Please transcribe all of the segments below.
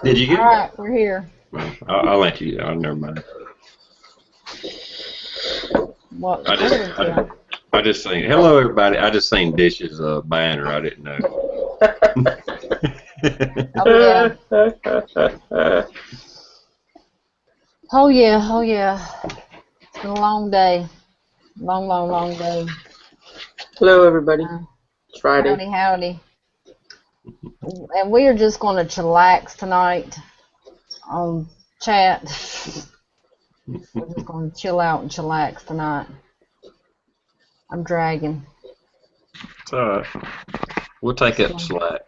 Did you get All right, we're here. I'll let you. I'll never mind. What? I just seen. Hello, everybody. I just seen Dish's banner. I didn't know. Oh yeah. Oh yeah. Oh yeah. It's been a long day. Long day. Hello, everybody. It's Friday. Howdy, howdy. And we are just going to chillax tonight on chat. We're just going to chill out and chillax tonight. I'm dragging. It's all right. We'll take up slack.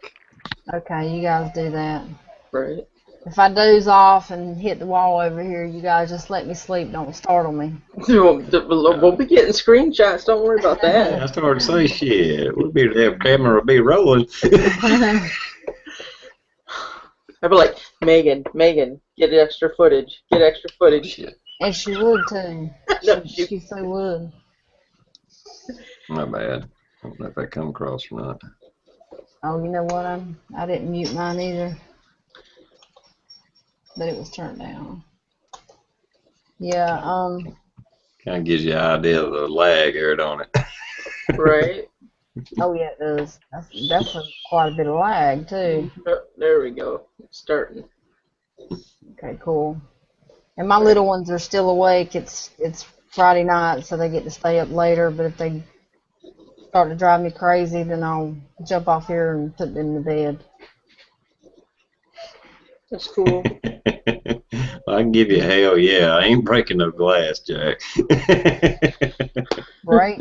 Okay, you guys do that. Right. If I doze off and hit the wall over here, you guys just let me sleep. Don't startle me. We'll be getting screenshots. Don't worry about that. I started to say shit. We'll be there. Camera will be rolling. I'd be like, Megan, get extra footage. Get extra footage. Shit. And she would too. No, she so would. Not bad. I don't know if that come across or not. Oh, you know what? I didn't mute mine either. But it was turned down. Yeah, Kind of gives you an idea of the lag there, don't it? Right. Oh yeah, it does. That's quite a bit of lag too. Oh, there we go. It's starting. Okay, cool. And my little ones are still awake. It's Friday night, so they get to stay up later. But if they start to drive me crazy, then I'll jump off here and put them to bed. That's cool. I can give you a hell yeah. I ain't breaking no glass, Jack. Right?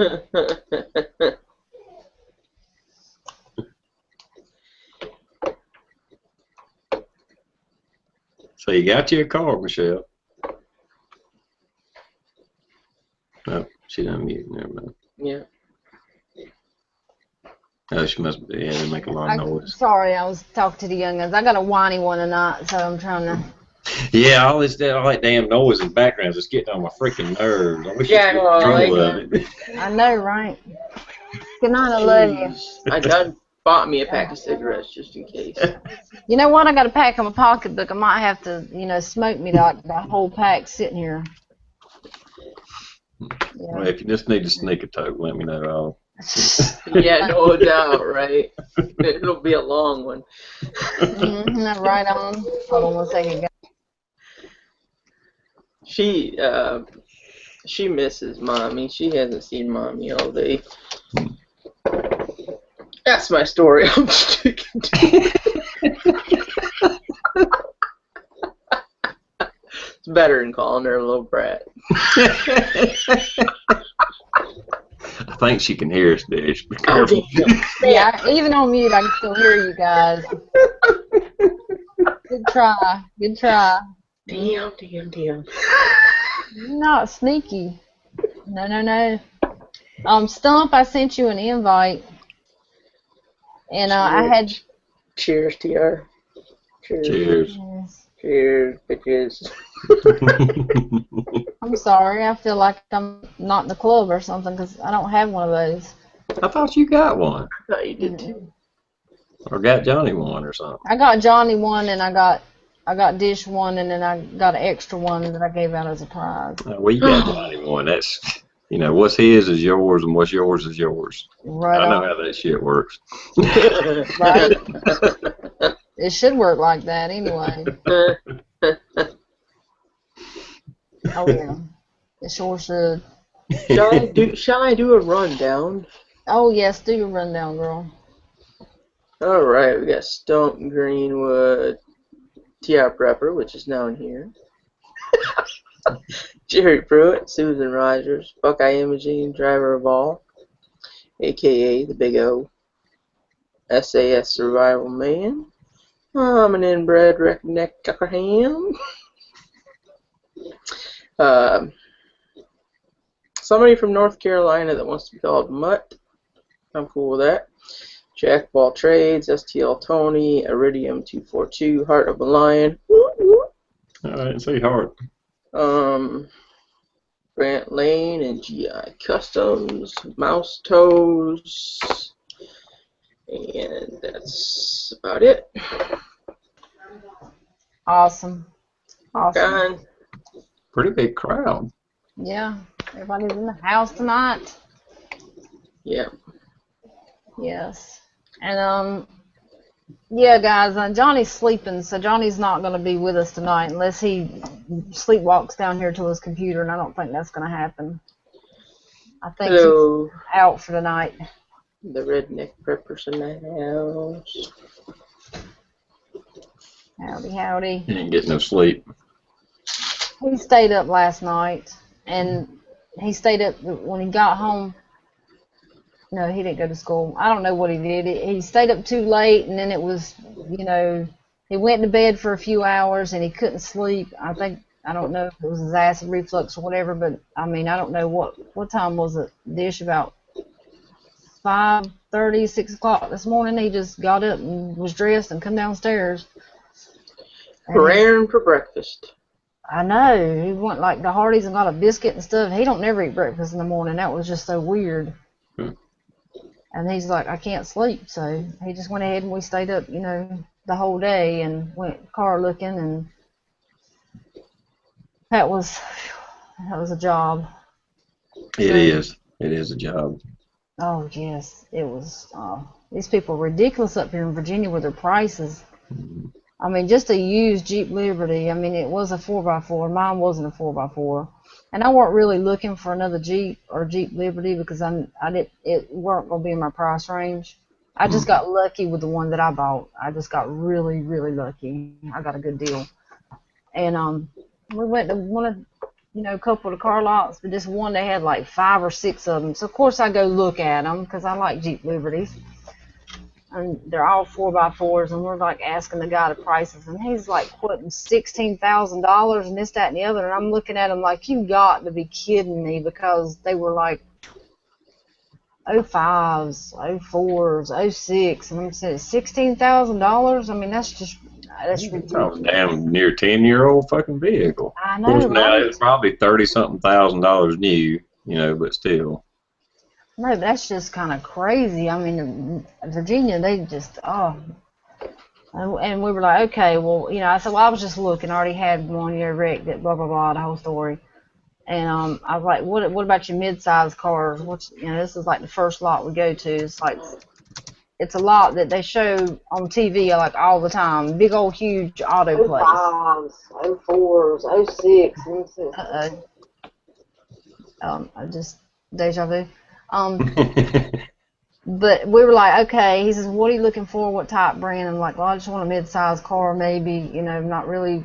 So you got you a car, Michelle? No, she done mute. Never mind. Yeah. Oh, she must be. Yeah, they make a lot of noise. Sorry, I was talking to the young guys. I got a whiny one tonight, so I'm trying to. Yeah, all that damn noise in the background is just getting on my freaking nerves. I wish you Yeah, could well, control like, of it. I know, right? Good night, I love you. I done bought me a pack of cigarettes just in case. You know what? I got a pack in my pocketbook. I might have to, smoke me that whole pack sitting here. Yeah. Well, if you just need to sneak a toke, let me know. Yeah, no doubt, right? It'll be a long one. Right on. Hold on one second. She misses Mommy. She hasn't seen Mommy all day. That's my story. I'm sticking to. It's better than calling her a little brat. I think she can hear us, Dish. Be Oh, careful. Yeah, even on mute, I can still hear you guys. Good try. Good try. Damn. You're not sneaky. No. Stump, I sent you an invite. And I had... Cheers, TR. Cheers. Cheers, bitches. I'm sorry. I feel like I'm not in the club or something because I don't have one of those. I thought you got one. I thought you did too. Or got Johnny one or something. I got Johnny one and I got Dish one and then I got an extra one that I gave out as a prize. Well, you got Johnny one. That's, what's his is yours and what's yours is yours. Right I know on. how that shit works. Right. It should work like that anyway. Oh yeah, it sure should. Shall I do a rundown? Oh yes, do your rundown, girl. All right, we got Stump Greenwood, TR Prepper, which is known here. Jerry Pruitt, Susan Rogers, Buckeye Imaging, Driver of All, a.k.a. the Big O, SAS Survival Man. I'm an inbred redneck ham. Somebody from North Carolina that wants to be called Mutt. I'm cool with that. Jack of all trades, STL Tony, Iridium 242, Heart of a Lion. Alright, say heart. Grant Lane and GI Customs, Mouse Toes, And that's about it. Awesome. Awesome. Gone. Pretty big crowd. Yeah. Everybody's in the house tonight. Yeah. Yes. And yeah, guys, Johnny's sleeping, so Johnny's not going to be with us tonight unless he sleepwalks down here to his computer, and I don't think that's going to happen. I think Hello. he's out for the night. The redneck preppers in the house. Howdy, howdy. He didn't get no sleep. He stayed up last night, and he stayed up when he got home. No, he didn't go to school. I don't know what he did. He stayed up too late, and then it was, he went to bed for a few hours, and he couldn't sleep. I don't know if it was his acid reflux or whatever, but, I mean, I don't know what time was it, Dish, about 5:30, 6 o'clock this morning. He just got up and was dressed and come downstairs. Raring for breakfast. I know. He went like the Hardee's and got a biscuit and stuff. He don't never eat breakfast in the morning. That was just so weird. And he's like, I can't sleep. So he just went ahead and we stayed up, the whole day and went car looking, and that was a job. It is. It is a job. Oh, yes. It was. These people are ridiculous up here in Virginia with their prices. I mean, just a used Jeep Liberty. I mean, it was a 4x4. Mine wasn't a 4x4. And I weren't really looking for another Jeep or Jeep Liberty because it weren't going to be in my price range. I just got lucky with the one that I bought. I just got really, really lucky. I got a good deal. And we went to a couple of the car lots, but this one, they had like 5 or 6 of them. So, of course, I go look at them because I like Jeep Liberties. And they're all 4x4s, and we're like asking the guy the prices, and he's like quoting $16,000 and this, that, and the other. And I'm looking at him like, you got to be kidding me, because they were like 05s, 04s, 06, and I'm saying $16,000. I mean, that's ridiculous. That damn near 10-year-old fucking vehicle. I Of course, know, now right? it's probably $30-something thousand new, but still. No, but that's just kind of crazy. I mean, Virginia, they just, and we were like, okay, well, I said, well, I was just looking. I already had one year wrecked at blah, blah, blah, the whole story. And I was like, what about your mid-sized cars? This is like the first lot we go to. It's a lot that they show on TV like all the time. Big old huge auto place. 05s, 04s, 06. I just, deja vu. But we were like, okay. He says, what are you looking for? What type brand? I'm like, well, I just want a mid-sized car, maybe. Not really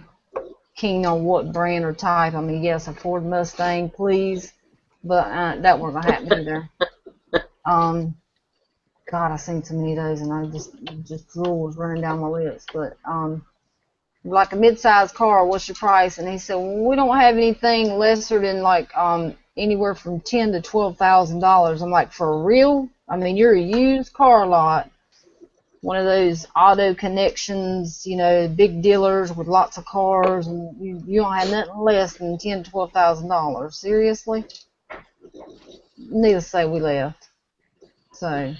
keen on what brand or type. I mean, yes, a Ford Mustang, please. But that wasn't gonna happen either. God, I seen too many of those, and I just drool was running down my lips. But like a mid-sized car, what's your price? And he said, well, we don't have anything lesser than like anywhere from $10,000 to $12,000. I'm like, for real? I mean, you're a used car lot, one of those auto connections, big dealers with lots of cars, and you don't have nothing less than $10,000 to $12,000. Seriously? Needless to say, we left. So.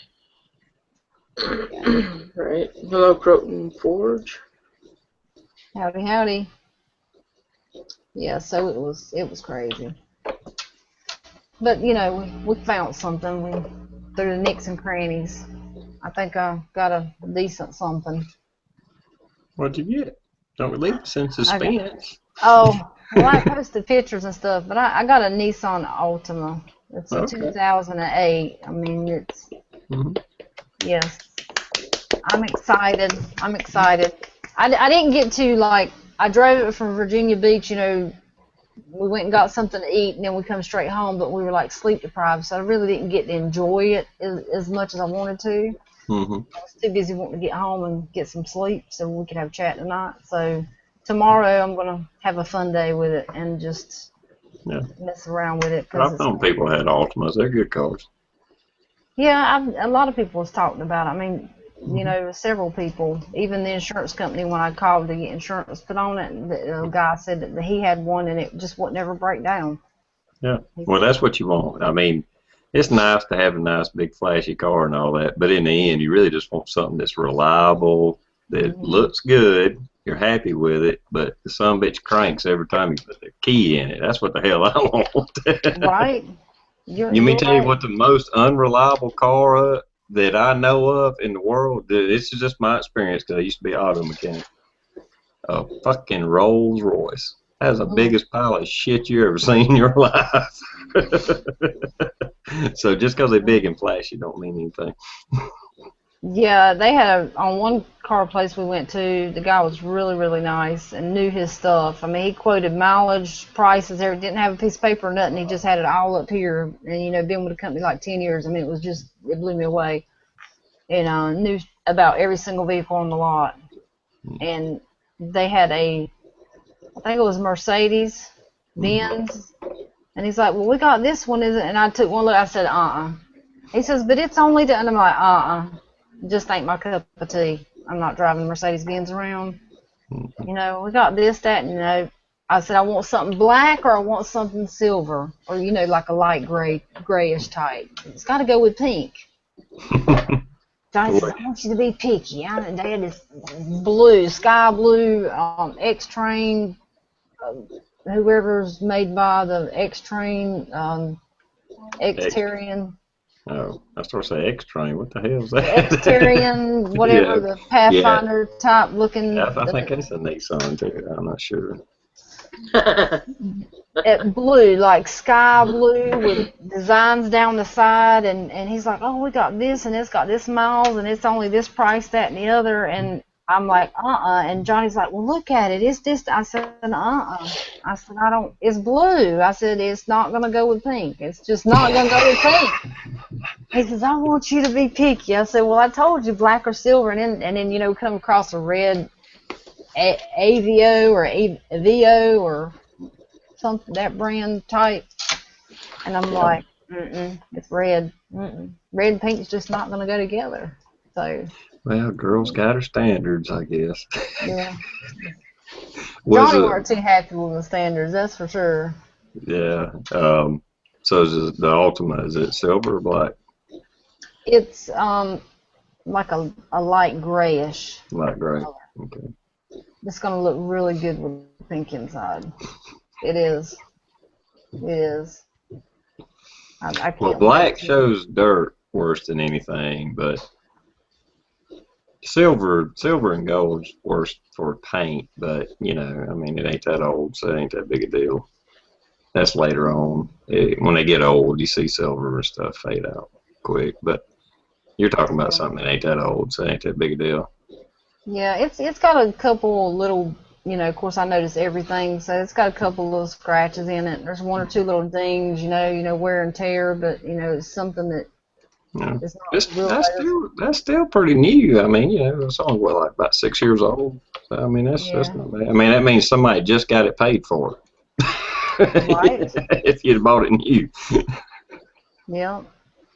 Yeah. Right. Hello, Croton Forge. Howdy, howdy. Yeah, so it was crazy. But, we found something. We through the nicks and crannies. I think I got a decent something. What'd you get? Don't leave us in suspense. Well, I posted pictures and stuff, but I got a Nissan Altima. It's a 2008. I mean, it's, yes. I'm excited. I didn't get to, like, I drove it from Virginia Beach, we went and got something to eat, and then we come straight home, but we were, like, sleep deprived, so I really didn't get to enjoy it as much as I wanted to. I was too busy wanting to get home and get some sleep so we could have a chat tonight. So tomorrow I'm going to have a fun day with it and just mess around with it. I've known people had Altimas. They're good cars. Yeah, a lot of people was talking about it. I mean, several people, even the insurance company, when I called to get insurance put on it, the guy said that he had one and it just wouldn't ever break down. Yeah, well, that's what you want. I mean, it's nice to have a nice big flashy car and all that, but in the end, you really just want something that's reliable, that looks good. You're happy with it, but the son bitch cranks every time you put the key in it. That's what the hell I want. Right? You mean You're tell you right. what the most unreliable car that I know of in the world? This is just my experience because I used to be an auto mechanic. A fucking Rolls Royce. That's the Mm. biggest pile of shit you ever seen in your life. So just because they're big and flashy don't mean anything. Yeah, they had on one car place we went to, the guy was really, really nice and knew his stuff. I mean, he quoted mileage, prices, there didn't have a piece of paper or nothing. He just had it all up here. And, you know, been with the company like 10 years. I mean, it blew me away. And knew about every single vehicle on the lot. And they had I think it was Mercedes, Benz. And he's like, well, we got this one, is it? And I took one look. I said, He says, but it's only and I'm like, just ain't my cup of tea. I'm not driving Mercedes Benz around. You know, we got this, that, and you know. I said, I want something black or I want something silver or, you know, like a light grayish type. It's got to go with pink. Johnny says, I want you to be picky. Dad is blue, sky blue, X-Train, whoever's made by the X-Train, X-Terrian. Oh, I was going to say X-Train. What the hell is that? X-Terrian, whatever, Yeah, the yeah. Pathfinder type looking. I think it's a Nissan too. I'm not sure. Blue, like sky blue with designs down the side. And he's like, oh, we got this and it's got this miles and it's only this price, that, and the other. And I'm like, And Johnny's like, well, look at it. It's this. I said, I said, it's blue. I said, it's not going to go with pink. It's just not going to go with pink. He says, I want you to be picky. I said, well, I told you black or silver. And then you know, come across a red AVO or VO or something, that brand type. And I'm like, it's red. Red and pink's just not going to go together. So. Well, girls got her standards, I guess. Yeah. Johnny weren't too happy with the standards, that's for sure. Yeah. So is the Ultima, is it silver or black? It's like a light grayish. Light gray. Color. Okay. It's going to look really good with pink inside. It is. It is. I can't Black shows dirt worse than anything, but silver and gold's worse for paint. But you know, I mean, it ain't that old, so it ain't that big a deal. That's later on. When they get old, you see silver and stuff fade out quick. But you're talking about something that ain't that old, so it ain't that big a deal. Yeah, it's got a couple little, you know, of course I notice everything, so it's got a couple little scratches in it. There's one or two little dings, you know, wear and tear, but you know, it's something that is not that's still pretty new. I mean, you know, it's only like about 6 years old. So, I mean, that's not bad. I mean, that means somebody just got it paid for. Right. If you'd bought it new. Yeah,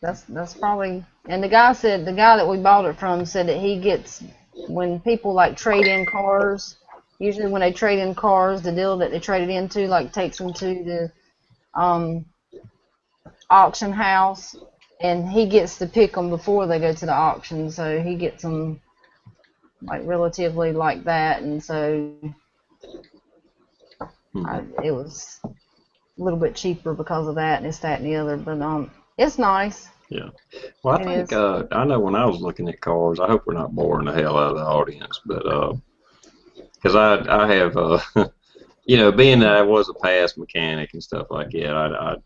that's probably. And the guy that we bought it from said that he gets, when people like trade in cars, usually when they trade in cars, the deal that they traded into like takes them to the auction house, and he gets to pick them before they go to the auction, so he gets them like relatively like that, and so it was a little bit cheaper because of that, and it's that and the other, but it's nice. Yeah. Well, I think I know when I was looking at cars, I hope we're not boring the hell out of the audience, but because I have you know, being that I was a past mechanic and stuff like that, I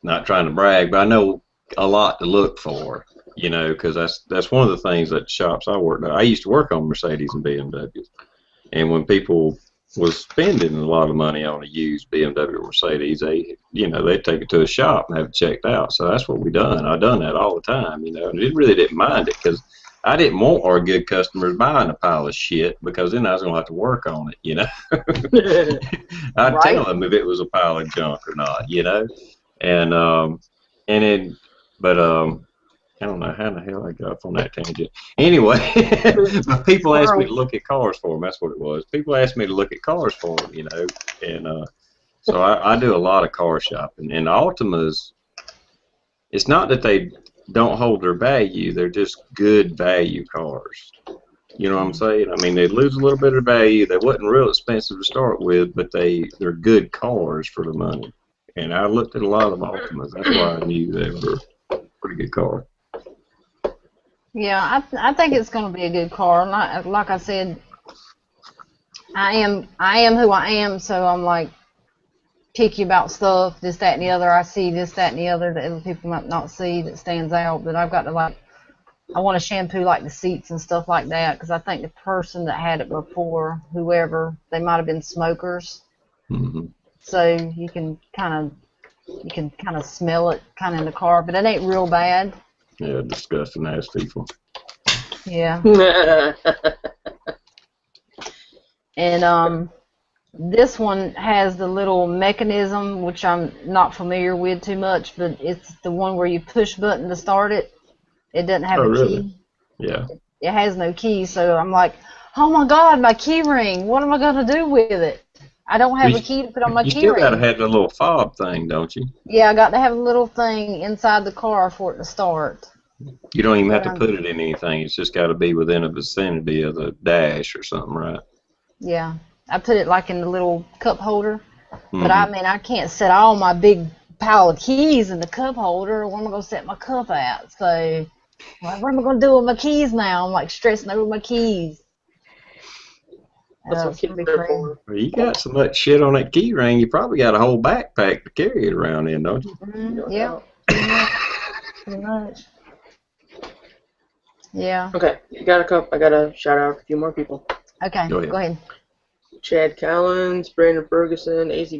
not trying to brag, but I know a lot to look for, you know, because that's one of the things at the shops I worked at. I used to work on Mercedes and BMWs, and when people was spending a lot of money on a used BMW or Mercedes, they'd take it to a shop and have it checked out. So that's what we done. I done that all the time, you know, and it really didn't mind it because I didn't want our good customers buying a pile of shit because then I was going to have to work on it, you know. I'd tell them if it was a pile of junk or not, you know. And I don't know how the hell I got off on that tangent. Anyway, but people asked me to look at cars for them. That's what it was. People asked me to look at cars for them, you know. And so I do a lot of car shopping. And Altimas, it's not that they don't hold their value. They're just good value cars. You know what I'm saying? I mean, they lose a little bit of value. They wasn't real expensive to start with, but they're good cars for the money. And I looked at a lot of Altimas. That's why I knew they were a pretty good car. Yeah, I think it's going to be a good car. Like I said, I am who I am, so I'm like picky about stuff, this, that, and the other. I see this, that, and the other that other people might not see that stands out, but I've got to like, I want to shampoo like the seats and stuff like that because I think the person that had it before, whoever, they might have been smokers. Mm-hmm. So you can kind of smell it kind of in the car, but it ain't real bad. Yeah, disgusting ass people. Yeah. And this one has the little mechanism, which I'm not familiar with too much, but it's the one where you push button to start it. It doesn't have a really? key. Yeah. It has no key, so I'm like, oh my God, my key ring. What am I going to do with it? I don't have a key to put on my key ring. You still got to have the little fob thing, don't you? Yeah, I got to have a little thing inside the car for it to start. You don't even have to put it in anything. It's just got to be within a vicinity of the dash or something, right? Yeah. I put it like in the little cup holder. Mm-hmm. But I mean, I can't set all my big pile of keys in the cup holder. Where am I going to set my cup at? So, what am I going to do with my keys now? I'm like stressing over my keys. That's what kids are for. Well, you got so much shit on that key ring, you probably got a whole backpack to carry it around in, don't you? Mm-hmm. Yeah, pretty much. Yeah. Okay, I gotta shout out a few more people. Okay, go ahead. Chad Callens, Brandon Ferguson, AZ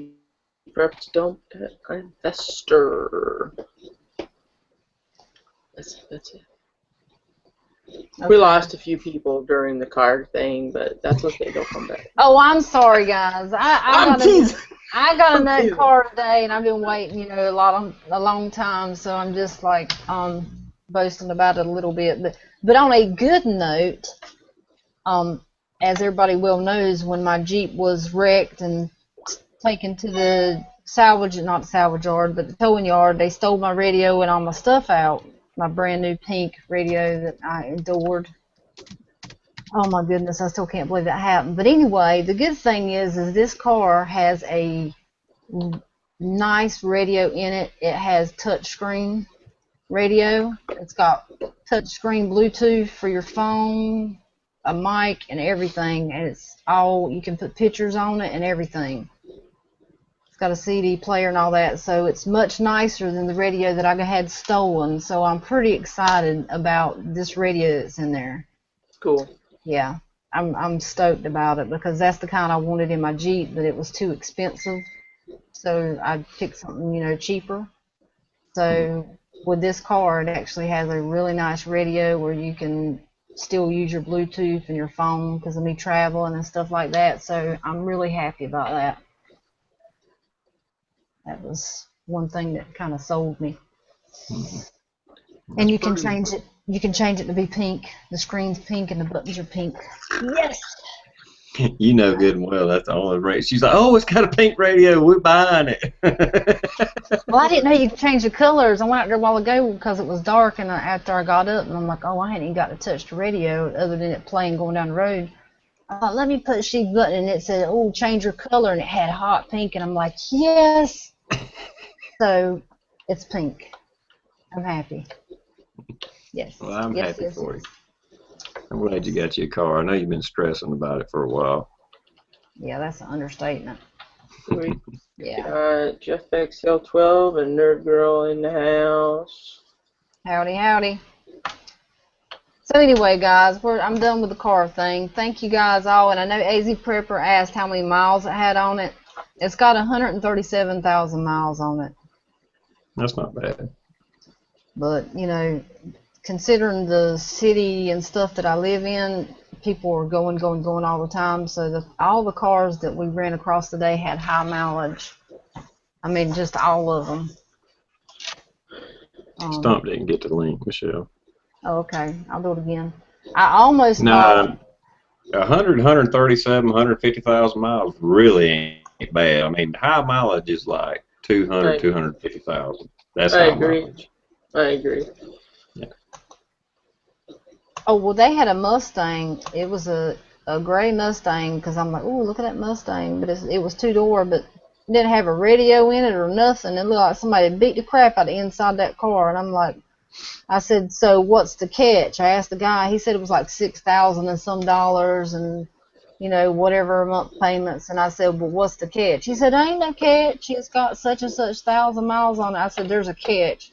Preps, Don't Investor. That's it. Okay. We lost a few people during the card thing, but that's okay. They'll come back. Oh, I'm sorry, guys. I got a nut car today, and I've been waiting, a long time. So I'm just like boasting about it a little bit. But on a good note, as everybody well knows, when my Jeep was wrecked and taken to the not salvage yard, but the towing yard, they stole my radio and all my stuff out. My brand new pink radio that I adored. Oh my goodness, I still can't believe that happened. But anyway, the good thing is this car has a nice radio in it. It has touchscreen radio. It's got touchscreen Bluetooth for your phone, a mic, and everything. And it's all, you can put pictures on it and everything. Got a CD player and all that, so it's much nicer than the radio that I had stolen. So I'm pretty excited about this radio that's in there. Cool. Yeah, I'm stoked about it because that's the kind I wanted in my Jeep, but it was too expensive. So I picked something, cheaper. So with this car, it actually has a really nice radio where you can still use your Bluetooth and your phone because of me traveling and stuff like that. So I'm really happy about that. That was one thing that kind of sold me. And you can change it. You can change it to be pink. The screen's pink and the buttons are pink. Yes. You know good and well that's the only radio. She's like, oh, it's got a pink radio. We're buying it. Well, I didn't know you could change the colors. I went out there a while ago because it was dark, and after I got up, and I'm like, oh, I hadn't even got to touch the radio other than it playing going down the road. I thought, let me push the button, and it said, oh, change your color, and it had hot pink, and I'm like, yes. So it's pink. I'm happy. Yes. Well, I'm happy for you. I'm glad you got you a car. I know you've been stressing about it for a while. Yeah, that's an understatement. Sweet. Yeah. Jeff XL12 and Nerd Girl in the house. Howdy, howdy. So anyway, guys, I'm done with the car thing. Thank you guys all. And I know AZ Prepper asked how many miles it had on it. It's got 137,000 miles on it. That's not bad. But, considering the city and stuff that I live in, people are going all the time. So all the cars that we ran across today had high mileage. I mean, just all of them. Stump didn't get the link, Michelle. Oh, okay. I'll do it again. I almost bought 100, 137, 150,000 miles really ain't bad. I mean, high mileage is like 200, 250,000. That's high mileage. I agree. Yeah. Oh, well, they had a Mustang. It was a gray Mustang because I'm like, oh, look at that Mustang. But it was two-door, but it didn't have a radio in it or nothing. It looked like somebody beat the crap out of the inside that car. And I'm like, I said, so what's the catch? I asked the guy. He said it was like $6,000 and some dollars and, you know, whatever month payments. And I said, well, what's the catch? He said, ain't no catch. It's got such and such 1,000 miles on it. I said, there's a catch.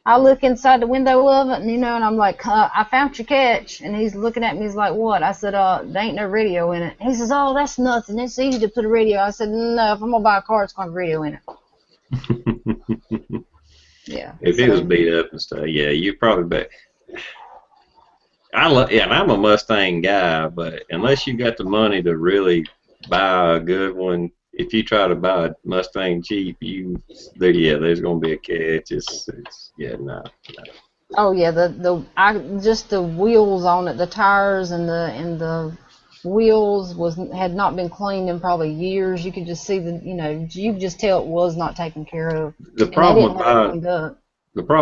I look inside the window of it, and, you know, and I'm like, I found your catch. And he's looking at me. He's like, what? I said, there ain't no radio in it. He says, oh, that's nothing. It's easy to put a radio. I said, no, if I'm going to buy a car, it's going to have a radio in it. Yeah. If it was beat up and stuff, yeah, you probably bet. And I'm a Mustang guy, but unless you got the money to really buy a good one, if you try to buy a Mustang cheap, there's gonna be a catch. No. Oh yeah, just the wheels on it, the tires and the wheels had not been cleaned in probably years. You could just see you could just tell it was not taken care of. The problem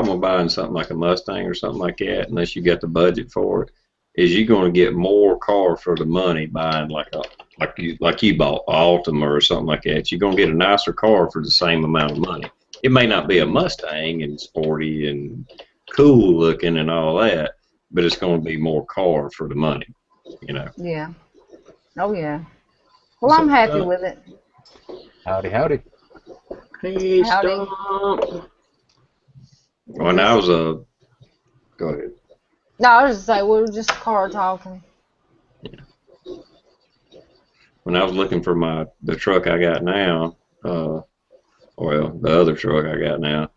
with buying something like a Mustang or something like that, unless you got the budget for it, is you're going to get more car for the money buying like you bought Altima or something like that. You're going to get a nicer car for the same amount of money. It may not be a Mustang and sporty and cool looking and all that, but it's going to be more car for the money, you know. Yeah. Oh yeah. Well, I'm happy with it. Howdy, howdy. Hey, Howdy. Stump. When I was go ahead. No, I was just saying we were just car talking. Yeah. When I was looking for the truck I got now, the other truck I got now,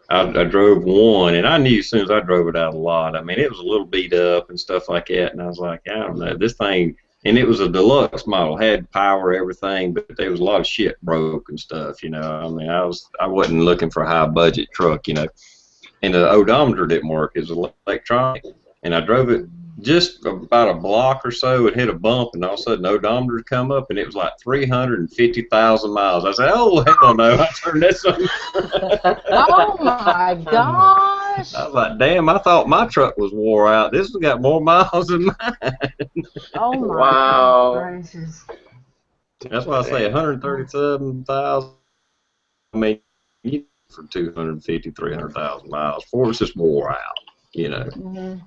I drove one, and I knew as soon as I drove it out a lot. I mean, it was a little beat up and stuff like that, and I was like, I don't know, this thing. And it was a deluxe model, had power, everything, but there was a lot of shit broke and stuff, you know. I mean, I wasn't looking for a high budget truck, you know. And the odometer didn't work. It was electronic. And I drove it just about a block or so and hit a bump, and all of a sudden the odometer come up, and it was like 350,000 miles. I said, oh, hell no. I turned that something. Oh, my gosh. I was like, damn, I thought my truck was wore out. This has got more miles than mine. Oh, my Wow. gracious. That's why I say 137,000. I mean, for 250, 300,000 miles. Before it's just wore out, you know. Mm-hmm.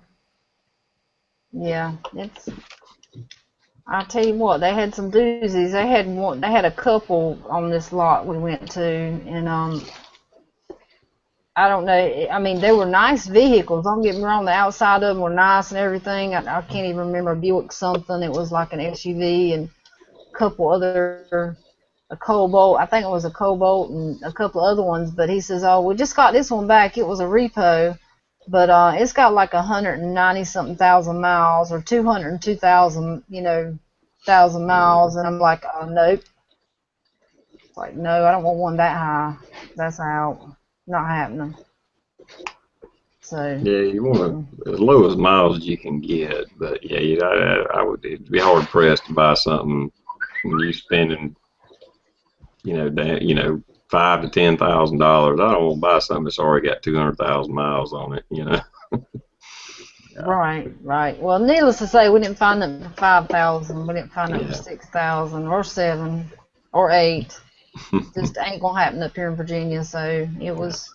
Yeah, I tell you what, they had some doozies. They had a couple on this lot we went to, and I don't know. I mean, they were nice vehicles. Don't get me wrong. The outside of them were nice and everything. I can't even remember, a Buick something. It was like an SUV, and a couple other. A Cobalt, I think it was a Cobalt, and a couple other ones. But he says, oh, we just got this one back. It was a repo, but it's got like 190-something thousand miles, or 202,000, thousand miles. And I'm like, oh, nope. It's like, no, I don't want one that high. That's out. Not happening. So. Yeah, you want as low as miles as you can get, but yeah, I would. It'd be hard pressed to buy something when you're spending. $5,000 to $10,000. I don't want to buy something that's already got 200,000 miles on it, you know. Yeah. Right. Well, needless to say, we didn't find them for 5,000. We didn't find them for 6,000 or 7 or 8. Just ain't gonna happen up here in Virginia. So it was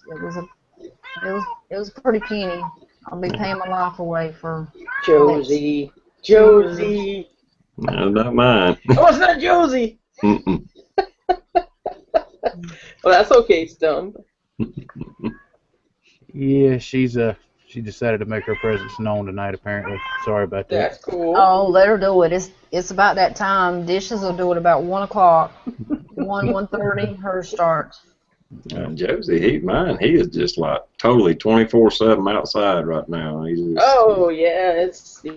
pretty penny. I'll be paying my life away for Josie. No, not mine. Oh, it's not Josie. Mm-mm. Well, that's okay, Stump. Yeah, she decided to make her presence known tonight, apparently. Sorry about that. That's cool. Oh, let her do it. It's about that time. Dishes will do it about 1 o'clock. 1:30, her starts. Josie, he is just like totally 24/7 outside right now.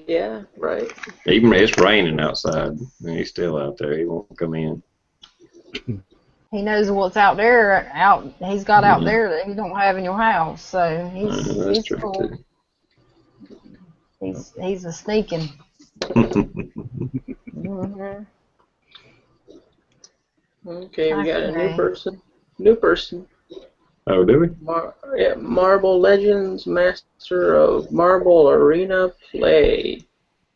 Yeah, right. Even it's raining outside, and he's still out there. He won't come in. He knows what's out there. He's got out there that you don't have in your house. So he's true cool. too. He's a sneaking. Mm-hmm. Okay, we got a new person. Oh, do we? Yeah, Marble Legends, Master of Marble Arena Play.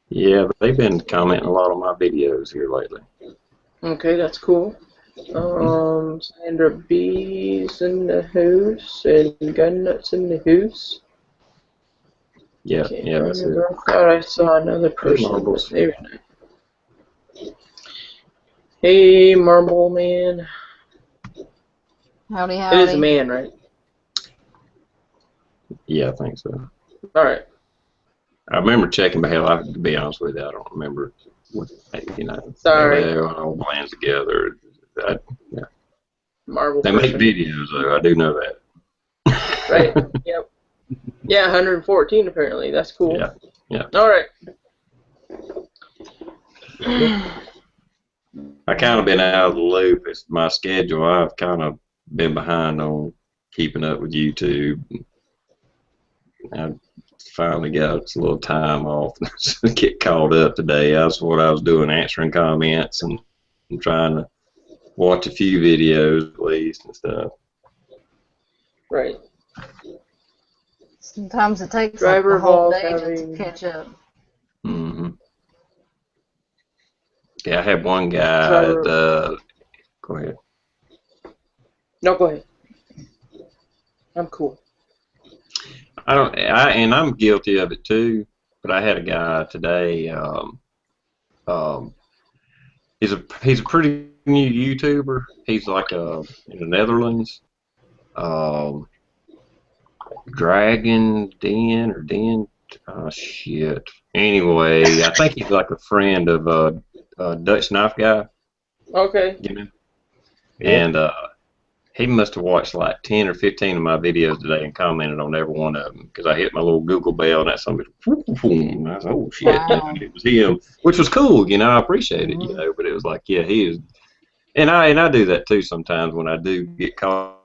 Yeah, they've been commenting a lot on my videos here lately. Okay, that's cool. Sandra B's in the house and Gun Nuts in the house. Yeah, Can't yeah, that's it. remember. I thought I saw another Hey, person, but Marbles. maybe not. Hey, Marble Man. Howdy, It howdy. is a man, right? Yeah, I think so. All right. I remember checking, but hell, to be honest with you, I don't remember what, you know, Sorry. they all blends together. Yeah. Marble They make person. videos, though. I do know that. Right. Yep. Yeah, 114 apparently. That's cool. Yeah. Yeah. All right. I kind of been out of the loop. It's my schedule. I've kind of been behind on keeping up with YouTube. I finally got a little time off to get caught up today. That's what I was doing, answering comments and trying to watch a few videos at least and stuff. Right. Sometimes it takes Driver like the whole Evolve day just to having. catch up. Mm-hmm. Yeah, I had one guy. Driver. Go ahead. No, go ahead. I'm cool. And I'm guilty of it too. But I had a guy today. He's a pretty new YouTuber. He's like in the Netherlands. Dragon Den or Den. Oh shit. Anyway, I think he's like a friend of Dutch Knife Guy. Okay. You know. Yeah. And he must have watched like 10 or 15 of my videos today and commented on every one of them because I hit my little Google bell and that's something. And I was like, oh shit, Wow. it was him, which was cool, you know. I appreciate it, you know. But it was like, yeah, he is, and I do that too sometimes when I do get caught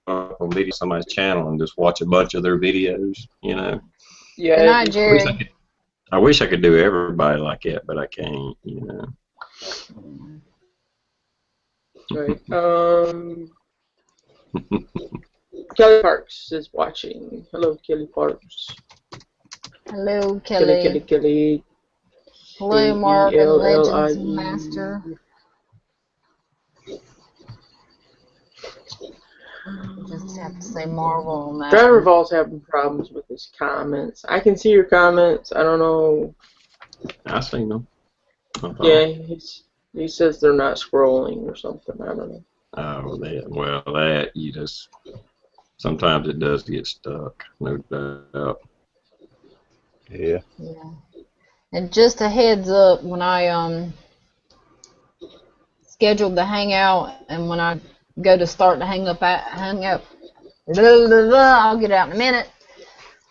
up on video somebody's channel and just watch a bunch of their videos, you know. Yeah. Good night, Jerry. I wish I could do everybody like that, but I can't, you know. Right. Kelly Parks is watching. Hello, Kelly Parks. Hello, Kelly. Kelly. Hello, Marvin, Legends Kelly. Master. Just have to say Marvel on that. Driver Vault's having problems with his comments. I can see your comments. I don't know. I seen them. Yeah, he says they're not scrolling or something. I don't know. Oh, that you just sometimes it does get stuck, no doubt. Yeah. Yeah. And just a heads up, when I scheduled the hangout and when I go to start the hangout, I'll get out in a minute.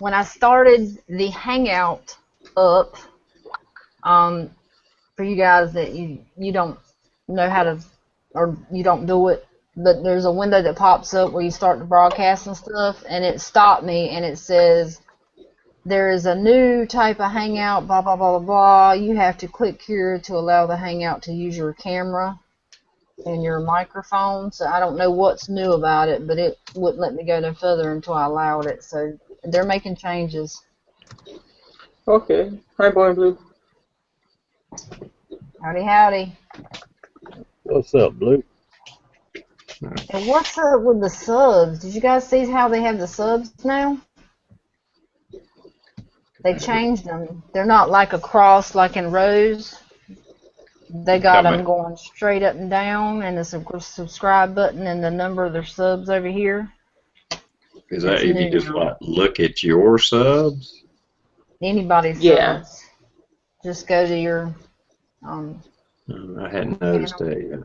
When I started the hangout up, for you guys that you don't know how to, or you don't do it, but there's a window that pops up where you start the broadcast and stuff, and it stopped me and it says there is a new type of hangout, blah blah blah blah blah. You have to click here to allow the hangout to use your camera and your microphone. So I don't know what's new about it, but it wouldn't let me go no further until I allowed it. So they're making changes. Okay. Hi, Boy in Blue. Howdy, howdy. What's up, Blue? And what's up with the subs? Did you guys see how they have the subs now? They changed them. They're not like across, like in rows. They got them going straight up and down, and there's a subscribe button and the number of their subs over here. Is that if you just like look at your subs? Anybody's subs. Just go to your I hadn't noticed that yet.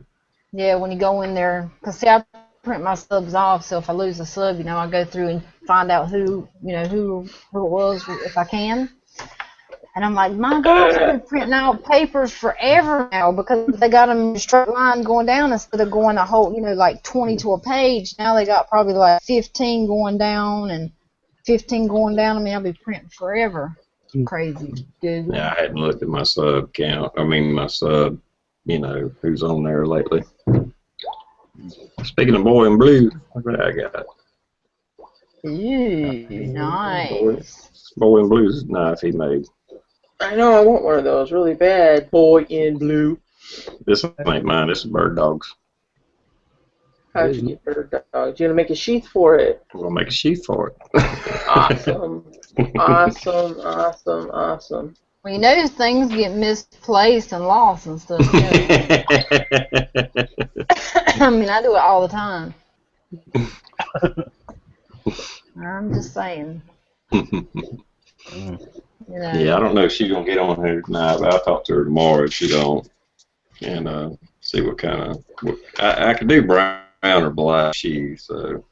Yeah, when you go in there, because see, I print my subs off, so if I lose a sub, you know, I go through and find out who it was if I can. And I'm like, my gosh, I've been printing out papers forever now because they got them in a straight line going down instead of going a whole, like 20 to a page. Now they got probably like 15 going down and 15 going down. I mean, I'll be printing forever. Crazy, dude. Yeah, I hadn't looked at my sub count. I mean, my sub, who's on there lately. Speaking of Boy in Blue, look what I got. Ooh, nice. Boy in Blue's knife he made. I know, I want one of those really bad. Boy in blue. This ain't mine. This is Bird Dog's. How'd you get bird dogs? You gonna make a sheath for it? We'll make a sheath for it. Awesome. Awesome, awesome, awesome. Well, you know things get misplaced and lost and stuff. You know? I mean, I do it all the time. I'm just saying. You know. Yeah, I don't know if she's gonna get on here tonight, but I'll talk to her tomorrow if she don't, and see what kind of. I could do brown or black shoes, so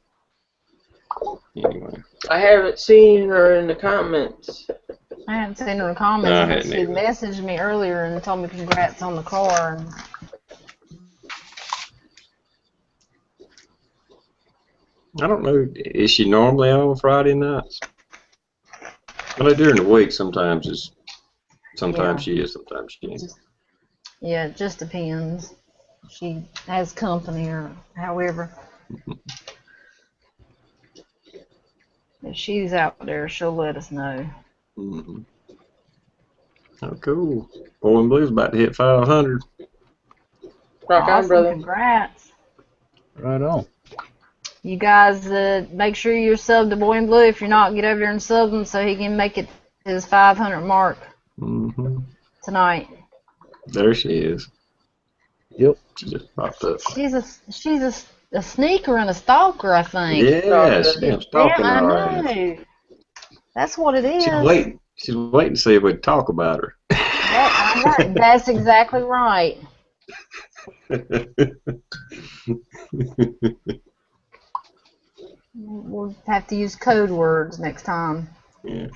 anyway. I haven't seen her in the comments. I haven't seen her in the comments. No, I But hadn't she either. messaged me earlier and told me congrats on the car. And I don't know. Is she normally on Friday nights? Well, during the week sometimes is. Sometimes she is, sometimes she ain't. yeah, it just depends. She has company or however. If she's out there, she'll let us know. Mm-hmm. Oh, cool. Boy in Blue's about to hit 500. Rock on, Awesome, brother. congrats. Right on. You guys make sure you're subbed to Boy in Blue. If you're not, get over there and sub him so he can make it his 500 mark Mm-hmm. tonight. There she is. Yep. She just popped up. She's a sneaker and a stalker, I think. Yeah, she's damn stalking I our ass. know. That's what it is. She's waiting. She's waiting to see if we'd talk about her. I know. That's exactly right. We'll have to use code words next time. Yeah.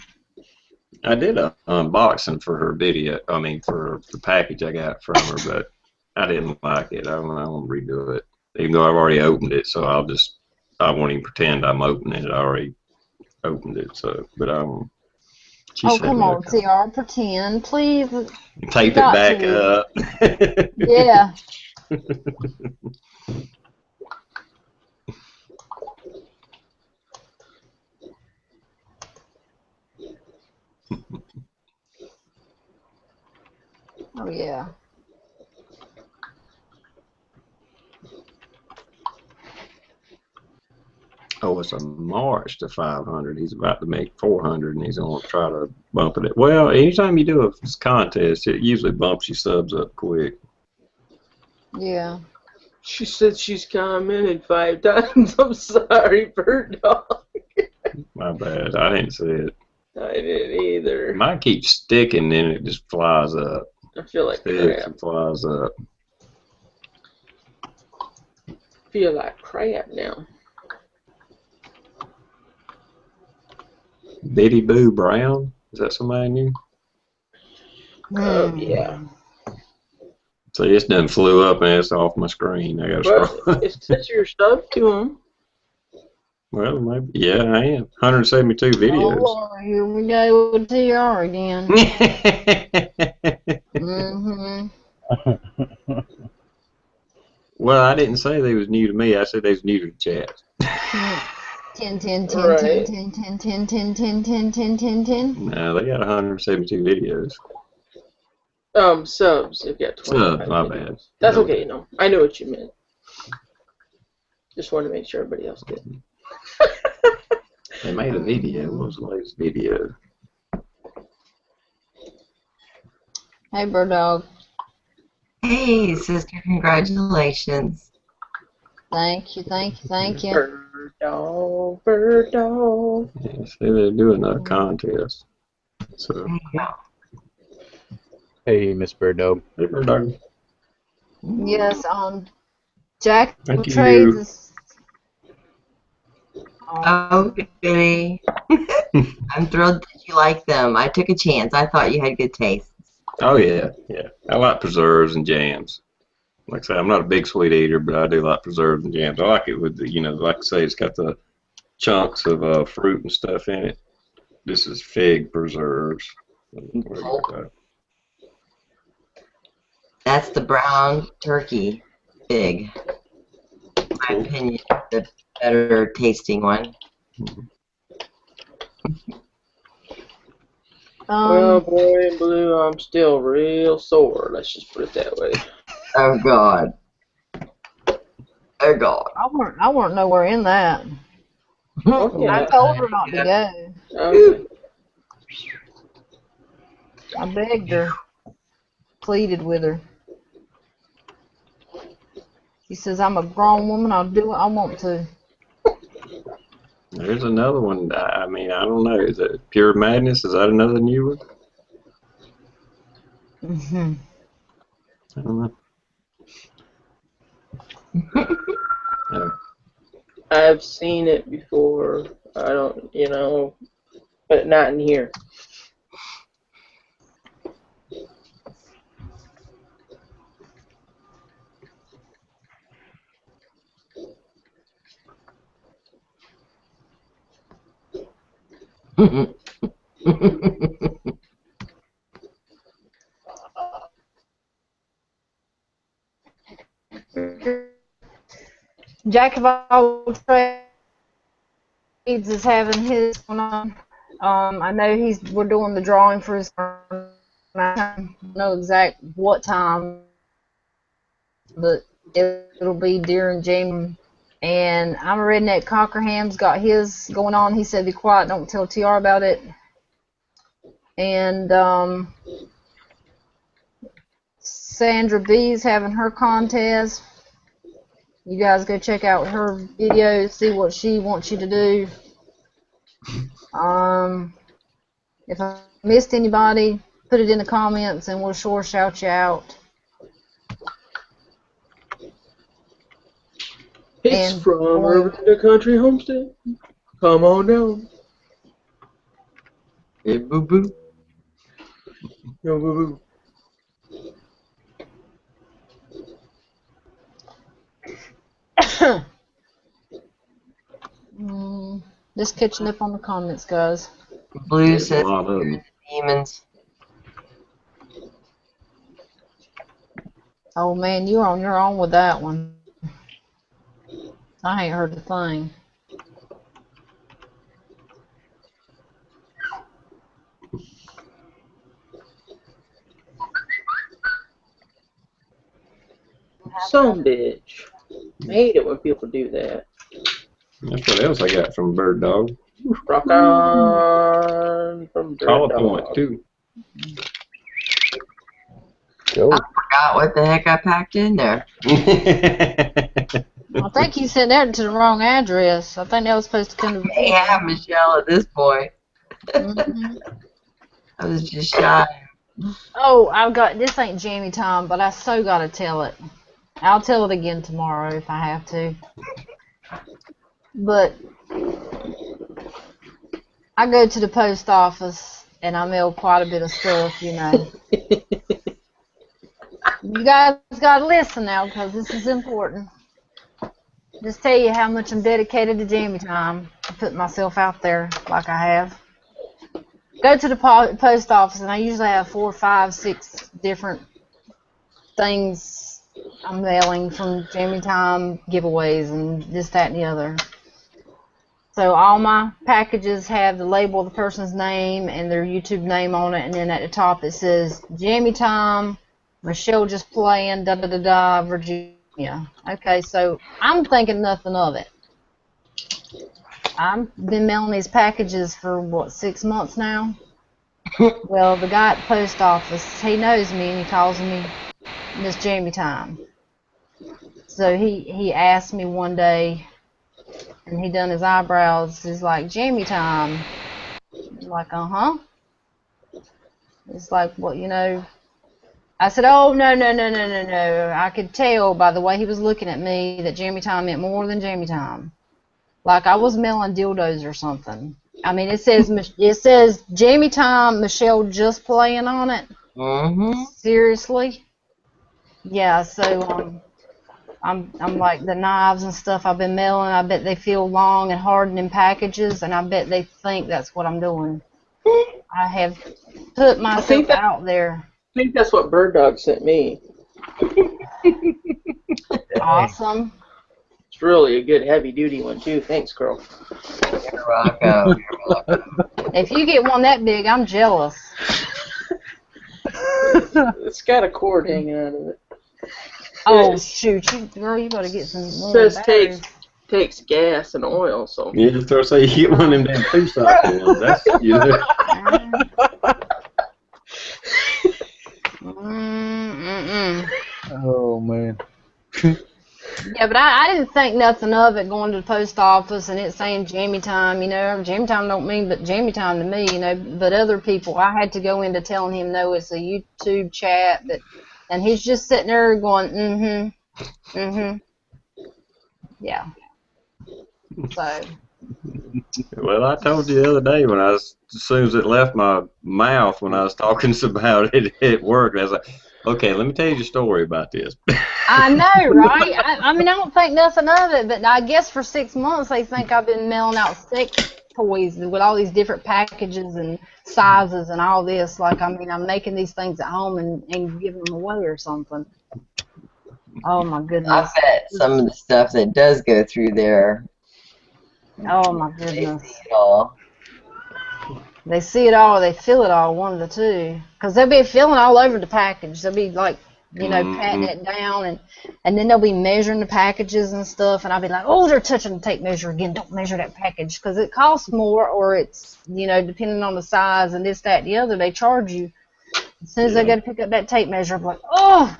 I did a unboxing for her video. I mean, for the package I got from her, but I didn't like it. I want to redo it, even though I've already opened it. So I won't even pretend I'm opening it. I already opened it. So, but she Oh, sent come me on, TR, pretend, please. tape it got back to. up. Yeah. Oh, yeah. Oh, it's a march to 500. He's about to make 400, and he's going to try to bump it. Well, anytime you do a contest, it usually bumps your subs up quick. Yeah. She said she's commented 5 times. I'm sorry, bird dog. My bad. I didn't see it. I didn't either. Mine keeps sticking, then it just flies up. I feel like Sticks crap. and flies up. Feel like crap now. Bitty Boo Brown? Is that somebody new? Oh, yeah. So this done flew up and it's off my screen. I gotta Well, scroll. it says you're subbed to him. Well, maybe. Yeah, I am. 172 Oh, videos. Lord, here we go with TR again. Mm-hmm. Well, I didn't say they was new to me. I said they was new to the chat. 10, 10, 10, Right. 10, 10, 10, 10, 10, 10, 10, 10, 10. No, they got 172 videos. Subs. You've got 25. Subs, my bad. That's okay, you know. I know what you meant. Just wanted to make sure everybody else did. They made a video. What was the latest video? Hey, Bird Dog. Hey, sister, congratulations. Thank you, thank you, thank you. Bird dog, bird dog. Yeah, see, they're doing a contest. So, There you go. Hey, Miss Bird Dog. hey, Bird Dog. Yes, Jack Thank trades you. is. Oh, goody. I'm thrilled that you like them. I took a chance. I thought you had good taste. Oh, yeah, yeah. I like preserves and jams. Like I say, I'm not a big sweet eater, but I do like preserves and jams. I like it with the, like I say, it's got the chunks of fruit and stuff in it. This is fig preserves. That's the brown turkey fig. In my opinion, the better tasting one. Well, boy in blue, I'm still real sore. Let's just put it that way. Oh God. Oh God. I weren't nowhere in that. Okay. I told her not to go. Okay. I begged her, pleaded with her. She says, I'm a grown woman, I'll do what I want to. There's another one. I mean, I don't know. Is it Pure Madness? Is that another new one? Mm-hmm. I don't know. Yeah. I've seen it before. I don't, but not in here. Jack of all trades is having his going on. I know we're doing the drawing for his. I don't know exact what time, but it'll be during January. And I'm a redneck Cockerham's got his going on. He said, "Be quiet, don't tell TR about it." And Sandra B's having her contest. You guys go check out her videos, see what she wants you to do. If I missed anybody, put it in the comments and we'll sure shout you out. It's And from Urban to Country Homestead. Come on down. Hey, boo boo. Yo, boo Just catching up on the comments, guys. Blue There's a says lot of "Fear them. the demons." Oh man, you're on your own with that one. I ain't heard a thing. Some bitch. I hate it when people do that. That's what else I got from Bird Dog. Rock on from Bird Hollow Dog. Point, too. Go. I forgot what the heck I packed in there. I think you sent that to the wrong address. I think that was supposed to come to Yeah, Michelle, at this point. Mm-hmm. I was just shy. Oh, this ain't Jamie time, but I so gotta tell it. I'll tell it again tomorrow if I have to. But I go to the post office and I mail quite a bit of stuff, You guys gotta listen now because this is important. Just tell you how much I'm dedicated to Jamie time. I put myself out there like I have. Go to the post office and I usually have 4, 5, 6 different things I'm mailing from Jamie time giveaways and this, that, and the other. So all my packages have the label of the person's name and their YouTube name on it, and then at the top it says Jamie time, Michelle Just Playin, da da da da, Virginia. Okay, so I'm thinking nothing of it. I've been mailing these packages for what, 6 months now? Well, the guy at the post office, he knows me and he calls me Miss Jamie time. So he asked me one day, and he done his eyebrows. He's like, Jamie time. I'm like, uh-huh. It's like, well, I said, oh, no. I could tell by the way he was looking at me that Jamie time meant more than Jamie time. Like I was mailing dildos or something. I mean, it says Jamie time, Michelle Just Playin on it. Mm-hmm. Seriously? Yeah, so I'm like the knives and stuff I've been mailing, I bet they feel long and hard in packages, and I bet they think that's what I'm doing. I have put myself out there. I think that's what Bird Dog sent me. Awesome. It's really a good heavy-duty one, too. Thanks, girl. You're welcome. If you get one that big, I'm jealous. It's got a cord hanging out of it. Oh shoot, girl, you better get some more Says batteries. takes gas and oil, so. Yeah, just start saying you get one of them damn two-socket ones. That's, you know. Oh man. Yeah, but I didn't think nothing of it going to the post office and it saying jammy time, you know. Jammy time don't mean but jammy time to me, you know. But other people, I had to go into telling him, no, it's a YouTube chat, and he's just sitting there going, yeah. So. Well, I told you the other day when as soon as it left my mouth when I was talking about it at work, I was like, okay, let me tell you a story about this. I know, right? I mean, I don't think nothing of it, but I guess for 6 months they think I've been mailing out sex toys with all these different packages and sizes and all this. Like, I mean, I'm making these things at home and giving them away or something. Oh, my goodness. I bet some of the stuff that does go through there, Oh, my they goodness. see it all. They see it all or they feel it all, one of the two. Because they'll be feeling all over the package. They'll be like, you know, patting it down, and then they'll be measuring the packages and stuff, and I'll be like, oh, they're touching the tape measure again. Don't measure that package because it costs more, or it's, you know, depending on the size and this, that, and the other, they charge you. As soon as they got to pick up that tape measure, I'm like, oh,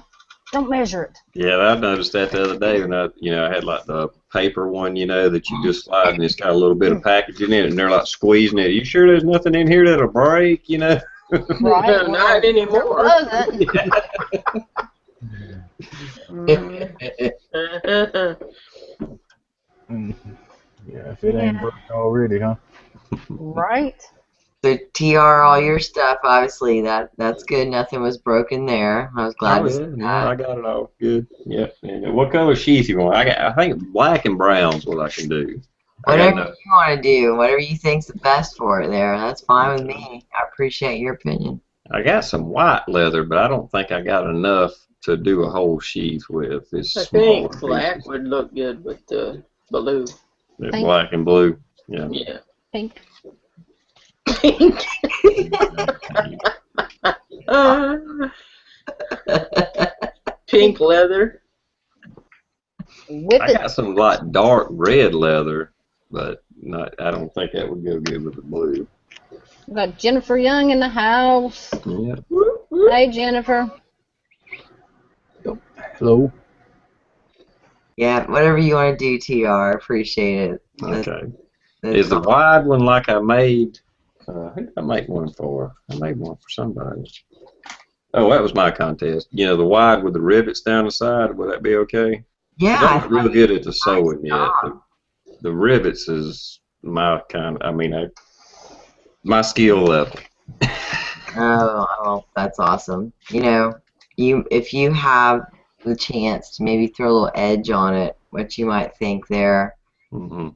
don't measure it. Yeah, I noticed that the other day when I had like the paper one, you know, that you just slide and it's got a little bit of packaging in it, and they're like squeezing it. You sure there's nothing in here that'll break, you know? Right? No, not anymore. Yeah, if it ain't broke already, huh? Right? So TR, all your stuff, obviously that's good. Nothing was broken there. I was glad to see that. Yeah, I got it all good. Yeah. And what color sheath you want? I think black and brown's what I can do. Whatever you want to do, whatever you think's the best for it there, that's fine with me. I appreciate your opinion. I got some white leather, but I don't think I got enough to do a whole sheath with. It's I smaller think black pieces. would look good with the blue. Yeah, Pink. black and blue. Yeah. Yeah. Pink. Pink. Pink leather. With I got some like dark red leather, but I don't think that would go good with the blue. We got Jennifer Young in the house. Yeah. Hey, Jennifer. Hello. Yeah, whatever you want to do, TR, appreciate it. Okay. That's Is the wide one like I made? Who did I make one for? I made one for somebody. Oh, that was my contest. You know, the wide with the rivets down the side. Would that be okay? Yeah. I'm not real good at the sewing yet. job. The rivets is my kind. My skill level. Oh, well, that's awesome. You know, if you have the chance to maybe throw a little edge on it, what you might think there, Hmm.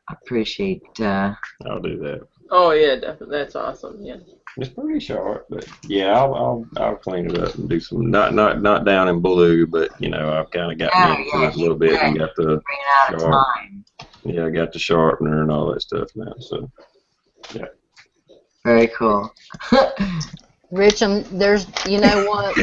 I appreciate. I'll do that. Oh yeah, definitely. That's awesome. Yeah. It's pretty sharp, but yeah, I'll clean it up and do some not down in blue, but you know I've kind of gotten into it a little bit and got the Bring it out of sharp. time. Yeah, I got the sharpener and all that stuff now. So yeah. Very cool. Rich, there's, you know what?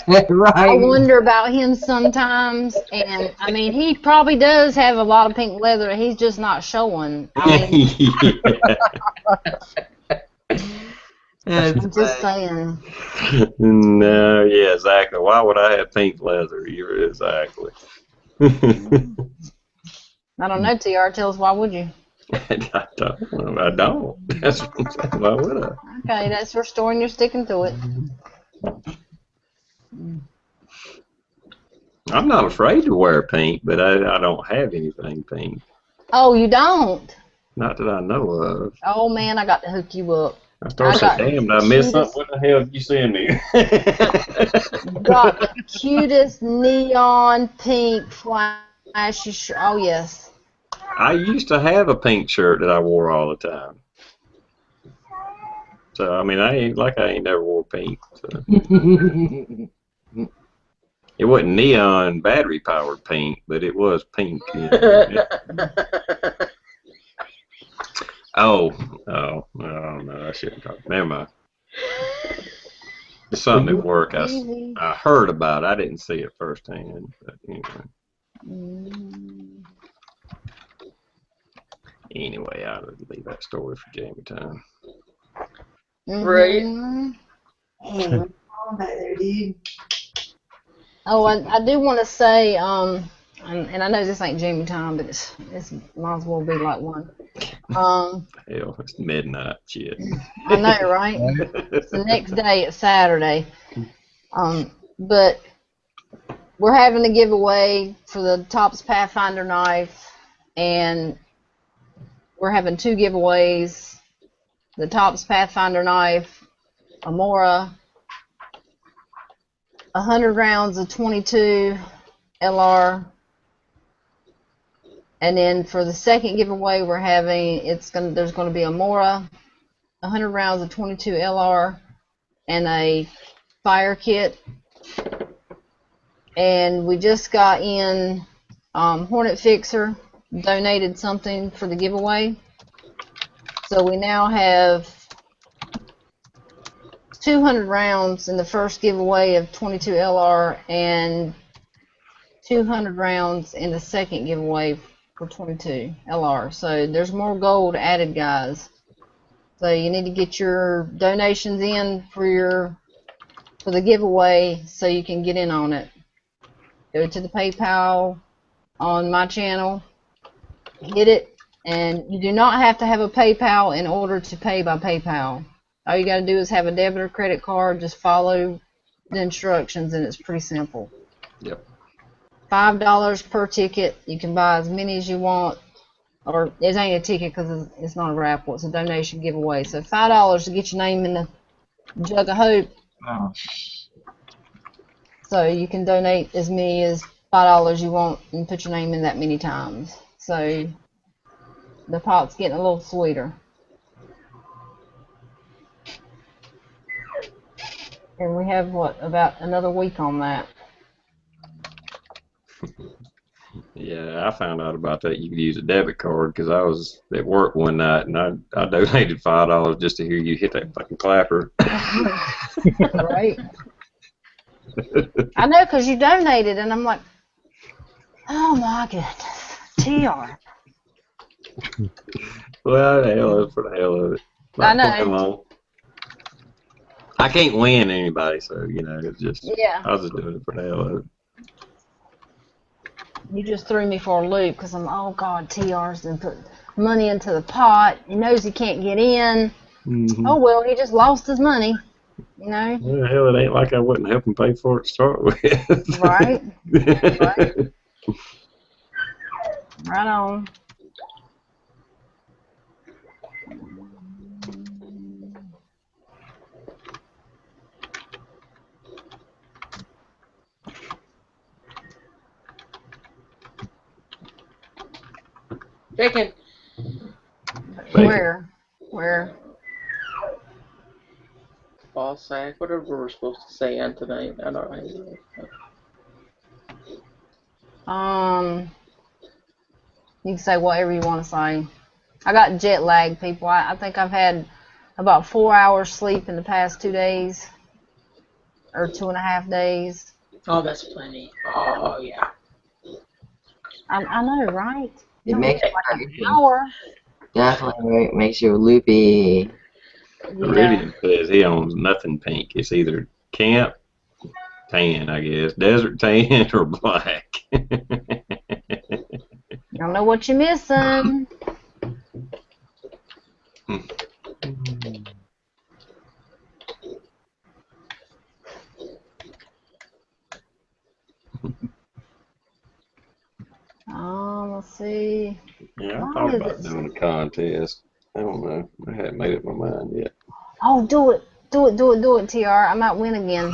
Right. I wonder about him sometimes, and I mean, he probably does have a lot of pink leather. He's just not showing. I mean, I'm just saying. No, yeah, exactly. Why would I have pink leather? You're exactly. I don't know, TR. Tell us, why would you? I don't. That's what I'm saying. Why would I? Okay, that's your story and you're sticking to it. I'm not afraid to wear pink, but I don't have anything pink. Oh, you don't? Not that I know of. Oh, man, I got to hook you up. I started saying, damn, did I miss something? What the hell did you send me? Got the cutest neon pink flashy shirt. Oh, yes. I used to have a pink shirt that I wore all the time. So, I mean, I ain't never wore pink. So. It wasn't neon battery powered pink, but it was pink. You know? Oh, no, I shouldn't talk. Never mind. It's something at work I heard about. I didn't see it firsthand, but anyway, I'll leave that story for Jamie time. Right. Back there, dude. Oh, I do want to say, and I know this ain't Jamie time, but it's might as well be like one. Hell, it's midnight, shit. I know, right? It's the next day, it's Saturday. But we're having a giveaway for the Tops Pathfinder knife, and we're having 2 giveaways. The Tops Pathfinder knife, Amora, 100 rounds of 22 LR. And then for the second giveaway, we're having there's going to be a Mora, 100 rounds of 22 LR, and a fire kit. And we just got in Hornet Fixer donated something for the giveaway, so we now have 200 rounds in the first giveaway of 22 LR and 200 rounds in the second giveaway for 22 LR. So there's more gold added, guys. So you need to get your donations in for the giveaway so you can get in on it. Go to the PayPal on my channel, hit it, and you do not have to have a PayPal in order to pay by PayPal. All you got to do is have a debit or credit card. Just follow the instructions, and it's pretty simple. Yep. $5 per ticket. You can buy as many as you want, or it ain't a ticket because it's not a raffle. It's a donation giveaway. So $5 to get your name in the jug of hope. Oh. So you can donate as many as $5 you want and put your name in that many times. So the pot's getting a little sweeter. And we have, about another week on that. Yeah, I found out about that. You could use a debit card because I was at work one night and I donated $5 just to hear you hit that fucking clapper. Right. I know, because you donated, and I'm like, oh my goodness, TR. Well, hell, it's for the hell of it. I know. I can't win anybody, so it's just. Yeah. I was just doing it for the hell of it. You just threw me for a loop because I'm, oh God, TR's done put money into the pot. He knows he can't get in. Mm-hmm. Oh well, he just lost his money. Well, hell, it ain't like I wouldn't help him pay for it to start with. Right. Right. Right on. Chicken. Where? Ball sack, whatever we're supposed to say on tonight. I don't know. You can say whatever you want to say. I got jet lag, people. I think I've had about 4 hours sleep in the past 2 days, or 2.5 days. Oh, that's plenty. Oh, yeah. I know, right? It makes like an hour. Definitely makes you loopy. Iridium says he owns nothing pink. It's either camp tan, I guess, desert tan, or black. You don't know what you're missing. Let's see. Yeah, I thought about doing a contest. I don't know. I haven't made up my mind yet. Oh, do it, TR. I might win again.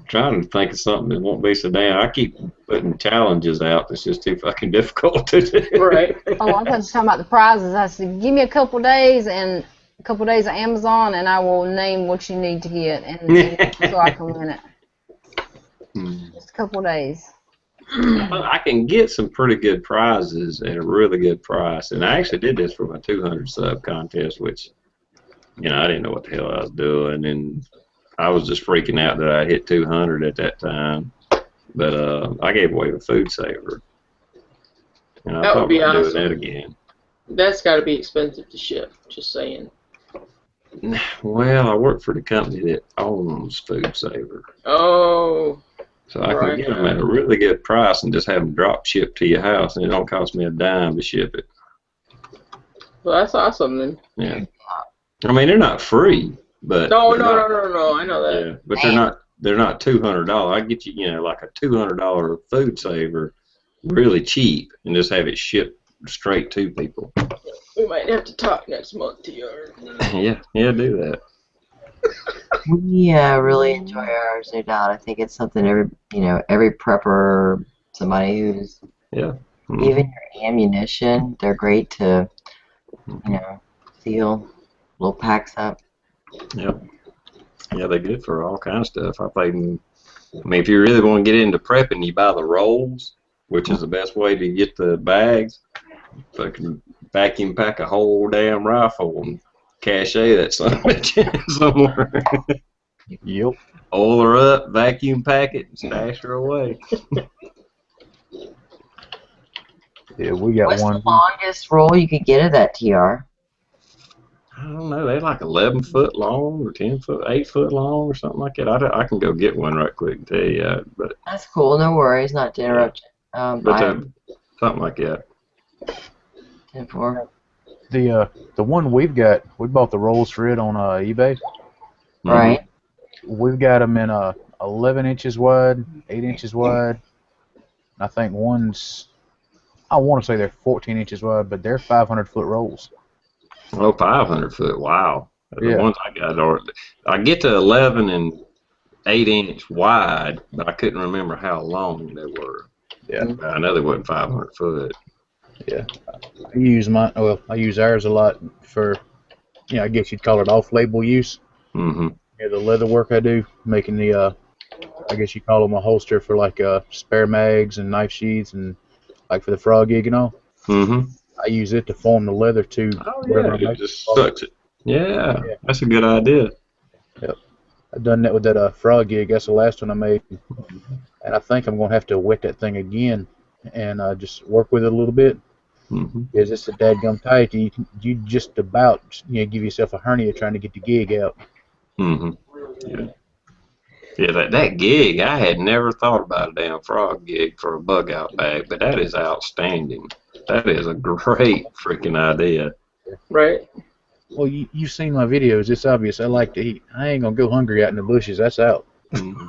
Trying to think of something that won't be so damn. I keep putting challenges out that's just too fucking difficult to do. Right. Oh, I thought you were talking about the prizes. I said, give me a couple days and a couple days of Amazon, and I will name what you need to get, and so I can win it. Just a couple days. I can get some pretty good prizes at a really good price, and I actually did this for my 200 sub contest, which, you know, I didn't know what the hell I was doing, and I was just freaking out that I hit 200 at that time. But I gave away a food saver, and I That thought would be about doing awesome. that again. That's got to be expensive to ship. Just saying. Well, I work for the company that owns Food Saver, Oh. so I can get them at a really good price and just have them drop shipped to your house, and it don't cost me a dime to ship it. Well, that's awesome then. Yeah, I mean they're not free, but No, they're not, I know that. yeah, but they're not $200. I get you, you know, like a $200 food saver, really cheap, and just have it shipped straight to people. We might have to talk next month, TR. Yeah, do that. We really enjoy ours, no doubt. I think it's something every prepper, somebody who's Yeah. even your ammunition, they're great to, seal little packs up. Yep. Yeah, they're good for all kinds of stuff. I mean, if you really want to get into prepping, you buy the rolls, which is the best way to get the bags. Fucking vacuum pack a whole damn rifle and cache that son of a bitch somewhere. Yep. Oil her up, vacuum pack it, and stash her away. Yeah, we got What's one. the longest roll you could get of that TR? I don't know. They're like 11 foot long or 10 foot, 8 foot long or something like that. I can go get one right quick and tell you that. But That's cool. No worries. Not to interrupt you. something like that. 10-4. The one we've got, we bought the rolls for it on eBay. Right. We've got them in 11 inches wide, 8 inches wide. I think one's, I want to say they're 14 inches wide, but they're 500-foot rolls. Oh, 500 foot. Wow. The Yeah. ones I got are, I get to 11 and 8-inch wide, but I couldn't remember how long they were. Yeah. I know they wasn't 500 foot. Yeah. I use ours a lot for, I guess you'd call it off-label use. Mm-hmm. Yeah, the leather work I do, making the, I guess you call them a holster for like spare mags and knife sheaths and like for the frog gig and all. Mm-hmm. I use it to form the leather to whatever it just sucks it. Yeah, that's a good idea. Yep. I've done that with that frog gig. That's the last one I made. And I think I'm going to have to wet that thing again and just work with it a little bit. Mm-hmm. Because it's a dadgum tight. You just about give yourself a hernia trying to get the gig out. Mm-hmm. Yeah, that gig, I had never thought about a damn frog gig for a bug out bag, but that is outstanding. That is a great freaking idea. Right. Well, you've seen my videos. It's obvious I like to eat. I ain't going to go hungry out in the bushes. That's out. Mm-hmm.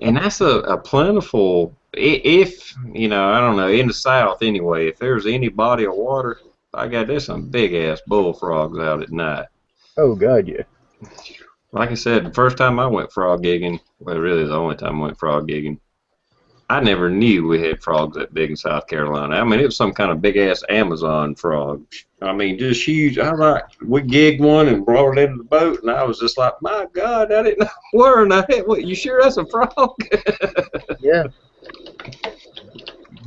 And that's a plentiful, if, I don't know, in the South anyway, if there's any body of water, there's some big-ass bullfrogs out at night. Oh, God, yeah. Like I said, the first time I went frog gigging, well, really the only time I went frog gigging, I never knew we had frogs that big in South Carolina. I mean, it was some kind of big-ass Amazon frog. I mean, just huge. We gigged one and brought it into the boat, and I was just like, my God, I didn't know where in the heck. What, you sure that's a frog? Yeah.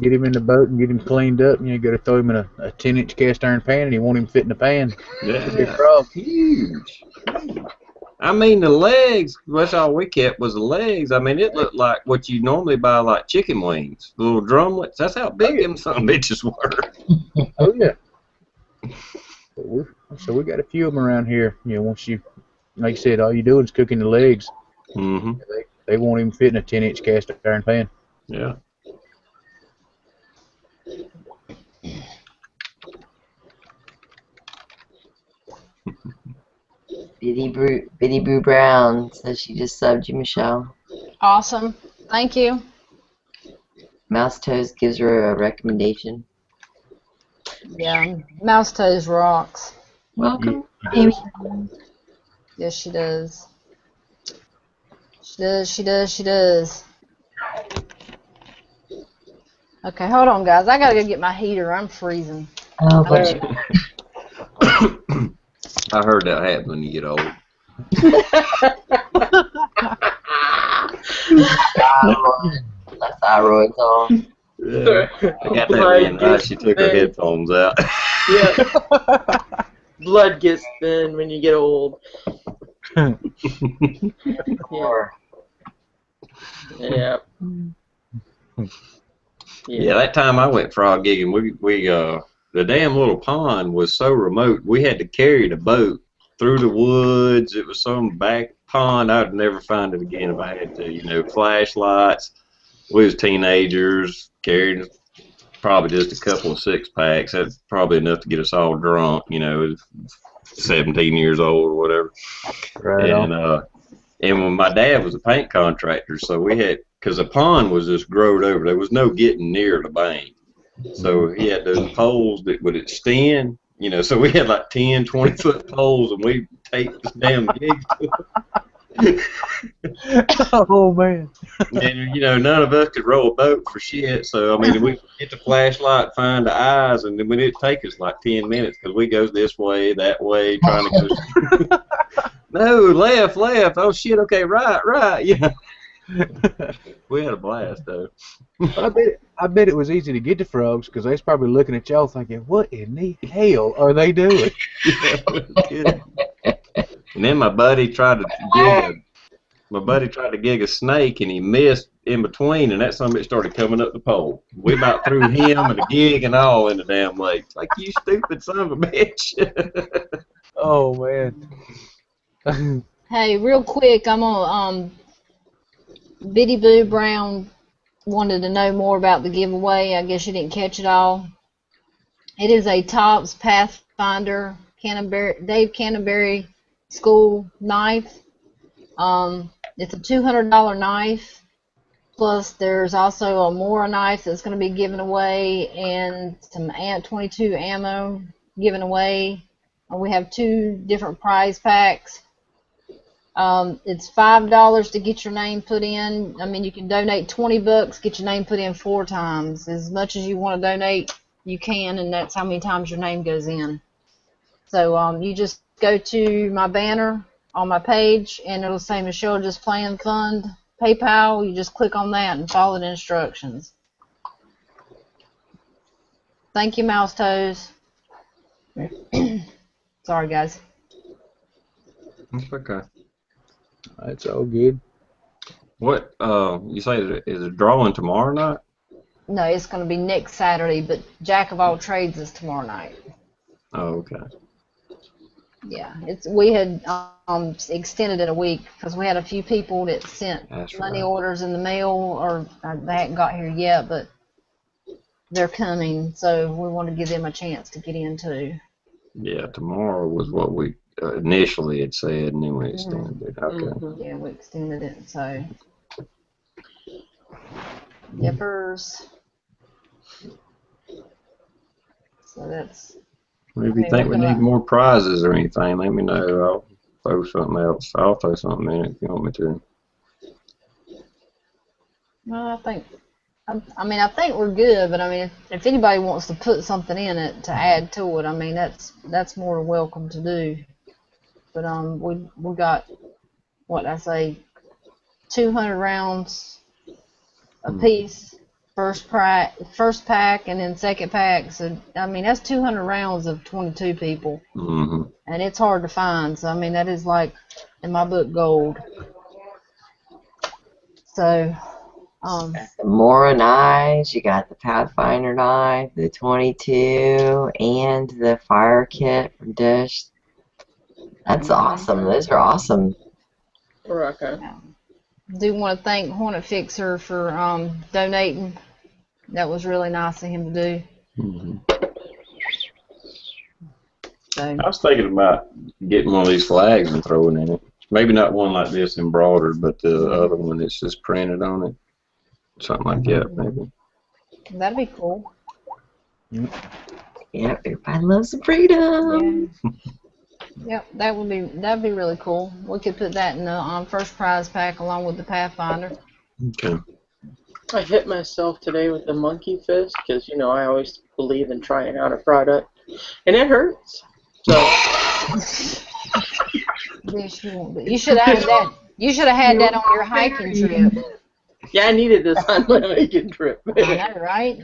Get him in the boat and get him cleaned up, and you got to throw him in a 10-inch cast iron pan, and he won't even fit in the pan. Yeah, big frog. Huge. I mean, the legs, that's all we kept was the legs. I mean, it looked like what you normally buy, like chicken wings, the little drumlets. That's how big them some bitches were. Oh, yeah. So we got a few of them around here. Once you, like you said, all you do is cooking the legs. Mm-hmm. They won't even fit in a 10-inch cast iron pan. Yeah. Biddy Boo Brown says she just subbed you, Michelle. Awesome. Thank you. Mouse Toes gives her a recommendation. Yeah, Mouse Toes rocks. Welcome, Yeah, Amy. Yes, she does. She does. Okay, hold on, guys. I gotta go get my heater. I'm freezing. Oh, bless you. I heard that happen when you get old. That's thyroid's on. Yeah. I got that Blood man. gets She took her thin. headphones out. Yeah. Blood gets thin when you get old. Yeah. Yeah. Yeah, that time I went frog gigging, the damn little pond was so remote. We had to carry the boat through the woods. It was some back pond. I'd never find it again if I had to. You know, flashlights. We was teenagers, carried probably just a couple of 6-packs. That's probably enough to get us all drunk. You know, 17 years old or whatever. Right And on. and when my dad was a paint contractor, so we had, because the pond was just growed over, there was no getting near the bank. So he had those poles that would extend, you know, so we had like 10, 20-foot poles, and we taped this damn gig to them. Oh man. And, you know, none of us could row a boat for shit, so, I mean, we get the flashlight, find the eyes, and then it'd take us like 10 minutes, because we goes this way, that way, trying to go. No, left, oh shit, okay, right, yeah. We had a blast, though. I bet it was easy to get the frogs because they was probably looking at y'all thinking, "What in the hell are they doing?" Yeah. And then my buddy tried to gig a snake, and he missed in between, and that son of a bitch started coming up the pole. We about threw him and the gig and all in the damn lake. It's like, you stupid son of a bitch. Oh man. Hey, real quick, I'm on Biddy Boo Brown wanted to know more about the giveaway. I guess you didn't catch it all. It is a Tops Pathfinder Dave Canterbury School knife. It's a $200 knife. Plus, there's also a Mora knife that's going to be given away, and some ANT-22 ammo given away. We have 2 different prize packs. It's $5 to get your name put in. I mean, you can donate $20, get your name put in 4 times. As much as you want to donate, you can, and that's how many times your name goes in. So you just go to my banner on my page, and it'll say Michelle Just Playin Fund, PayPal. You just click on that and follow the instructions. Thank you, Mouse Toes. Sorry, guys. That's okay. That's all good. What, you say, is it drawing tomorrow night? No, it's going to be next Saturday, but Jack of All Trades is tomorrow night. Oh, okay. Yeah, we had extended it a week because we had a few people that sent money orders in the mail, or they hadn't got here yet, but they're coming, so we want to give them a chance to get in too. Yeah, tomorrow was what we initially had said, and then we extended it. Okay. Yeah, we extended it, so. Yippers. So that's. Well, if you think we need more prizes or anything, let me know. I'll throw something else. I'll throw something in it if you want me to. Well, I think we're good, but I mean, if anybody wants to put something in it to add to it, I mean, that's more welcome to do. But we got, what I say, 200 rounds a piece, first pack, and then second pack. So I mean, that's 200 rounds of 22 people, and it's hard to find. So I mean, that is like in my book gold. So. The Mora knives, you got the Pathfinder knife, the 22, and the fire kit from Dish. That's awesome. Those are awesome. Okay. Do want to thank Hornet Fixer for donating. That was really nice of him to do. So. I was thinking about getting one of these flags and throwing in it. Maybe not one like this embroidered, but the other one that's just printed on it. Something like that, maybe. That'd be cool. Yeah, everybody loves some freedom. Yeah. Yep, that'd be really cool. We could put that in the first prize pack along with the Pathfinder. Okay. I hit myself today with the monkey fist because, you know, I always believe in trying out a product, and it hurts. So Yes, you won't. You should have had that. You should have had that on your hiking trip. Yeah, I needed this on my hiking trip. I know, right?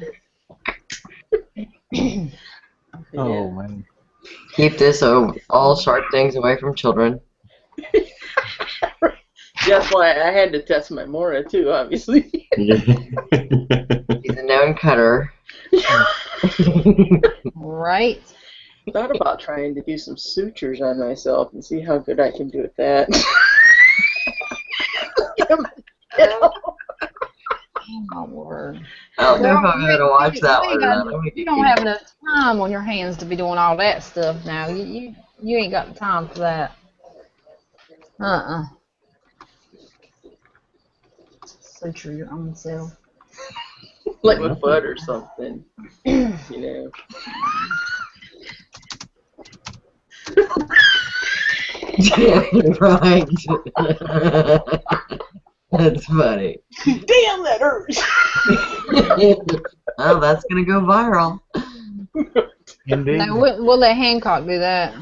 Oh man. Keep this all sharp things away from children. That's why I had to test my Mora too, obviously. He's a known cutter. Right. Thought about trying to do some sutures on myself and see how good I can do at that. Oh my word. I don't know if I'm going to watch that one or not. You don't have enough time on your hands to be doing all that stuff now. You ain't got the time for that. Suture your own self. Like my foot or something. You know. Right. That's funny. Damn, that hurts. Well, that's going to go viral. Indeed. No, we'll let Hancock do that.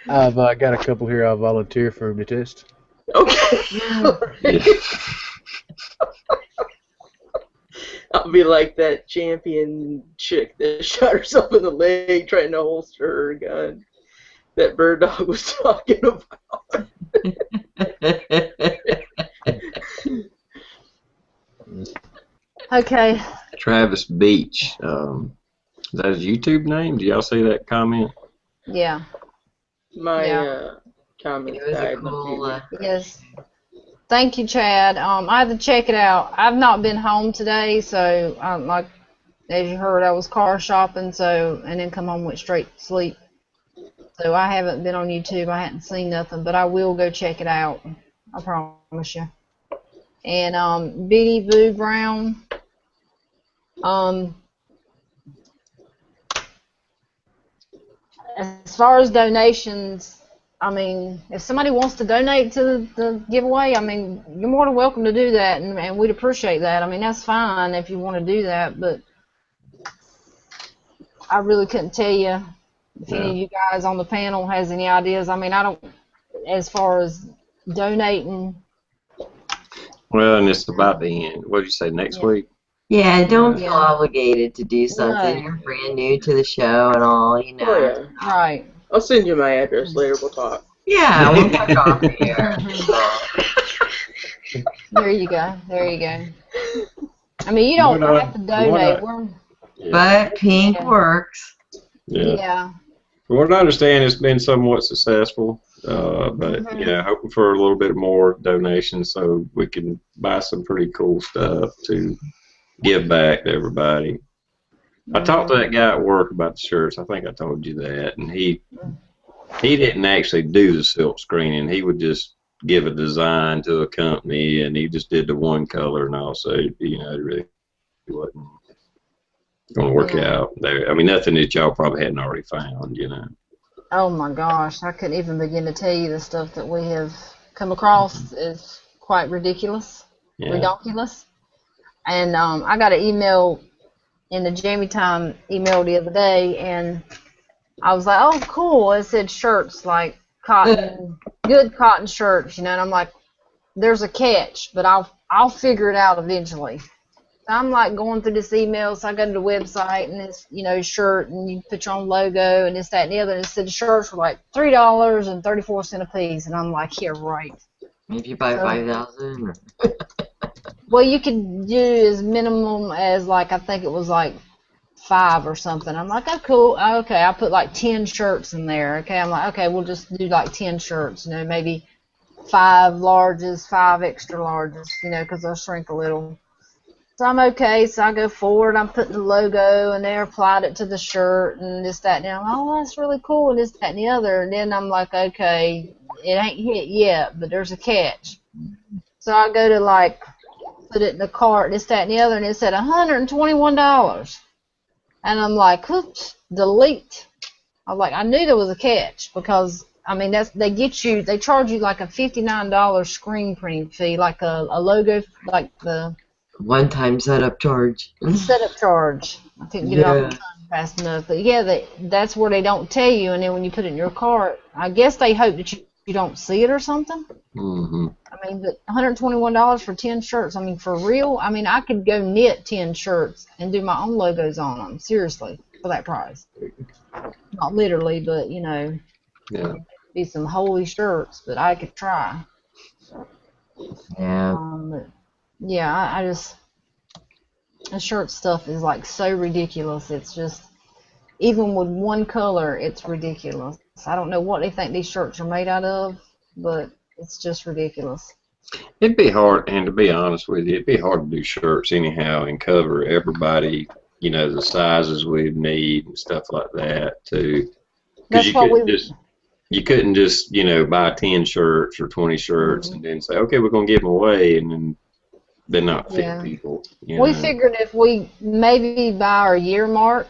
I've got a couple here I'll volunteer for the test. Okay. I'll be like that champion chick that shot herself in the leg trying to holster her gun that Bird Dog was talking about. Okay. Travis Beach. Is that his YouTube name? Do y'all see that comment? Yeah. My comment It was a died. cool, Yes. Thank you, Chad. I had to check it out. I've not been home today, so like as you heard, I was car shopping, and then come home, went straight to sleep. So I haven't been on YouTube. I hadn't seen nothing, but I will go check it out. I promise you. And Biddy Boo Brown. As far as donations, I mean, if somebody wants to donate to the giveaway, I mean, you're more than welcome to do that, and we'd appreciate that. I mean, that's fine if you want to do that, but I really couldn't tell you if any of you guys on the panel has any ideas. I mean, I don't, as far as donating. Well, and it's about the end. What did you say, next week? Yeah, don't feel Yeah. obligated to do something. No. You're brand new to the show and all, you know. Oh, yeah. Right. I'll send you my address later. We'll talk. Yeah, we'll talk off the air. There you go. There you go. I mean, you don't have to donate. But pink works. Yeah. From what I understand, it's been somewhat successful, but hoping for a little bit more donations so we can buy some pretty cool stuff to give back to everybody. I talked to that guy at work about the shirts. I think I told you that, and he didn't actually do the silk screening. He would just give a design to a company, and he just did the one color, and also, it really wasn't going to work out there. I mean, nothing that y'all probably hadn't already found, Oh my gosh, I couldn't even begin to tell you the stuff that we have come across is quite ridiculous, redonkulous. And I got an email in the Jamie Time email the other day, and I was like, oh, cool. It said shirts, like cotton, good cotton shirts, and I'm like, there's a catch, but I'll figure it out eventually. So I'm like going through this email, so I go to the website, and it's, shirt, and you put your own logo, and this, that, and the other, and it said the shirts were like $3.34 a piece, and I'm like, yeah, right. If you buy 5,000. Well, you could do as minimum as, like, I think it was like 5 or something. I'm like, oh, cool. Okay, I put like 10 shirts in there. Okay, I'm like, okay, we'll just do like 10 shirts, maybe 5 larges, 5 extra larges, because they'll shrink a little. So I'm okay, so I go forward, I'm putting the logo, and they applied it to the shirt, and this, that, and the other. Oh, that's really cool, and this, that, and the other. And then I'm like, okay, it ain't hit yet, but there's a catch. So I go to, like, put it in the cart, this, that, and the other, and it said $121. And I'm like, oops, delete. I was like, I knew there was a catch, because, I mean, they charge you like a $59 screen printing fee, like a logo, like the one-time setup charge. setup charge. I couldn't get it off the fast enough. But yeah, that's where they don't tell you, and then when you put it in your cart, I guess they hope that you don't see it or something. Mm-hmm. I mean, but $121 for 10 shirts. I mean, for real. I mean, I could go knit 10 shirts and do my own logos on them. Seriously, for that price. Not literally, but you know, Yeah. be some holy shirts. But I could try. Yeah. But yeah, I just the shirt stuff is like so ridiculous. It's just even with one color, it's ridiculous. I don't know what they think these shirts are made out of, but it's just ridiculous. It'd be hard, and to be honest with you, it'd be hard to do shirts anyhow and cover everybody, you know, the sizes we'd need and stuff like that too. Because That's what we. you couldn't just, you know, buy 10 shirts or 20 shirts and then say, okay, we're gonna give them away, and then they're not fit people. You We know? figured if we maybe by our year mark,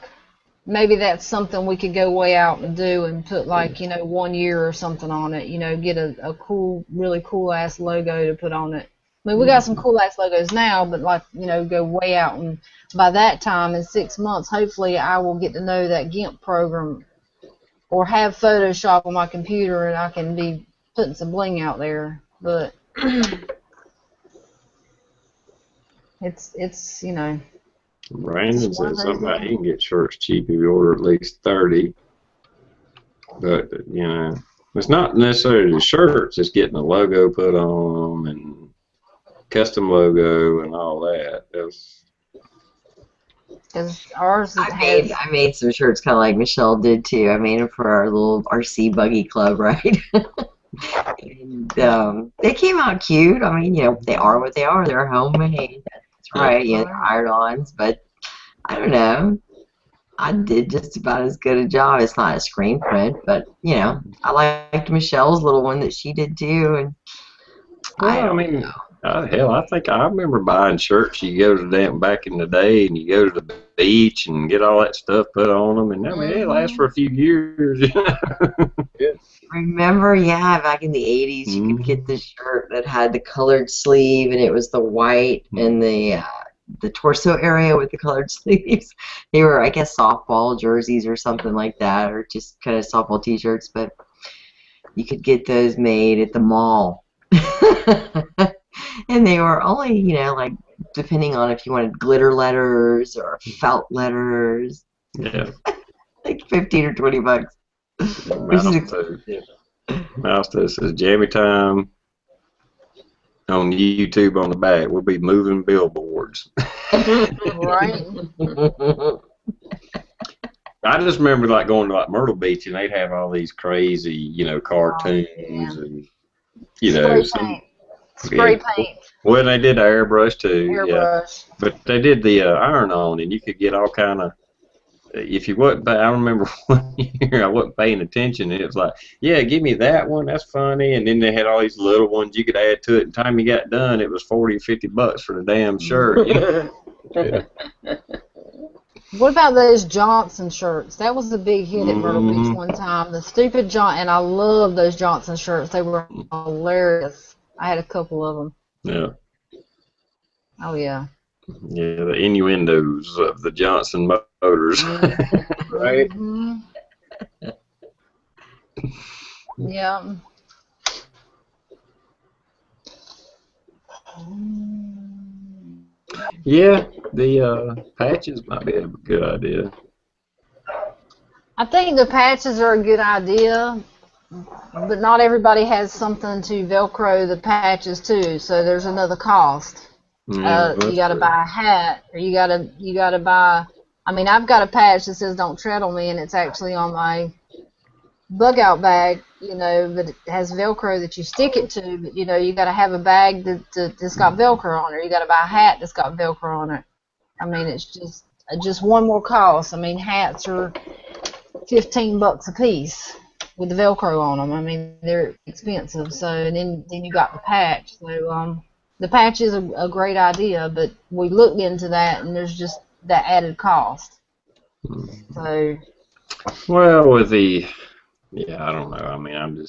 maybe that's something we could go way out and do and put like, you know, 1 year or something on it, you know, get a cool, really cool ass logo to put on it. I mean, we got some cool ass logos now, but like, you know, go way out, and by that time in 6 months, hopefully I will get to know that GIMP program or have Photoshop on my computer and I can be putting some bling out there. But it's you know. Brandon said something about he can get shirts cheap if you order at least 30. But, you know, it's not necessarily the shirts, it's getting a logo put on them and custom logo and all that. Because ours I made some shirts kind of like Michelle did too. I made them for our little RC buggy club, right? And they came out cute. I mean, you know, they are what they are. They're homemade. That's right. Yeah, they're iron-ons, but I don't know. I did just about as good a job. It's not a screen print, but you know, I liked Michelle's little one that she did too. And well, I mean, hell, I think I remember buying shirts. You go to them back in the day, and you go to the beach and get all that stuff put on them, and I mean, it lasts for a few years. Yeah. Remember, yeah, back in the 80s, you could get this shirt that had the colored sleeve, and it was the white and the torso area with the colored sleeves. They were, I guess, softball jerseys or something like that, or just kind of softball T-shirts. But you could get those made at the mall. And they were only, you know, like, depending on if you wanted glitter letters or felt letters. Yeah. Like 15 or 20 bucks. Mouse says Jammy time on YouTube on the back. We'll be moving billboards. Right. I just remember like going to like Myrtle Beach and they'd have all these crazy, you know, cartoons and you know spray paint. Well, they did airbrush too. Airbrush. Yeah. But they did the iron on, and you could get all kind of. If you wasn't, I remember one year I wasn't paying attention, and it was like, yeah, give me that one, that's funny. And then they had all these little ones you could add to it. And the time you got done, it was $40 or $50 for the damn shirt. You know? Yeah. What about those Johnson shirts? That was a big hit at Myrtle Beach one time. The stupid and I love those Johnson shirts. They were hilarious. I had a couple of them. Yeah. Oh yeah. Yeah, the innuendos of the Johnson Motors. Right? Mm-hmm. Yeah. Yeah, the patches might be a good idea. I think the patches are a good idea, but not everybody has something to Velcro the patches too, so there's another cost. Yeah, you gotta buy a hat, or you gotta buy. I mean, I've got a patch that says "Don't tread on me," and it's actually on my bug out bag. You know, but it has Velcro that you stick it to. But you know, you gotta have a bag that's got Velcro on it. You gotta buy a hat that's got Velcro on it. I mean, it's just one more cost. I mean, hats are $15 a piece with the Velcro on them. I mean, they're expensive. So, and then you got the patch. So, the patch is a great idea, but we looked into that, and there's just that added cost. So. Well, with the, yeah, I don't know. I mean,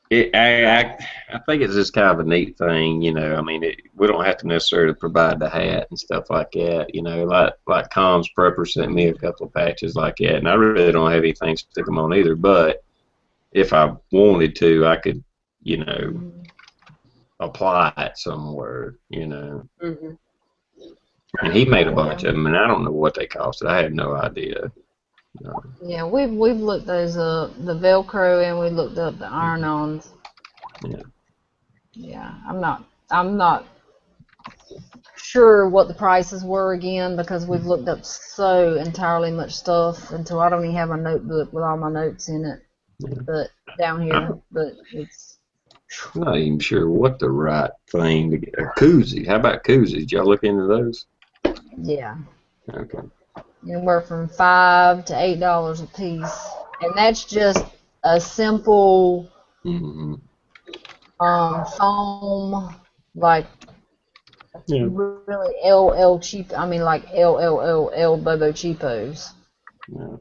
I think it's just kind of a neat thing, you know. I mean, we don't have to necessarily provide the hat and stuff like that, you know. Like Comms Prepper sent me a couple of patches like that, and I really don't have anything to stick them on either. But if I wanted to, I could, you know, apply it somewhere, you know. Mm-hmm. And he made a bunch of them, and I don't know what they costed. I had no idea. No. Yeah, we've looked those up, the Velcro, and we looked up the iron-ons. Yeah. Yeah, I'm not sure what the prices were again because we've looked up so entirely much stuff until I don't even have a notebook with all my notes in it. But down here, but it's. I'm not even sure what the right thing to get. A koozie. How about koozies? Did y'all look into those? Yeah. Okay. Anywhere from $5 to $8 a piece, and that's just a simple foam, like really LL cheap. I mean, like LLL Bobo cheapos. Yeah.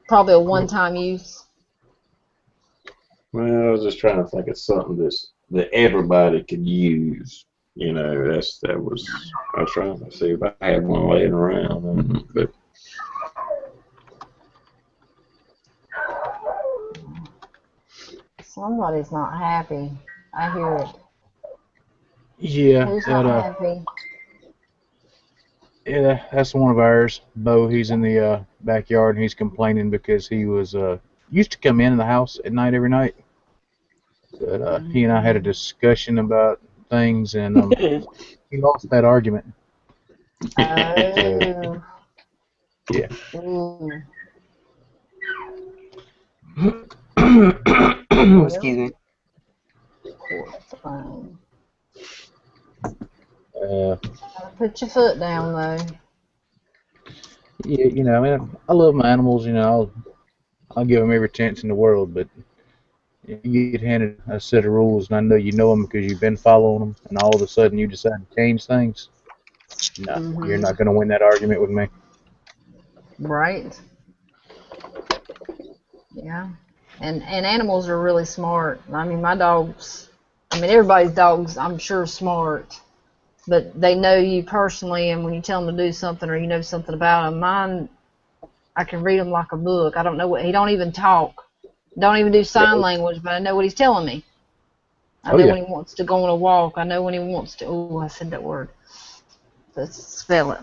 Probably a one-time use. Well, I was just trying to think of something that everybody could use. You know, I was trying to see if I had one laying around, but. Somebody's not happy. I hear it. Yeah, Who's not happy? yeah, that's one of ours. Bo, he's in the backyard and he's complaining because he was used to come in the house at night every night, but he and I had a discussion about things and he lost that argument. Oh. Yeah. Excuse me. Put your foot down, though. Yeah, you know, I mean, I love my animals. You know, I'll give them every chance in the world, but you get handed a set of rules, and I know you know them because you've been following them, and all of a sudden you decide to change things. No, you're not going to win that argument with me. Right. Yeah. And animals are really smart. I mean, my dogs, I mean, everybody's dogs, I'm sure, smart. But they know you personally, and when you tell them to do something or you know something about them, mine, I can read them like a book. I don't know what, he don't even talk. Don't even do sign language, but I know what he's telling me. I know when he wants to go on a walk. I know when he wants to, I said that word. Let's spell it.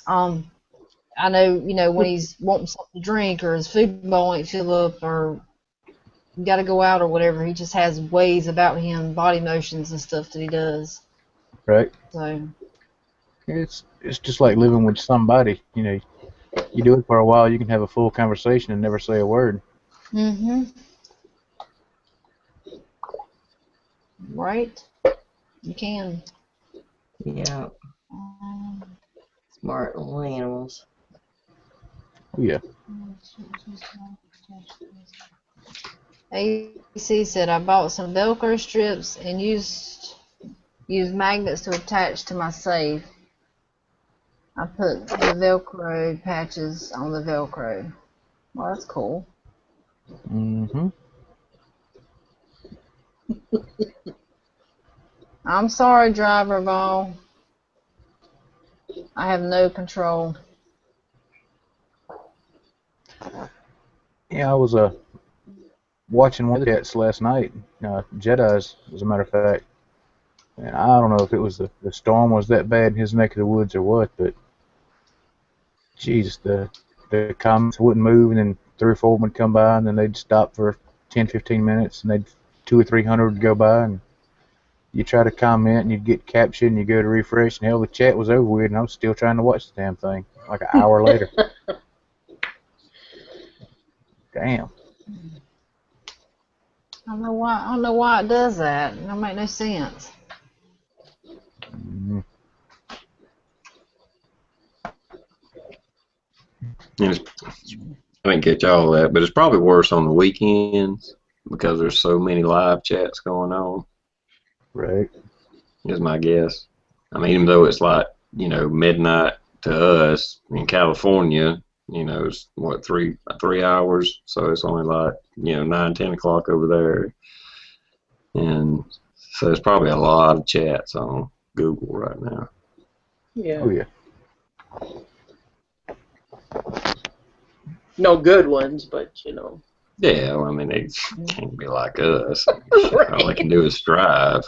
I know, you know, when he's wanting something to drink or his food bowl ain't fill up or got to go out or whatever. He just has ways about him, body motions and stuff that he does. Right. So it's just like living with somebody. You know, you do it for a while, you can have a full conversation and never say a word. Right. You can. Yeah. Smart little animals. Oh, yeah. AC said I bought some Velcro strips and used magnets to attach to my safe. I put the Velcro patches on the Velcro. Well, that's cool. I'm sorry, driver ball. I have no control. Yeah, I was watching one of the cats last night, Jedi's, as a matter of fact. And I don't know if it was the storm was that bad in his neck of the woods or what, but Jesus, the comments wouldn't move, and then 3 or 4 would come by, and then they'd stop for 10, 15 minutes, and they'd 200 or 300 would go by, and you try to comment, and you'd get captured, and you go to refresh, and hell, the chat was over with, and I was still trying to watch the damn thing, like an hour later. Damn. I don't know why it does that. It don't make no sense. I didn't catch all that, but it's probably worse on the weekends because there's so many live chats going on. Right. Is my guess. I mean, even though it's like, you know, midnight to us in California, you know, it's what, three hours, so it's only like, you know, 9, 10 o'clock over there. And so there's probably a lot of chats on Google right now. Yeah. Oh yeah. No good ones, but you know. Yeah, well, I mean, they can't be like us. All they can Right. do is strive.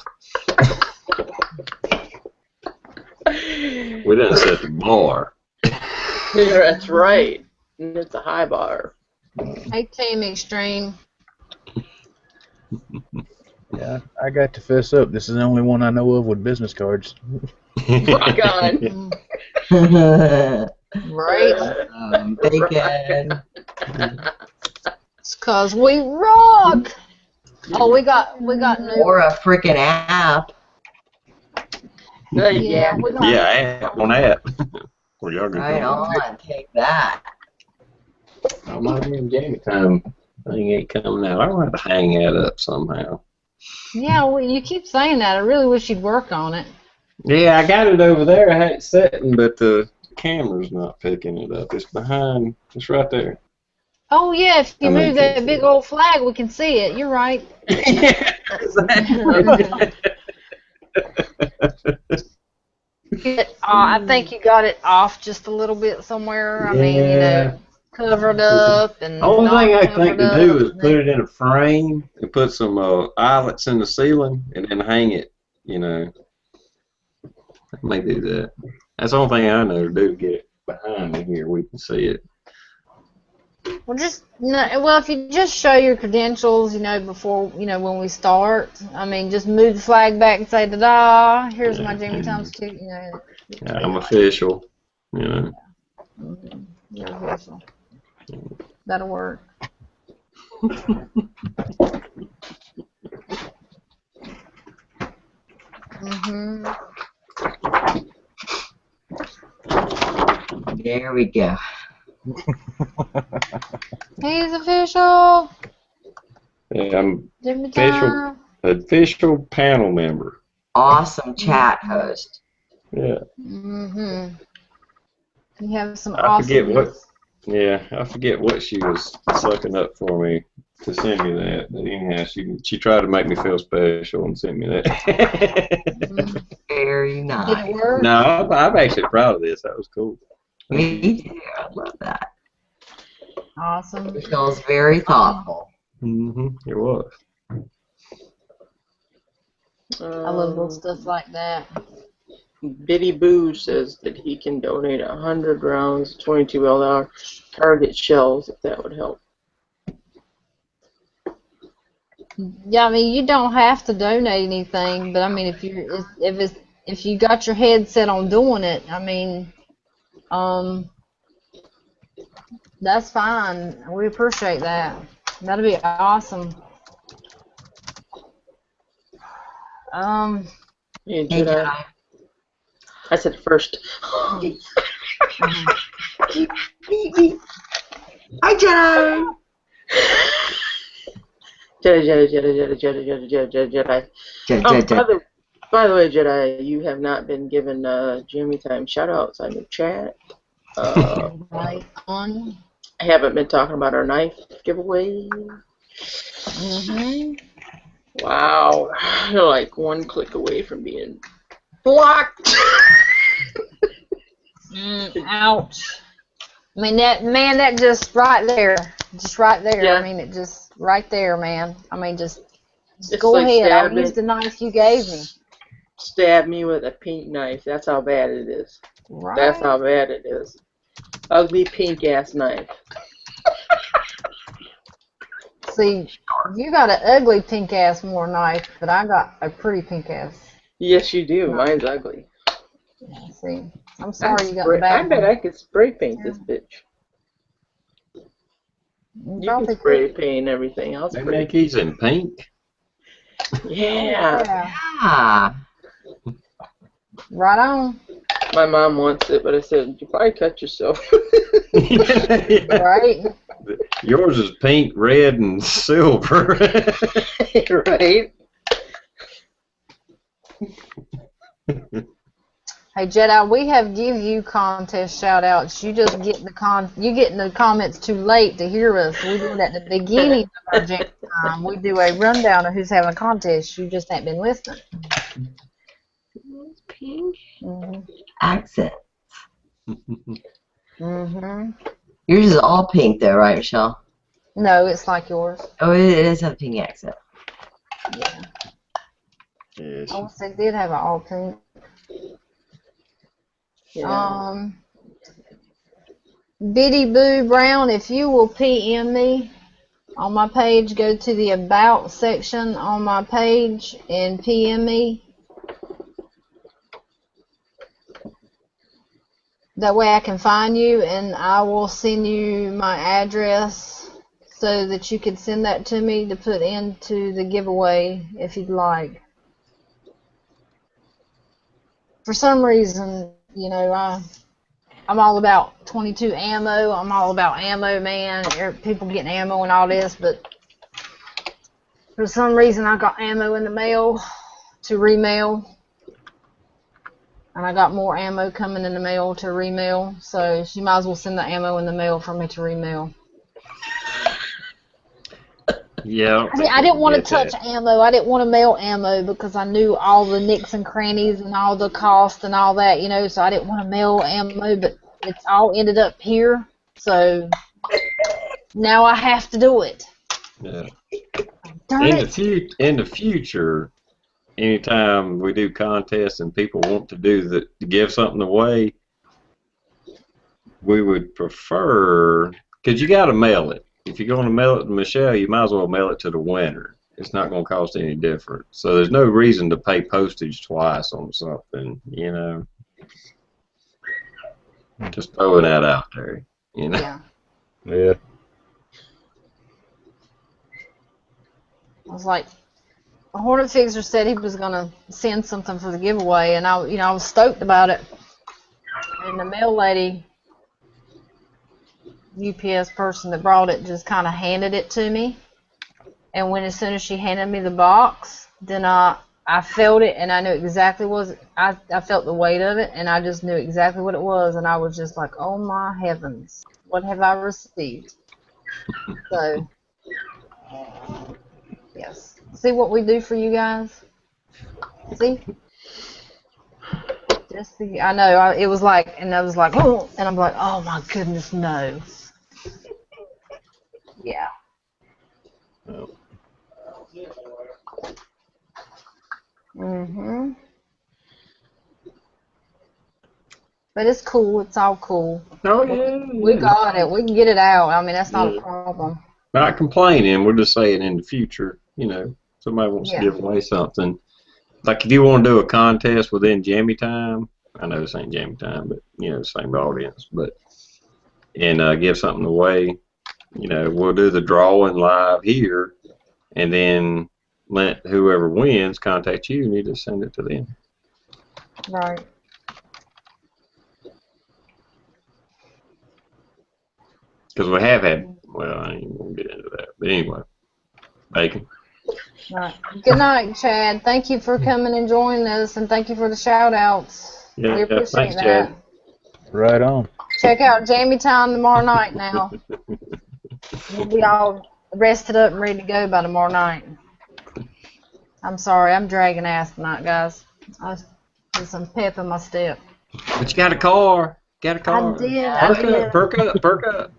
We didn't set the bar. Yeah, that's right. And it's a high bar. Hey, Team Extreme. Yeah, I got to fess up. This is the only one I know of with business cards. Rock on. Right? Bacon. It's 'cause we rock. Oh, we got new. Or a freaking app. Yeah, we got. Yeah, on that. Well, y'all can Right on. Take that. Oh, my damn Jamie time thing ain't coming out. I don't have to hang that up somehow. Yeah, well, you keep saying that. I really wish you'd work on it. Yeah, I got it over there. I had it setting, but the camera's not picking it up. It's behind. It's right there. Oh yeah, if you I mean, move that big old flag, we can see it. You're right. I think you got it off just a little bit somewhere. I mean, you know, covered up and. The only thing I think to do is and put it in a frame and put some eyelets in the ceiling and then hang it. You know, I may do that. That's the only thing I know to do to get it behind me here. We can see it. Well, well, if you just show your credentials, you know, before, you know, when we start. I mean, just move the flag back and say, "Ta-da! Here's my Jamie Times 2." You know. Yeah, I'm official. You know. Mm-hmm. You're official. That'll work. Mhm. There we go. He's official. Yeah, I'm Jamie official. Time. Official panel member. Awesome chat host. Yeah. Mhm. You have some I forget what. awesomeness. Yeah, I forget what she was sucking up for me to send me that. But anyhow, she tried to make me feel special and sent me that. Mhm. Very Did nice. it work? No, I'm actually proud of this. That was cool. Me too. I love that. Awesome. It feels very thoughtful. It was. I love little stuff like that. Biddy Boo says that he can donate 100 rounds of 22 LR target shells if that would help. Yeah, I mean, you don't have to donate anything, but I mean, if you got your head set on doing it, I mean, that's fine. We appreciate that. That'd be awesome. Hey, Hey, Jedi. Jedi. I said first. Mhm. Hi, Jedi. Jedi. By the way, Jedi, you have not been given Jimmy Time shoutouts on your chat. Right on. I haven't been talking about our knife giveaway. Mhm. Wow, you're like one click away from being blocked. Ouch. I mean, that just right there. Yeah. I mean, it just right there, man. I mean, just It's go like ahead. I'll stabbing- use the knife you gave me. Stab me with a pink knife. That's how bad it is. Right. That's how bad it is. Ugly pink ass knife. See, you got an ugly pink ass more knife, but I got a pretty pink ass. Yes, you do. Mine's ugly. Yeah, see, I'm sorry you got the I bad bet one. I could spray paint this bitch. You Probably can spray could. paint everything else. They make these in pink. Yeah. Ah. Right on. My mom wants it, but I said, you probably cut yourself. Right. Yours is pink, red, and silver. Right? Hey Jedi, we have give you contest shout outs. You just get the comments too late to hear us. We do it at the beginning of our jam time. We do a rundown of who's having a contest. You just ain't been listening. Pink Mm-hmm. accent. Mm-hmm. Yours is all pink though, right, Michelle? No, it's like yours. Oh, it does have a pink accent. Yeah. Yes. I wish they did have an all pink. Yeah. Biddy Boo Brown, if you will PM me on my page, go to the About section on my page and PM me. That way I can find you and I will send you my address so that you can send that to me to put into the giveaway if you'd like. For some reason, you know, I'm all about 22 ammo. I'm all about ammo, man. People getting ammo and all this, but for some reason I got ammo in the mail to remail. And I got more ammo coming in the mail to remail. So she might as well send the ammo in the mail for me to remail. Yeah. I didn't want to touch ammo. I didn't want to mail ammo because I knew all the nicks and crannies and all the cost and all that, you know, so I didn't want to mail ammo, but it's all ended up here. So now I have to do it. Yeah. Darn it. In the future, anytime we do contests and people want to give something away, we would prefer, because you got to mail it. If you're going to mail it to Michelle, you might as well mail it to the winner. It's not going to cost any different. So there's no reason to pay postage twice on something, you know. Just throwing that out there, you know. Yeah. Yeah. I was like, Hornet Fixer said he was going to send something for the giveaway, and I was stoked about it. And the mail lady, UPS person that brought it, just kind of handed it to me. And as soon as she handed me the box, then I felt it, and I knew exactly I felt the weight of it, and I just knew exactly what it was, and I was just like, oh my heavens, what have I received? So, yes. See what we do for you guys? See? Just see. I know. It was like, and I was like, oh, and I'm like, oh my goodness, no. Yeah. Mhm. But it's cool. It's all cool. Oh yeah. We got it. We can get it out. I mean, that's not a problem. Not complaining. We're just saying in the future, you know, somebody wants to give away something. Like if you want to do a contest within Jammy Time, I know this ain't Jammy Time, but you know, same audience, and give something away, you know, we'll do the drawing live here, and then let whoever wins contact you, and you just send it to them. Right. Because we have had, well, I ain't gonna get into that, but anyway, Bacon. Right. Good night, Chad. Thank you for coming and joining us, and thank you for the shout-outs. Yeah, we appreciate thanks, that. Chad. Right on. Check out Jamie Time tomorrow night now. We'll be all rested up and ready to go by tomorrow night. I'm sorry, I'm dragging ass tonight, guys. I need some pep in my step. But you got a car. Got a car. I did. Perk up.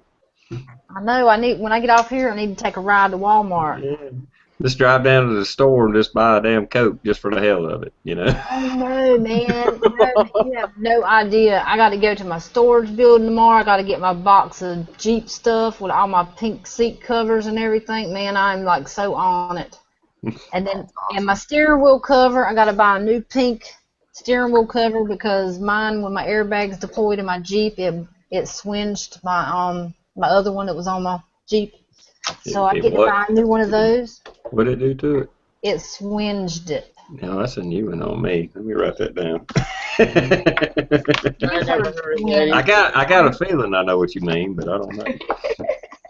I know. When I get off here, I need to take a ride to Walmart. Yeah. Just drive down to the store and just buy a damn Coke just for the hell of it, you know? Oh, no, man. No, you have no idea. I got to go to my storage building tomorrow. I got to get my box of Jeep stuff with all my pink seat covers and everything. Man, I'm like so on it. And then, and my steering wheel cover, I got to buy a new pink steering wheel cover because mine, when my airbags deployed in my Jeep, it swinged my my other one that was on my Jeep. So I get to buy a new one of those. What did it do to it? It swinged it. No, that's a new one on me. Let me write that down. I got a feeling I know what you mean, but I don't know.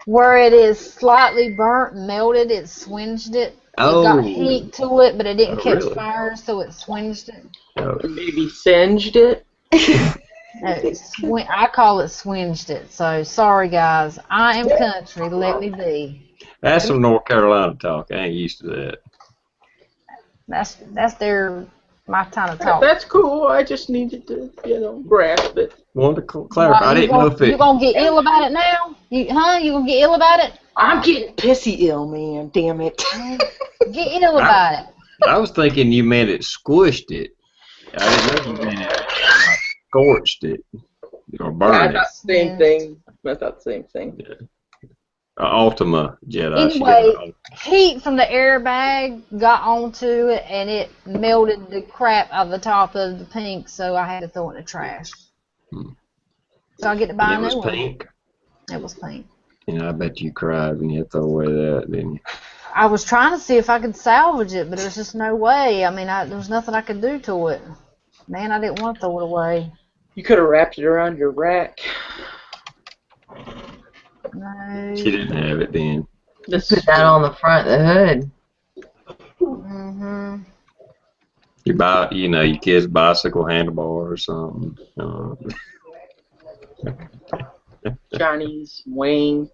Where it is slightly burnt, melted, it swinged it. Oh. It got heat to it, but it didn't catch really? fire, so it swinged it. Oh. Maybe singed it? I call it swinged it. So sorry guys. I am country. Let me be. That's some North Carolina talk. I ain't used to that. That's my time to talk. That's cool. I just needed to, grasp it. Wanted to clarify. I didn't know if it. You gonna get ill about it now? You gonna get ill about it? I'm getting pissy ill, man. Damn it. Get ill about it. I was thinking you meant it squished it. I didn't know you meant it scorched it or burned I thought the same thing. I thought the same thing. it. Ultima Jedi. Anyway, heat from the airbag got onto it and it melted the crap out of the top of the pink, so I had to throw it in the trash. So I get to buy a new one. It was pink? It was pink. I bet you cried when you had to throw away that, didn't you? I was trying to see if I could salvage it, but there's just no way. I mean, there was nothing I could do to it. Man, I didn't want to throw it away. You could have wrapped it around your rack. No. She didn't have it then. Just put that on the front of the hood. Mm-hmm. You buy, your kid's bicycle handlebar or something. Johnny's Wayne.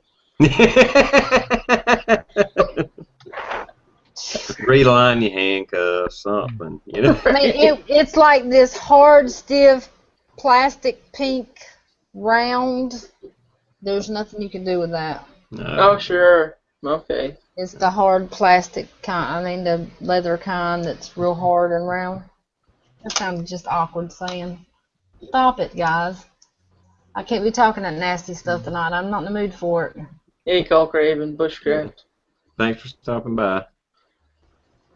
Reline your handcuffs, something. I mean, it's like this hard, stiff, plastic pink round. There's nothing you can do with that. No. Oh, sure. Okay. It's the hard plastic kind. I mean, the leather kind that's real hard and round. That sounds just awkward saying. Stop it, guys. I can't be talking that nasty stuff tonight. I'm not in the mood for it. Hey, Craven, Bushcraft. Thanks for stopping by.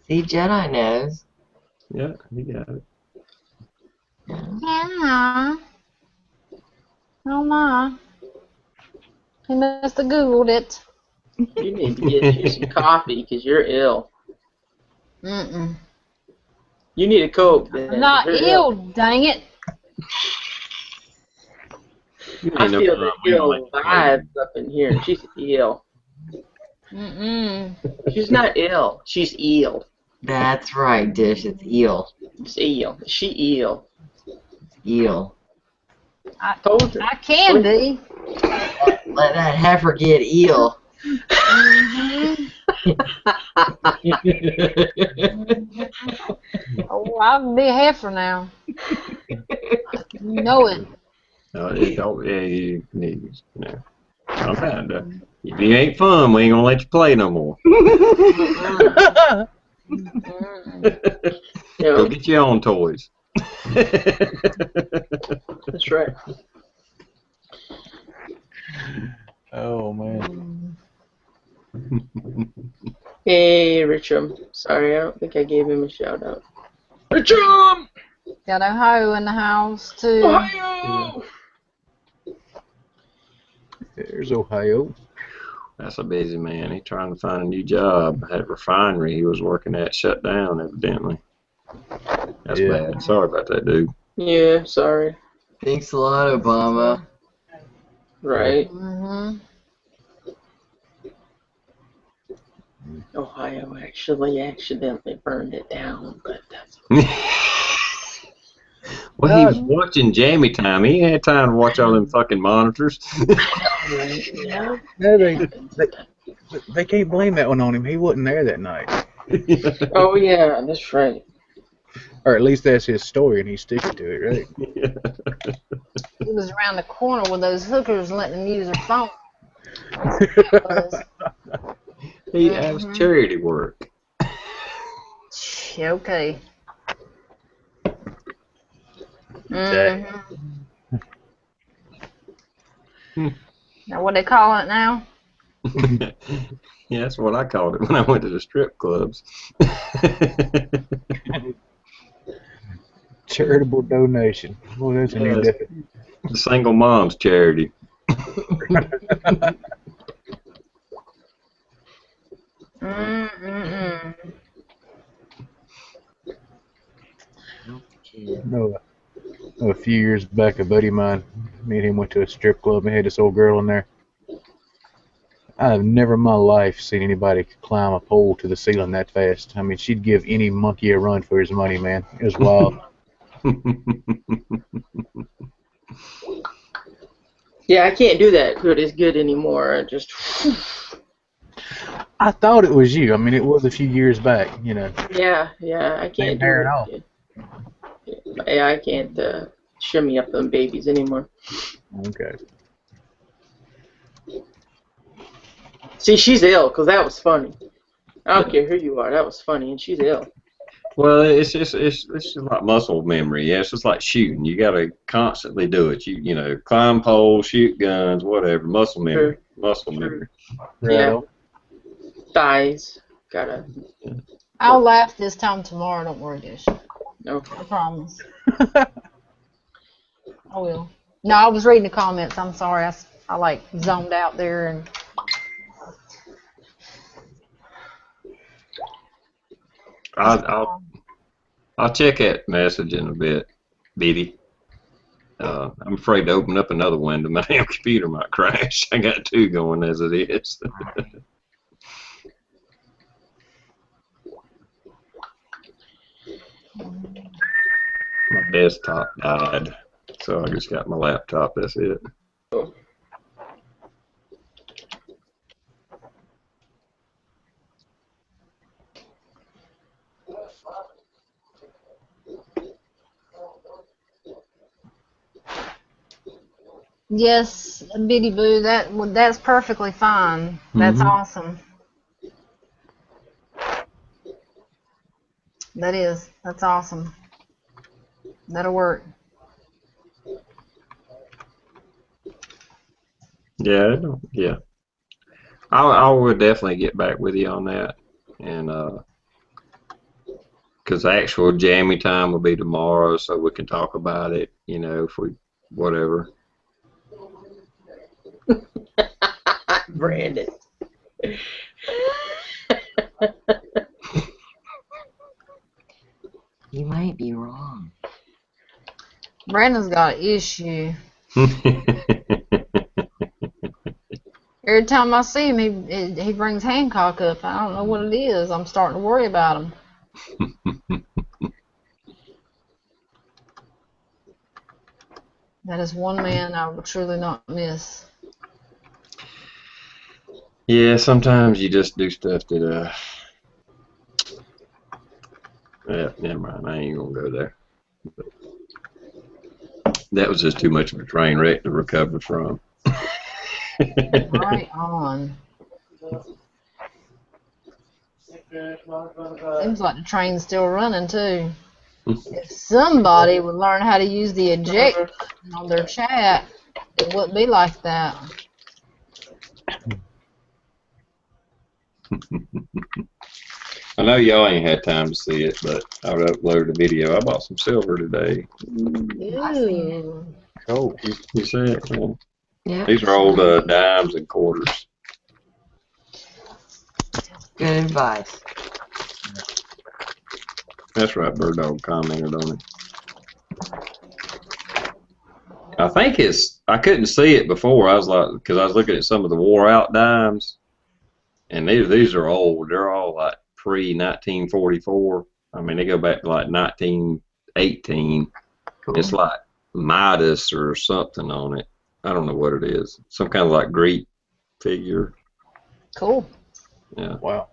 See, Jedi knows. Yeah, he got it. Yeah. Oh my. He must have Googled it. You need to get you some coffee because you're ill. Mm-mm. You need a Coke. Then, I'm not ill, dang it. I feel the ill vibes up in here. She's ill. Mm-mm. She's not ill. She's eel. That's right, Dish. It's eel. It's eel. She eel. Eel. Told you. I can be. Let that heifer get eel. Mm-hmm. Oh, I'll be a heifer now. You know it. If you ain't fun, we ain't gonna let you play no more. Go get your own toys. That's right. Oh, man. Hey, Richum. Sorry, I don't think I gave him a shout out. Richum! Got Ohio in the house, too. Ohio! There's Ohio. That's a busy man. He's trying to find a new job. That refinery he was working at shut down, evidently. That's bad. Sorry about that, dude. Yeah, sorry. Thanks a lot, Obama. Right. Mm-hmm. Ohio actually accidentally burned it down, but that's Well, he was watching Jamie time. He ain't had time to watch all them fucking monitors. yeah. No, they can't blame that one on him. He wasn't there that night. Oh yeah, that's right. Or at least that's his story, and he's sticking to it, right? He was around the corner with those hookers letting them use their phone. That was charity work. Okay. Mm-hmm. Now, what they call it now? Yeah, that's what I called it when I went to the strip clubs. Charitable donation. Well, that's a new definition. The single mom's charity. No, a few years back, a buddy of mine, me and him went to a strip club and had this old girl in there. I have never in my life seen anybody climb a pole to the ceiling that fast. I mean, she'd give any monkey a run for his money, man. It was wild. Yeah, I can't do that good as good anymore. I just. I thought it was you. I mean, it was a few years back, you know. Yeah, I can't Same do hair it. and all. Yeah, I can't shimmy up them babies anymore. Okay. See, she's ill because that was funny. I don't care who you are, that was funny, and she's ill. Well, it's just like muscle memory. Yeah, it's just like shooting. You got to constantly do it. You know, climb poles, shoot guns, whatever. Muscle memory. True. Muscle memory. Yeah. Thighs. Gotta. I'll laugh this time tomorrow. Don't worry, Dish. Okay. I promise. I will. No, I was reading the comments. I'm sorry. I like zoned out there and. I'll check that message in a bit, Biddy. I'm afraid to open up another window. My damn computer might crash. I got two going as it is. My desktop died, so I just got my laptop. That's it. Yes, Biddy Boo, that's perfectly fine. That's awesome. That's awesome. That'll work. Yeah. I would definitely get back with you on that, and because actual jammy time will be tomorrow, so we can talk about it. You know, if we whatever. Brandon. You might be wrong. Brandon's got an issue. Every time I see him, he brings Hancock up. I don't know what it is. I'm starting to worry about him. That is one man I will truly not miss. Yeah, sometimes you just do stuff that yeah, never mind. I ain't gonna go there. But that was just too much of a train wreck to recover from. Right on. Seems like the train's still running too. If somebody would learn how to use the eject button on their chat, it wouldn't be like that. I know y'all ain't had time to see it, but I would upload a video. I bought some silver today. Ooh. Cool. You see it? Yeah. Yeah. These are old dimes and quarters. Good advice. That's right, Bird Dog commented on it. I think I couldn't see it before. I was like, because I was looking at some of the wore out dimes, and these are old. They're all like pre-1944. I mean, they go back to like 1918. Cool. It's like Midas or something on it. I don't know what it is. Some kind of like Greek figure. Cool. Yeah. Wow.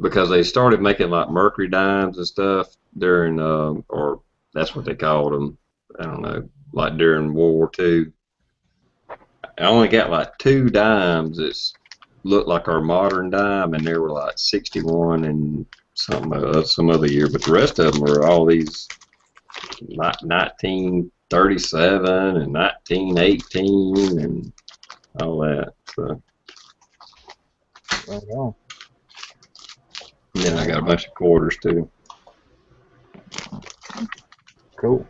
Because they started making like mercury dimes and stuff during, or that's what they called them. I don't know, like during World War II. I only got like 2 dimes that looked like our modern dime, and they were like 61 and some other year. But the rest of them are all these like 1937 and 1918 and all that. So. Right on. Then I got a bunch of quarters too. Cool.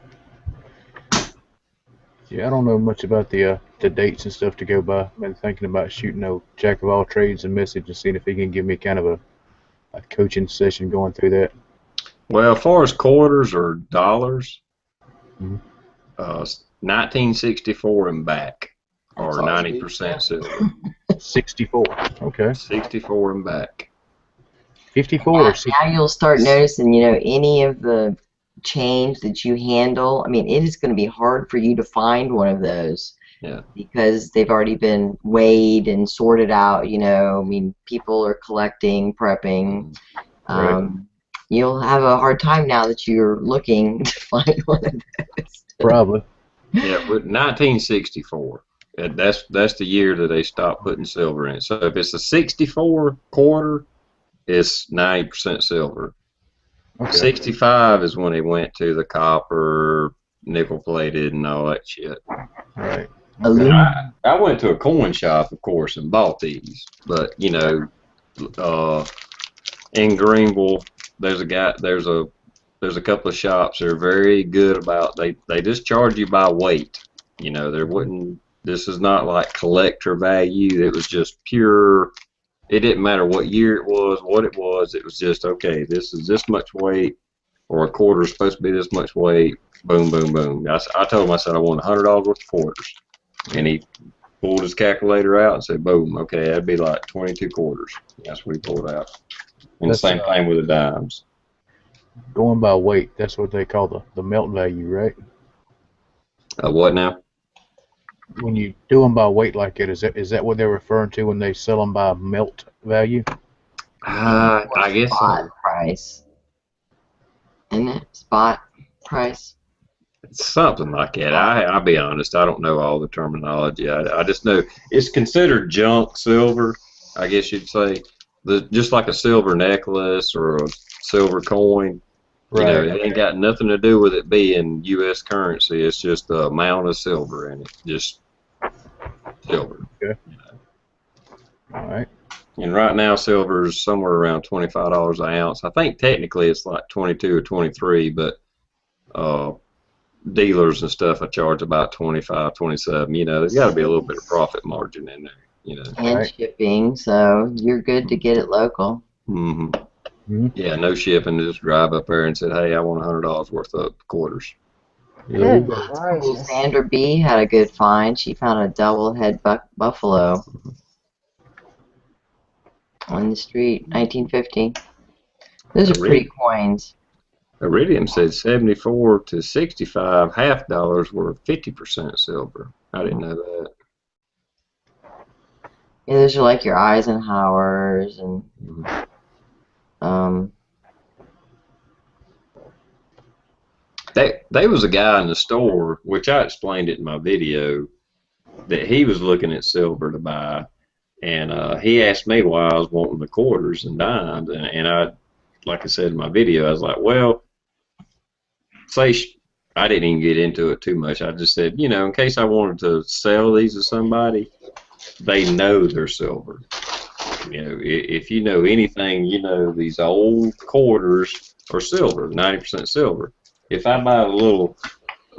Yeah, I don't know much about the dates and stuff to go by. I've been thinking about shooting a jack of all trades and message and seeing if he can give me kind of a coaching session going through that. Well, as far as quarters or dollars, 1964 and back, or 90% silver. 64. Okay. 64 and back. 54 or 60. Now you'll start noticing, any of the change that you handle, I mean, it is going to be hard for you to find one of those. Yeah. Because they've already been weighed and sorted out, you know. I mean, people are collecting, prepping. Right. You'll have a hard time now that you're looking to find one of those. Probably. Yeah, but 1964. That's the year that they stopped putting silver in it. So if it's a 64 quarter, it's 90% silver. Okay. 65 is when they went to the copper, nickel plated, and all that shit. Right. I went to a coin shop, of course, and bought these. But you know, in Greenville, there's a couple of shops that are very good about they just charge you by weight. You know, this is not like collector value. It was just pure. It didn't matter what year it was, what it was. It was just okay. This is this much weight, or a quarter is supposed to be this much weight. Boom, boom, boom. I told him, I said I want $100 worth of quarters, and he pulled his calculator out and said, boom, okay, that'd be like 22 quarters. That's what he pulled out. And the same thing with the dimes. Going by weight, that's what they call the melt value, right? What now? When you do them by weight like it, is that what they're referring to when they sell them by melt value? I guess Spot so. price. Isn't it? Spot price. It's something like that. I'll be honest, I don't know all the terminology. I just know it's considered junk silver, I guess you'd say. Just like a silver necklace or a silver coin. Right. You know, it ain't got nothing to do with it being U.S. currency. It's just the amount of silver in it. Just silver. Okay. You know. All right. And right now, silver is somewhere around $25 an ounce. I think technically it's like 22 or 23, but dealers and stuff I charge about 25, 27. You know, there's got to be a little bit of profit margin in there. You know. And shipping, so you're good to get it local. Mm-hmm. Yeah, no shipping. Just drive up there and said, "Hey, I want $100 worth of quarters." Good gracious. Sandra B had a good find. She found a double head buffalo on the street, 1950. Those are pretty coins. Iridium said 74 to 65 half dollars were 50% silver. I didn't know that. Yeah, those are like your Eisenhowers and There was a guy in the store, which I explained it in my video, that he was looking at silver to buy, and he asked me why I was wanting the quarters and dimes, and I, like I said in my video, I was like, well, I didn't even get into it too much. I just said, you know, in case I wanted to sell these to somebody, they know they're silver. You know, if you know anything, you know these old quarters are silver, 90% silver. If I buy a little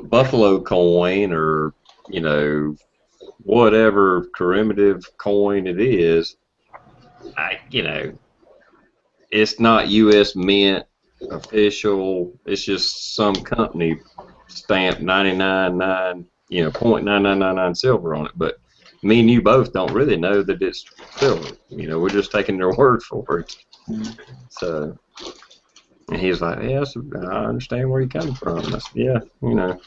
buffalo coin or, you know, whatever commemorative coin it is, you know, it's not U.S. Mint official. It's just some company stamped 99.9, you know, .9999 silver on it. But me and you both don't really know that it's silver. You know, we're just taking their word for it. So. And he was like, yeah, I understand where you're coming from. I said, yeah, you know,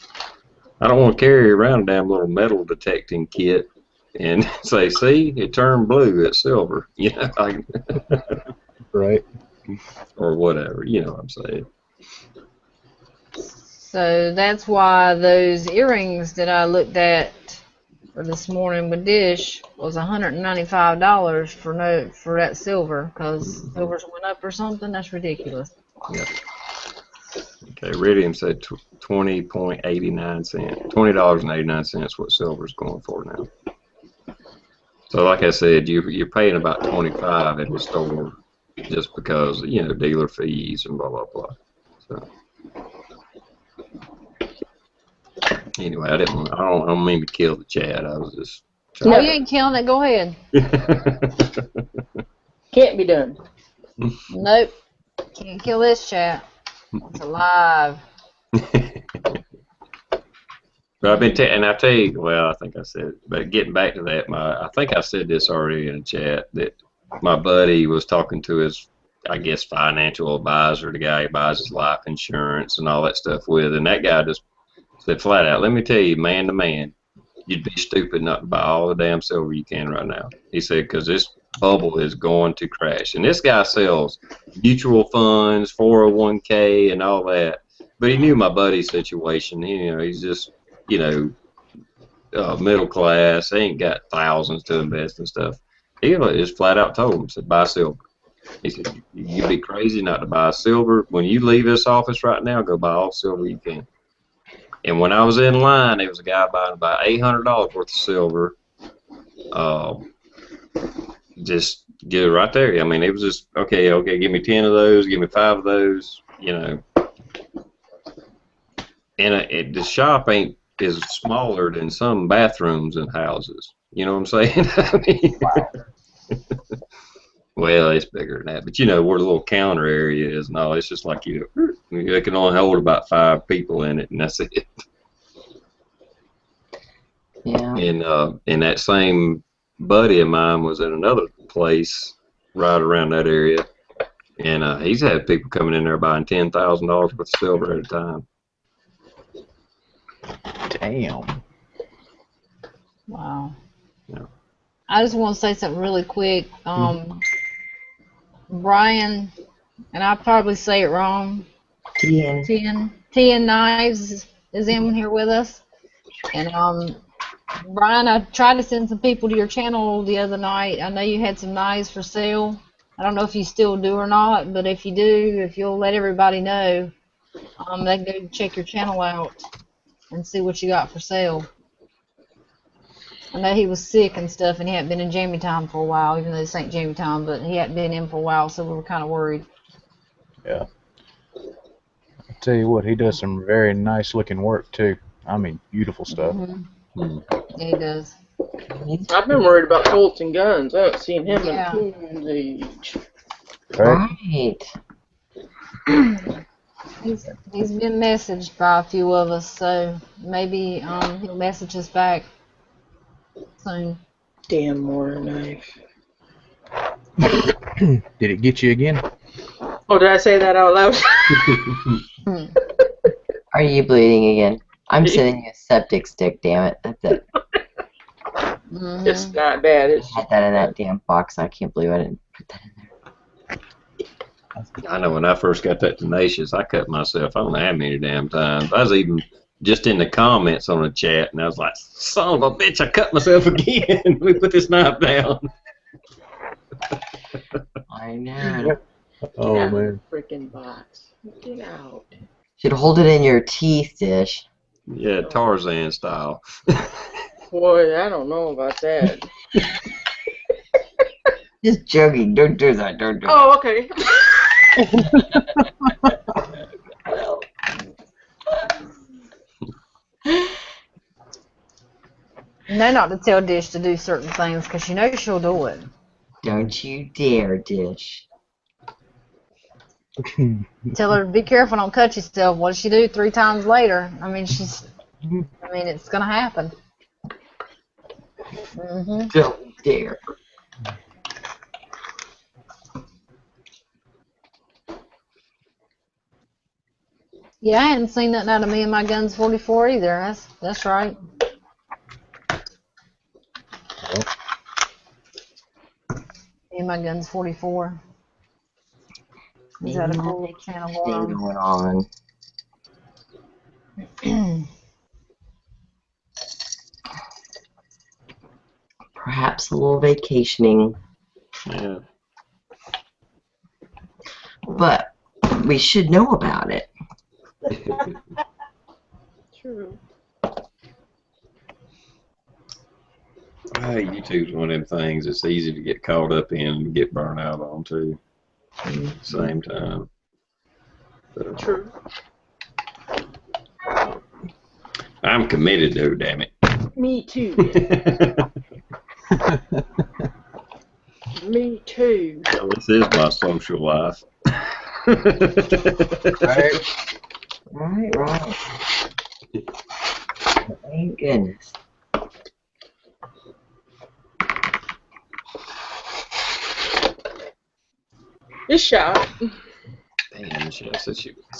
I don't want to carry around a damn little metal detecting kit and say, see, it turned blue, it's silver, you know, like, right, or whatever, you know what I'm saying. So that's why those earrings that I looked at for this morning with Dish was $195 for that silver, because silver's went up or something. That's ridiculous. Yeah. Okay, Iridium said 20.89 cents, $20.89 what silver's going for now. So like I said, you're paying about 25 in the store just because, you know, dealer fees and blah blah blah. So anyway, I don't mean to kill the chat. I was just trying. No, you ain't killing it. Go ahead. Can't be done. Nope. Can't kill this chat. It's alive. But I've been and I tell you, well, I think I said, but getting back to that, I think I said this already in the chat, that my buddy was talking to his I guess, financial advisor, the guy who buys his life insurance and all that stuff with. And that guy just said flat out, let me tell you, man to man, you'd be stupid not to buy all the damn silver you can right now. He said, because this bubble is going to crash. And this guy sells mutual funds, 401k, and all that. But he knew my buddy's situation. He's just, middle class. He ain't got thousands to invest and stuff. He just flat out told him, said, buy silver. He said, you'd be crazy not to buy silver. When you leave this office right now, go buy all silver you can. And when I was in line, there was a guy buying about $800 worth of silver. Just get it right there. I mean, it was just, okay, give me 10 of those, give me 5 of those, And the shop is smaller than some bathrooms in houses. You know what I'm saying? I mean, well, it's bigger than that, but where the little counter area is and all, it's just like they can only hold about 5 people in it, and that's it. Yeah. And that same buddy of mine was at another place right around that area, and he's had people coming in there buying $10,000 worth of silver at a time. Damn. Wow. Yeah. I just want to say something really quick. Brian, and I probably say it wrong. Tien Knives is in here with us, and Brian, I tried to send some people to your channel the other night. I know you had some knives for sale. I don't know if you still do or not, but if you do, if you'll let everybody know, they can go check your channel out and see what you got for sale. I know he was sick and stuff, and he hadn't been in Jamie Time for a while, even though this ain't Jamie Time, but he hadn't been in for a while, so we were kind of worried. Yeah. I'll tell you what, he does some very nice looking work too. I mean, beautiful stuff. Mm-hmm. Yeah, he does. I've been worried about Colts and guns. I haven't seen him Yeah. in age. Right. He's been messaged by a few of us, so maybe he'll message us back soon. Damn Mora knife. Did it get you again? Oh, did I say that out loud? Are you bleeding again? I'm sending you a septic stick, damn it. That's it. Mm-hmm. It's not bad. It's I had that in that damn box. I can't believe I didn't put that in there. I know when I first got that tenacious, I cut myself I don't know how many damn times. I was even just in the comments on the chat, and I was like, son of a bitch, I cut myself again. Let me put this knife down. I know. Oh, Get out man. of the freaking box. Get out. Should hold it in your teeth, Dish. Yeah, Tarzan style. Boy, I don't know about that. Just joking. Don't do that. Don't do Oh, okay. No, not to tell Dish to do certain things, because you know she'll do it. Don't you dare, Dish. Tell her to be careful, don't cut yourself. What does she do 3 times later? I mean, it's going to happen. Mm-hmm. Don't dare. Yeah, I hadn't seen nothing out of Me and My Guns 44 either. That's right. Me and My Guns 44. He's got a cool little channel Thing going on. Perhaps a little vacationing. Yeah. But we should know about it. True. YouTube's one of them things that's easy to get caught up in and get burnt out on too. At the same time. But, True. I'm committed though, damn it. Me too. Me too. Well, this is my social life. Right. Thank goodness. It's shot. Damn, she said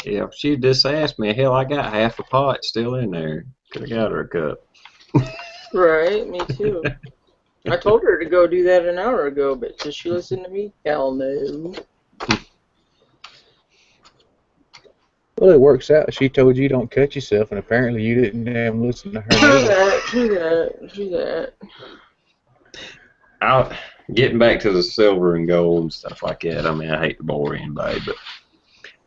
if she just asked me, hell, I got half a pot still in there. Could have got her a cup. Right, me too. I told her to go do that an hour ago, but does she listen to me? Hell no. Well, it works out. She told you don't cut yourself, and apparently you didn't damn listen to her. True that. Getting back to the silver and gold and stuff like that, I mean, I hate to bore anybody, but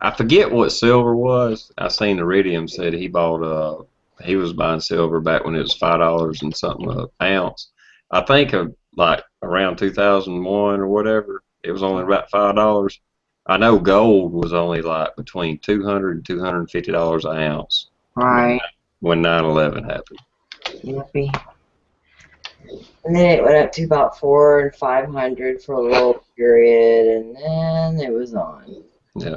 I forget what silver was. I seen Iridium said he was buying silver back when it was $5 and something an ounce. I think of like around 2001 or whatever, it was only about $5. I know gold was only like between $200 and $250 an ounce. Right. When 9/11 happened. Yippee. And then it went up to about 400 and 500 for a little period, and then it was on. Yeah.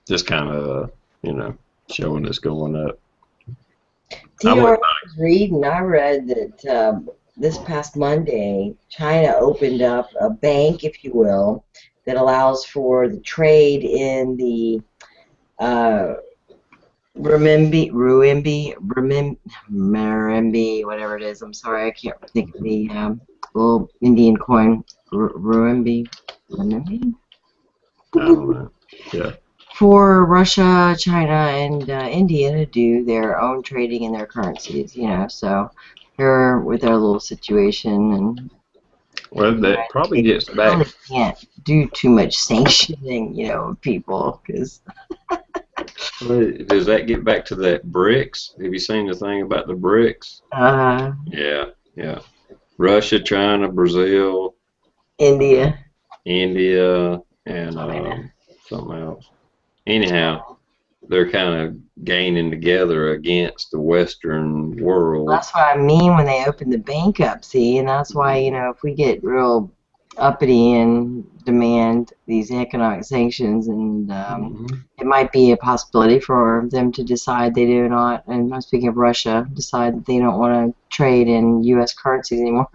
Just kind of, showing us going up. I read that this past Monday, China opened up a bank, if you will, that allows for the trade in the marimbi, whatever it is. I'm sorry, I can't think of the little Indian coin. Renminbi? I don't know. Yeah. For Russia, China, and India to do their own trading in their currencies, so they're with their little situation, and well, that probably gets back. Really can't do too much sanctioning, of people, because. Does that get back to that BRICS? Have you seen the thing about the BRICS? Yeah. Russia, China, Brazil, India, and something else. Anyhow, they're kind of gaining together against the Western world. That's what I mean when they open the bank up, see, and that's why, if we get real uppity and demand these economic sanctions, and it might be a possibility for them to decide they do not, and I'm speaking of Russia, decide that they don't want to trade in U.S. currencies anymore.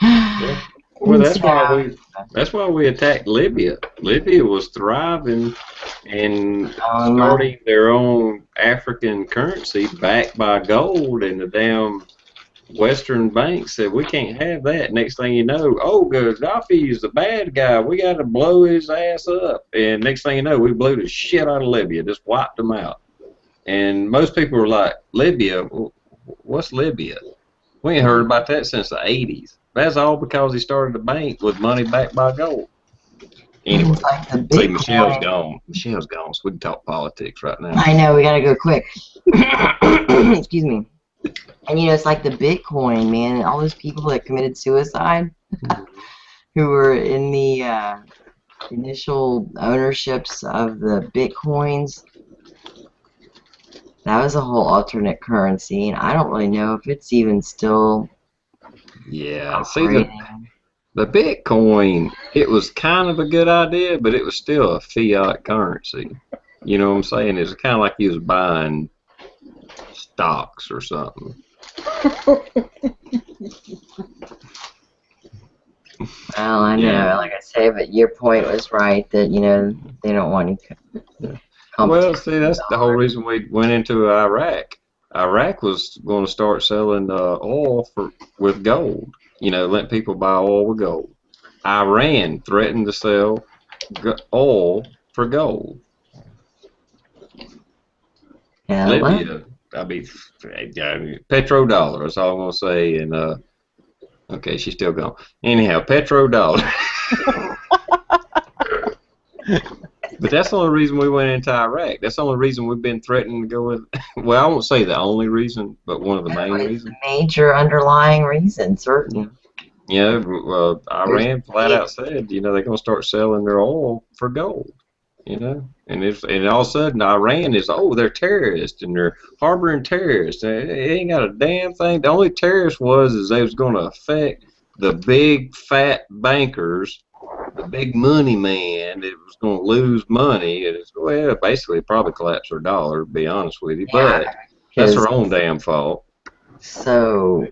Yeah. Well, that's why we attacked Libya. Libya was thriving and starting their own African currency backed by gold, and the damn Western banks said we can't have that. Next thing you know, Gaddafi is the bad guy. We got to blow his ass up. And next thing you know, we blew the shit out of Libya, just wiped them out. And most people were like, Libya? What's Libya? We ain't heard about that since the 80s. That's all because he started a bank with money backed by gold. Anyway, see, Michelle's gone. So we can talk politics right now. I know, we got to go quick. Excuse me. And it's like the Bitcoin, man, and all those people that committed suicide who were in the initial ownerships of the Bitcoins. That was a whole alternate currency, and I don't really know if it's even still operating. See, the Bitcoin, it was kind of a good idea, but it was still a fiat currency. You know what I'm saying? It's kind of like you was buying stocks or something. Well, I know, like I say, but your point was right that, they don't want any. Well, see, that's the whole reason we went into Iraq. Iraq was going to start selling oil with gold. Let people buy oil with gold. Iran threatened to sell oil for gold. Libya, petrodollar. That's all I'm going to say. And okay, she's still gone. Anyhow, petrodollar. But that's the only reason we went into Iraq. That's the only reason we've been threatening to go with. Well, I won't say the only reason, but one of the main reasons. Major underlying reason, certainly. Yeah, Iran flat out said, they're going to start selling their oil for gold. And all of a sudden Iran is, they're terrorists and they're harboring terrorists. They ain't got a damn thing. The only terrorist is they was going to affect the big fat bankers, the big money man that was going to lose money. And it's, basically probably collapse their dollar, to be honest with you. But that's their own damn fault. So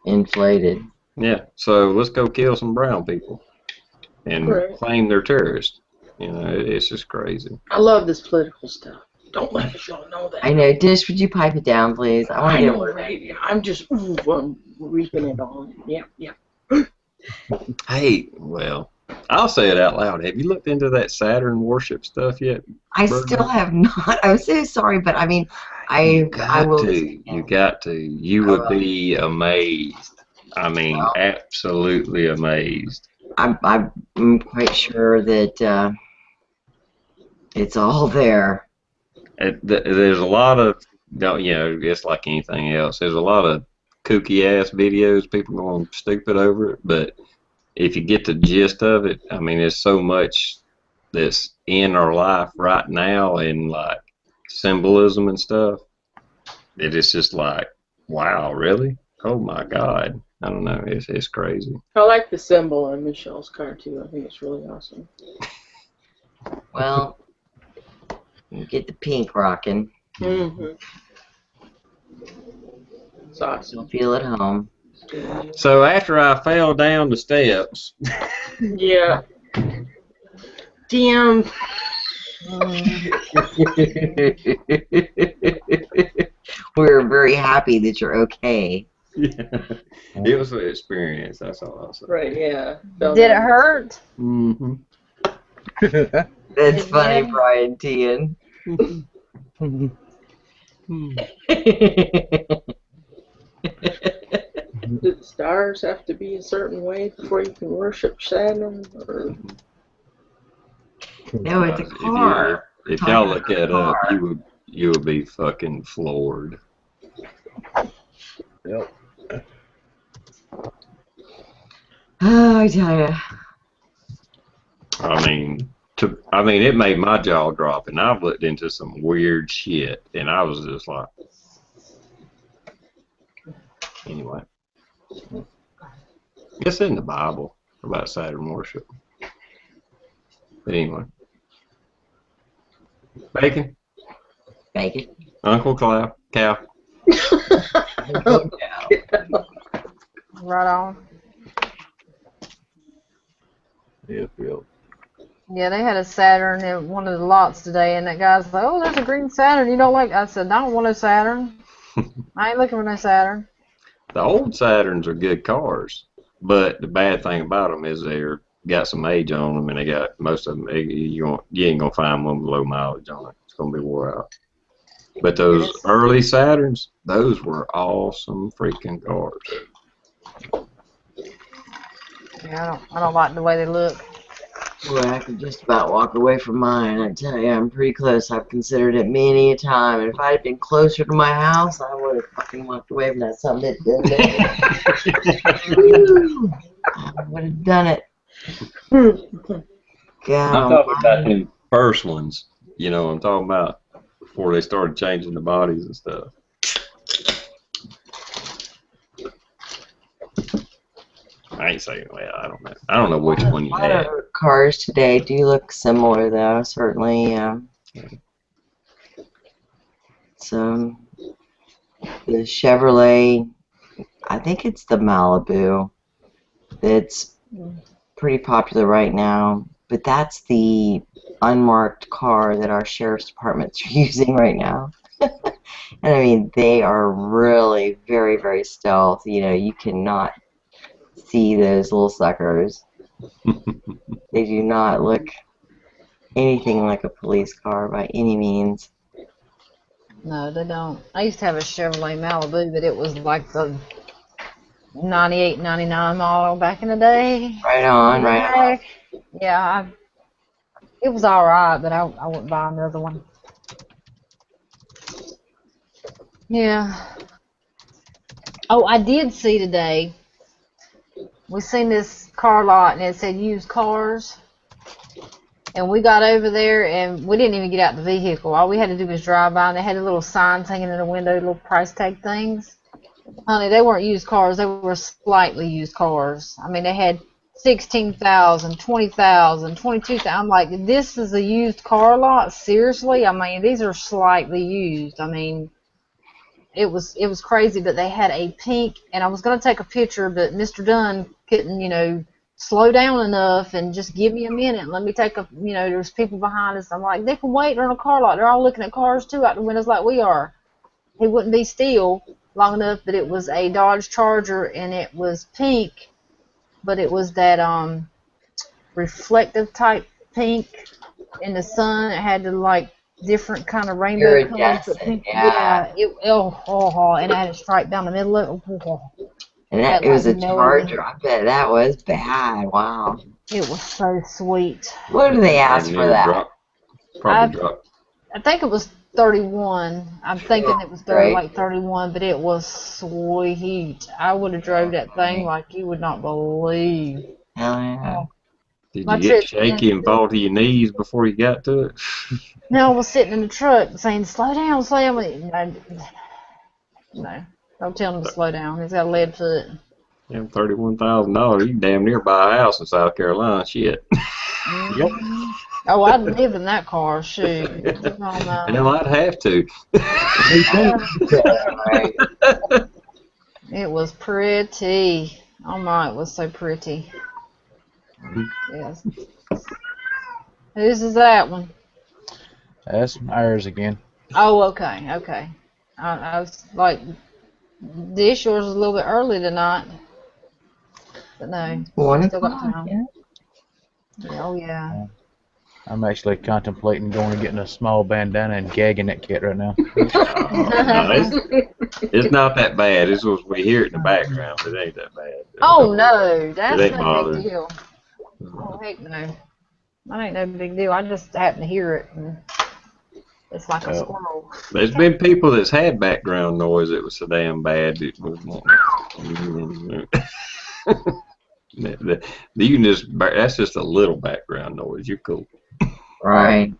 inflated. Yeah. So let's go kill some brown people and Right. claim they're terrorists. You know, it's just crazy. I love this political stuff. Don't let y'all know that. I know. Dish, would you pipe it down, please? I want to I get a know, word. right? Yeah, I'm just I'm reaping it on. Yep, yep. Hey, well, I'll say it out loud. Have you looked into that Saturn worship stuff yet, I Birdman? still have not. I'm so sorry, but I mean, You I got will. to. You got to. You would be amazed. I mean, Well, absolutely amazed. I'm quite sure that it's all there. There's a lot of, you know, it's like anything else. There's a lot of kooky ass videos, people going stupid over it. But if you get the gist of it, I mean, there's so much that's in our life right now and like symbolism and stuff. It is just like, wow, really? Oh my God. I don't know. It's crazy. I like the symbol on Michelle's car too. I think it's really awesome. Well, you get the pink rocking. Mm-hmm. It's awesome. You'll feel at home. So after I fell down the steps, Yeah. Damn. We're very happy that you're okay. it was an experience. That's all I'll say. Right. Yeah. Did it hurt? Mm-hmm. That's It funny, did? Brian Tian. Do the stars have to be a certain way before you can worship Saturn? Or... No, it's a car. If y'all look that up, you would be fucking floored. Yep. Oh, I tell ya. I mean, it made my jaw drop, and I've looked into some weird shit, and I was just like, anyway. It's in the Bible about Saturn worship. But anyway. Bacon? Bacon. Uncle Cow? Right on. Yep. Yeah, they had a Saturn in one of the lots today, and that guy's like, "Oh, there's a green Saturn. You don't like?" I said, "I don't want a Saturn. I ain't looking for no Saturn." The old Saturns are good cars, but the bad thing about them is they're got some age on them, and they got most of them. You ain't gonna find one with low mileage on it. It's gonna be wore out. But those early Saturns, those were awesome freaking cars. Yeah, I don't like the way they look. Boy, I could just about walk away from mine. I tell you, I'm pretty close. I've considered it many a time. And if I had been closer to my house, I would have fucking walked away from that something. I would have done it. God, I'm talking about the first ones. You know what I'm talking about? Before they started changing the bodies and stuff. I ain't saying, well, I don't know. I don't know which one you a lot had. of cars today do look similar, though. Certainly, so the Chevrolet, I think it's the Malibu. That's pretty popular right now, but that's the unmarked car that our sheriff's departments are using right now. And I mean, they are really very, very stealth. You know, you cannot see those little suckers. They do not look anything like a police car by any means. No, they don't. I used to have a Chevrolet Malibu, but it was like the 98, 99 model back in the day. Right on, right on. Yeah, it was all right, but I wouldn't buy another one. Yeah. Oh, I did see today. We seen this car lot, and it said used cars. And we got over there, and we didn't even get out the vehicle. All we had to do was drive by, and they had the little signs hanging in the window, little price tag things. Honey, they weren't used cars. They were slightly used cars. I mean, they had 16,000, 20,000, 22,000. I'm like, this is a used car lot? Seriously? I mean, these are slightly used. I mean, it was crazy, but they had a pink, and I was gonna take a picture, but Mr. Dunn couldn't, slow down enough and just give me a minute. Let me take a, there's people behind us. I'm like, they can wait on a car lot. They're all looking at cars too out the windows like we are. He wouldn't be still long enough, but it was a Dodge Charger, and it was pink, but it was that reflective type pink in the sun. It had the like different kind of rainbow colors. But pink, yeah. And it had a stripe down the middle of it. And it was a Charger. I bet that was bad. Wow. It was so sweet. What do they ask for that? Probably dropped. I think it was 31. I'm thinking it was like 31, but it was sweet. I would have drove that thing like you would not believe. Hell yeah. Did you get shaky and fall to your knees before you got to it? No, I was sitting in the truck saying, slow down, slow down. No, don't tell him to slow down. He's got a lead foot. Yeah, $31,000. You damn near buy a house in South Carolina. Shit. Yep. Oh, I'd live in that car. Shoot. Hell, I'd have to. It was pretty. Oh my, it was so pretty. Yes. Whose is that one? That's ours again. Oh, okay, okay. I was like, yours was a little bit early tonight. But no, still got time. Yeah. Oh, yeah. I'm actually contemplating going and getting a small bandana and gagging that cat right now. It's not that bad. It's what we hear it in the background, but it ain't that bad. Oh, no. That's no big deal. Mm-hmm. Oh, heck no. That ain't no big deal. I just happen to hear it. And it's like a squirrel. There's been people that's had background noise that was so damn bad. It was you can just, that's just a little background noise. You're cool. Right.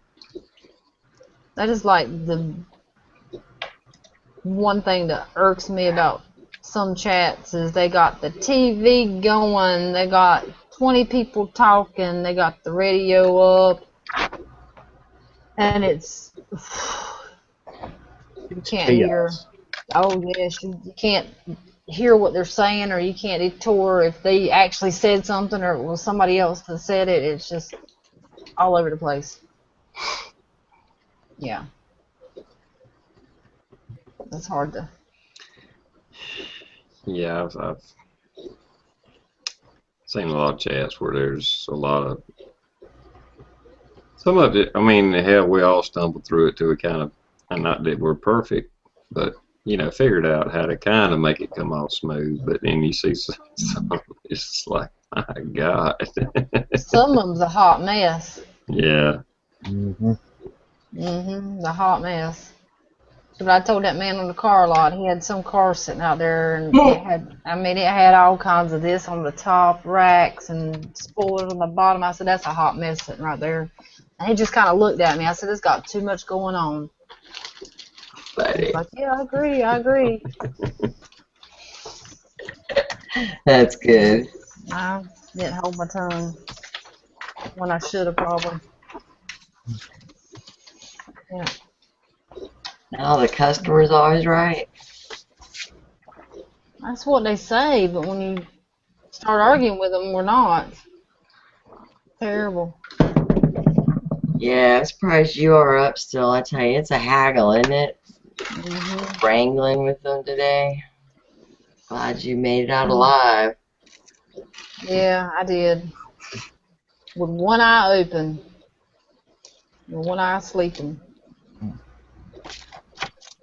That is like the one thing that irks me about some chats is they got the TV going, they got 20 people talking, they got the radio up, and you can't hear. Oh yes, you can't hear what they're saying, or you can't detour if they actually said something or it was somebody else that said it. It's just all over the place. Yeah. That's hard to. Yeah, I've seen a lot of chats where there's a lot of. Some of it, I mean, hell, we all stumbled through it to a kind of, and not that we're perfect, but figured out how to kind of make it come off smooth. But then you see some it's just like, my God. Some of them's a hot mess. Yeah. The hot mess. But I told that man on the car lot, he had some car sitting out there, and it had all kinds of this on the top, racks and spoilers on the bottom. I said, that's a hot mess sitting right there. And he just kind of looked at me. I said, it's got too much going on. He's like, yeah, I agree. That's good. I didn't hold my tongue when I should have probably. Yeah. No, the customer's always right. That's what they say, but when you start arguing with them, we're not. Terrible. Yeah, I'm surprised you are up still. I tell you, it's a haggle, isn't it? Wrangling with them today. Glad you made it out alive. Yeah, I did. With one eye open. With one eye sleeping.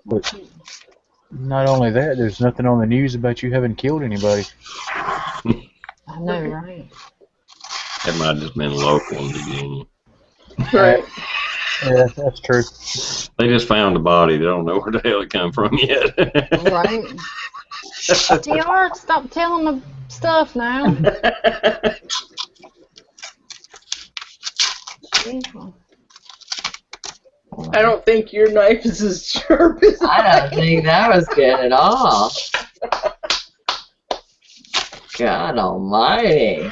But not only that, there's nothing on the news about you having killed anybody. I know, right? That might have just been local in Virginia. Right. Yeah, that's true. They just found a body. They don't know where the hell it come from yet. Right. TR, stop telling the stuff now. I don't think your knife is as sharp as I don't think that was good at all. God almighty.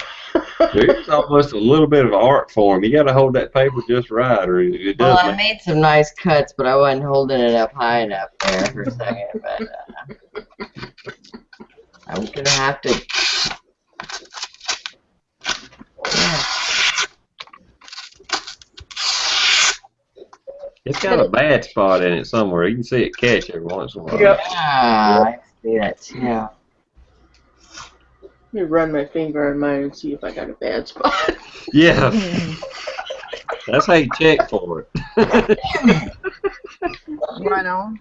There's almost a little bit of an art form. You got to hold that paper just right, or it Well, does I make. made some nice cuts, but I wasn't holding it up high enough there for a second. But I'm gonna have to. Yeah. It's got a bad spot in it somewhere. You can see it catch every once in a while. Yep. I see that too. Let me run my finger on mine and see if I got a bad spot. Yeah. That's how you check for it. Right on.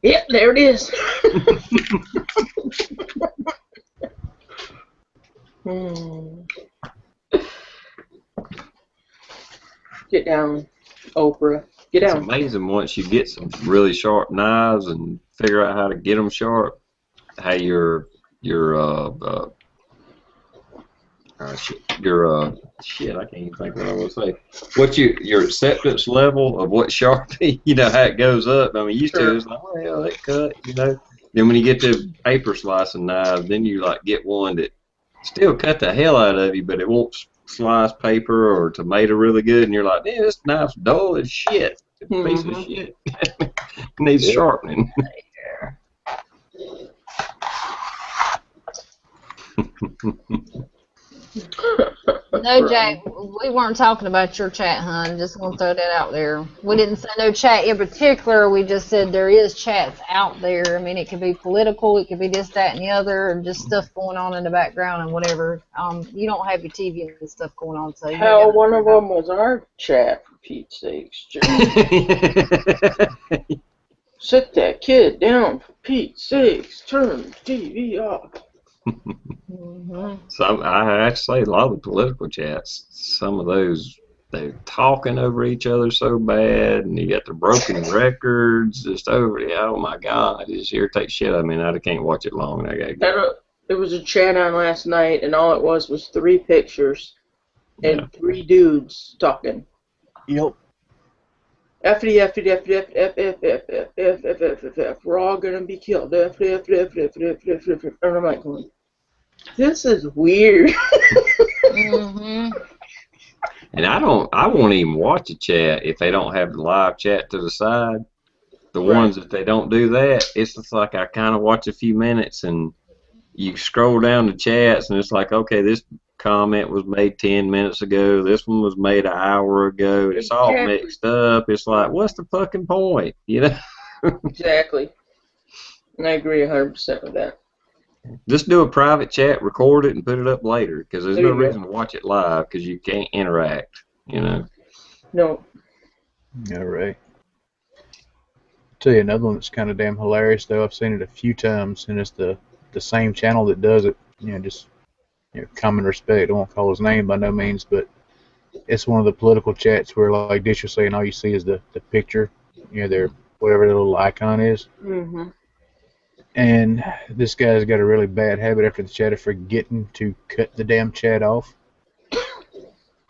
Yep, there it is. Get down, Oprah. Get It's down. amazing once you get some really sharp knives and figure out how to get them sharp, how your shit, I can't even think what I want to say. What your acceptance level of what sharp, you know, how it goes up. I mean, used to it's like, oh hell, that cut, you know. Then when you get to paper slicing knives, then you like get one that still cut the hell out of you, but it won't slice paper or tomato really good, and you're like, yeah, this knife's dull as shit. It's a piece of shit. Needs sharpening. No, Jack, we weren't talking about your chat, hon. Just gonna throw that out there. We didn't say no chat in particular. We just said there is chats out there. I mean, it could be political, it could be this, that, and the other, and just stuff going on in the background and whatever. You don't have your TV and stuff going on, so you Hell, one of them was our chat, for Pete's sakes. Sit that kid down, for Pete's sakes. Turn the TV off. So I have to say, a lot of the political chats, some of those, they're talking over each other so bad, and you got the broken records just over. Oh my God, it just irritates shit. I mean, I can't watch it long. I gotta go. There was a chat on last night, and all it was 3 pictures and 3 dudes talking. Yep. F-D, F-D, F-D, F, F, F, F, F, F, F, F, F, F, we're all gonna be killed. F, F, F, F, F, F, F, F, F. And I'm like going, this is weird. And I won't even watch a chat if they don't have the live chat to the side. The ones that they don't do that, it's just like I kind of watch a few minutes and you scroll down the chats and it's like, okay, this comment was made 10 minutes ago. This one was made an hour ago. It's all mixed up. It's like, what's the fucking point? You know? Exactly. And I agree 100% with that. Just do a private chat, record it, and put it up later because there's no reason to watch it live because you can't interact, you know? No. All right. Tell you another one that's kind of damn hilarious, though. I've seen it a few times, and it's the same channel that does it. You know, just common respect. I won't call his name by no means, but it's one of the political chats where, like Dish was saying, all you see is the picture, their whatever the little icon is. And this guy's got a really bad habit after the chat of forgetting to cut the damn chat off.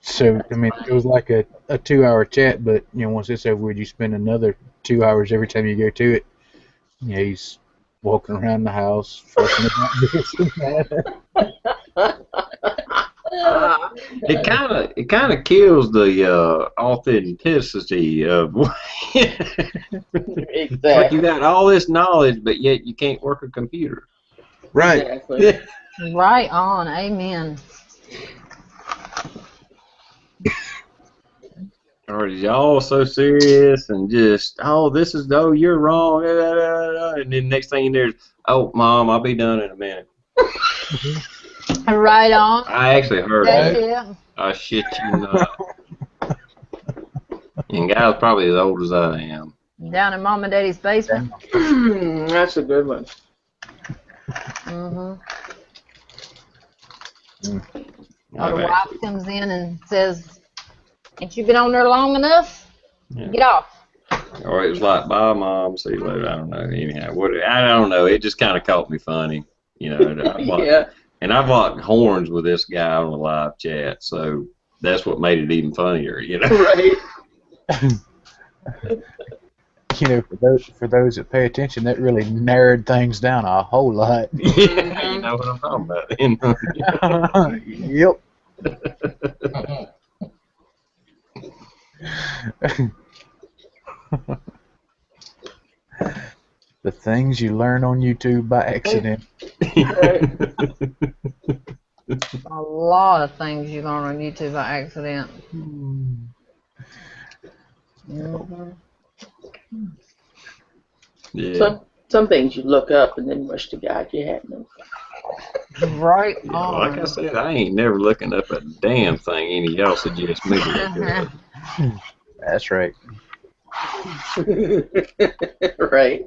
So, I mean, it was like a 2-hour chat, but, once it's over with, you spend another 2 hours every time you go to it. He's walking around the house, fussing about this and that. It kind of kills the authenticity of. Exactly. Like you got all this knowledge, but yet you can't work a computer. Right. Exactly. Right on. Amen. Or is y'all so serious and just, you're wrong, and then next thing you know, oh, Mom, I'll be done in a minute. Right on. I actually heard That's that. I shit you not. And guy's probably as old as I am. Down in Mom and Daddy's basement. That's a good one. Or the wife comes in and says, ain't you been on there long enough? Yeah. Get off. Or it was like, bye, Mom, see you later. I don't know. Anyhow, I don't know. It just kind of caught me funny. And I've locked horns with this guy on the live chat, so that's what made it even funnier, Right. for those that pay attention, that really narrowed things down a whole lot. Yeah, you know what I'm talking about. Yep. The things you learn on YouTube by accident. A lot of things you learn on YouTube by accident. Mm-hmm. Yeah. Some things you look up and then wish to God you hadn't. Right Yeah, on. like I said, I ain't never looking up a damn thing any of y'all suggest me to look up. That's right. Right.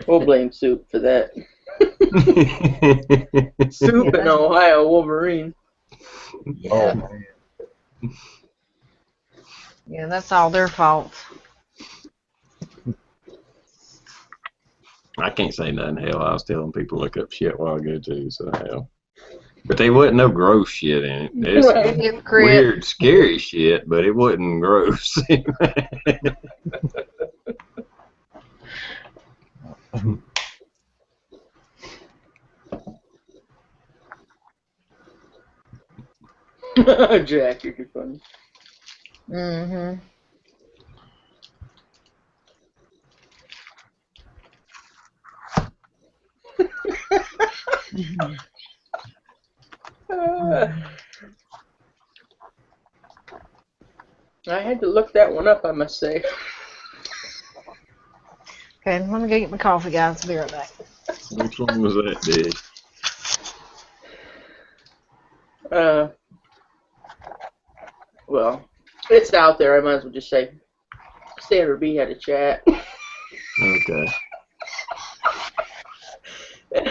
We'll blame Soup for that. Soup and Ohio Wolverine. Yeah. Oh man. Yeah, that's all their fault. I can't say nothing. Hell, I was telling people to look up shit while ago too. So hell, but they wasn't no gross shit in it. It's Hypocrite. weird, scary shit, but it wasn't gross. Jack, you're too funny. Mm-hmm. I had to look that one up, I must say. Okay, let me go get my coffee, guys. Be right back. Which one was that, Did? Well, it's out there. I might as well just say Sandra B had a chat. Okay.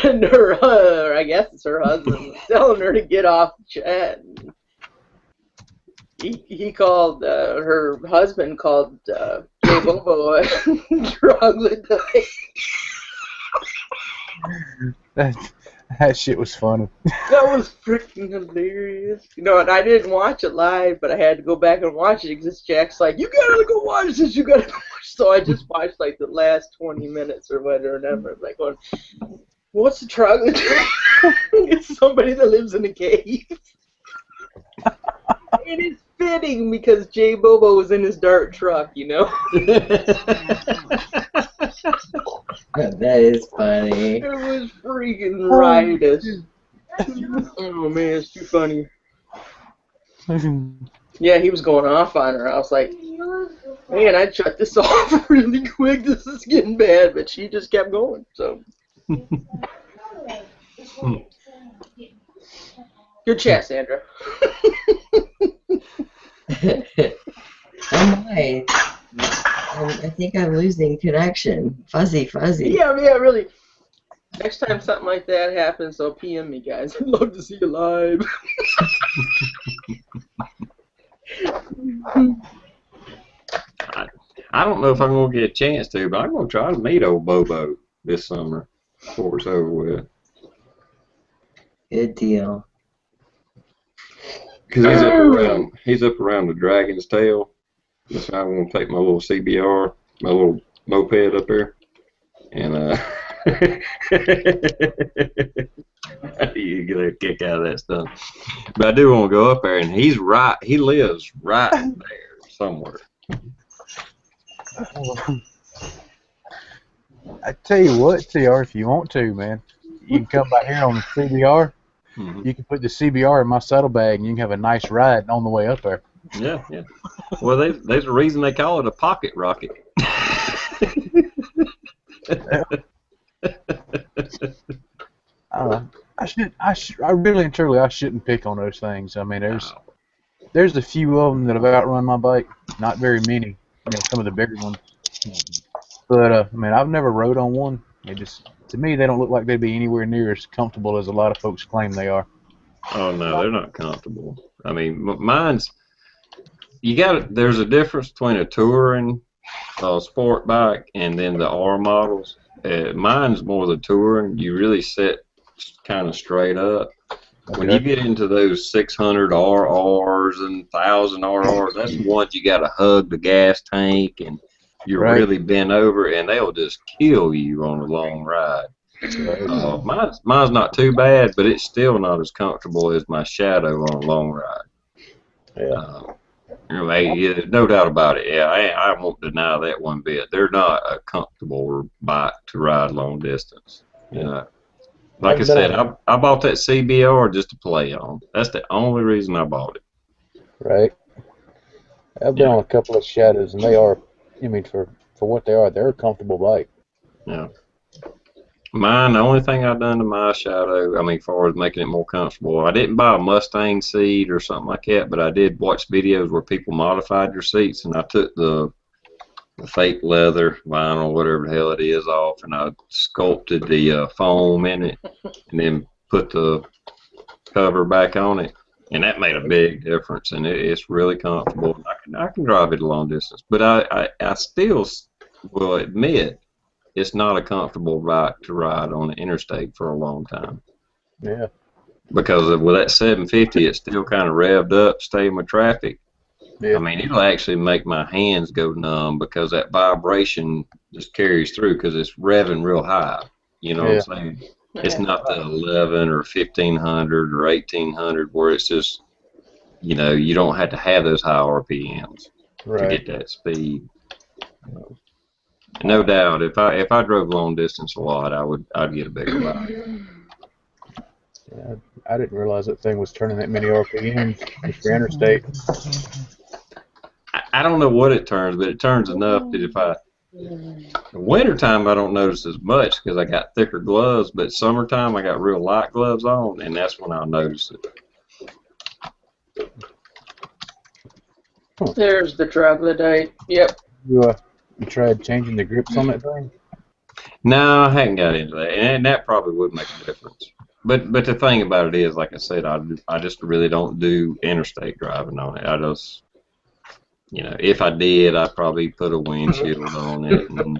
And her, I guess it's her husband, was telling her to get off the chat. He called, her husband called Jay Bobo a troglodyte. That shit was funny. That was freaking hilarious. You know, and I didn't watch it live, but I had to go back and watch it because Jack's like, you gotta go watch this, you gotta go watch. So I just watched like the last 20 minutes or whatever. I'm like, going, what's the troglodyte? It's somebody that lives in a cave. It is fitting because Jay Bobo was in his dark truck, you know? That is funny. It was freaking riotous. Oh man, it's too funny. Yeah, he was going off on her. I was like, man, I'd shut this off really quick. This is getting bad. But she just kept going. So good chat, Sandra. Oh my. I think I'm losing connection. Fuzzy. Yeah, really. Next time something like that happens, so PM me, guys. I'd love to see you live. I don't know if I'm gonna get a chance to, but I'm gonna try to meet old Bobo this summer before it's over with. Good deal. Cause he's up around the Dragon's Tail. That's why I want to take my little CBR, my little moped up there, and you get a kick out of that stuff. But I do want to go up there, and he lives right there somewhere. I tell you what, TR, if you want to, man, you can come back here on the CBR. Mm-hmm. You can put the CBR in my saddlebag, and you can have a nice ride on the way up there. Yeah. Well, there's a reason they call it a pocket rocket. I really and truly, I shouldn't pick on those things. I mean, there's a few of them that have outrun my bike. Not very many. You know, some of the bigger ones. But I mean, I've never rode on one. To me, they don't look like they'd be anywhere near as comfortable as a lot of folks claim they are. Oh no, they're not comfortable. I mean, there's a difference between a touring sport bike and then the R models. Mine's more the touring. You really sit kind of straight up, when you get into those 600 RRs and 1,000 RRs, that's the ones you got to hug the gas tank and you're really bent over, and they'll just kill you on a long ride. Mine's not too bad, but it's still not as comfortable as my Shadow on a long ride. No doubt about it. Yeah, I won't deny that one bit. They're not a comfortable bike to ride long distance. Like I said, I bought that CBR just to play on. That's the only reason I bought it. Right. I've been on a couple of Shadows, and they are, I mean, for what they are, they're a comfortable bike. Yeah. Mine, the only thing I've done to my Shadow, I mean, as far as making it more comfortable, I didn't buy a Mustang seat or something like that, but I did watch videos where people modified their seats, and I took the fake leather, vinyl, whatever the hell it is, off, and I sculpted the foam in it, and then put the cover back on it, and that made a big difference, and it's really comfortable. I can drive it a long distance, but I still will admit it's not a comfortable bike to ride on the interstate for a long time. Yeah. Because with that 750, it's still kind of revved up, staying with traffic. Yeah. I mean, it'll actually make my hands go numb because that vibration just carries through because it's revving real high. You know what I'm saying? It's not the 11 or 1,500 or 1,800 where it's just, you don't have to have those high RPMs to get that speed. No doubt, if I drove long distance a lot, I'd get a bigger bike. Yeah, I didn't realize that thing was turning that many RPMs for interstate. I don't know what it turns, but it turns enough that in wintertime I don't notice as much because I got thicker gloves, but summertime I got real light gloves on, and that's when I'll notice it. There's the troglodyte. Yep. You tried changing the grips on that thing? No, I hadn't got into that, and that probably would make a difference. But the thing about it is, like I said, I just really don't do interstate driving on it. I just, if I did, I'd probably put a windshield on it, and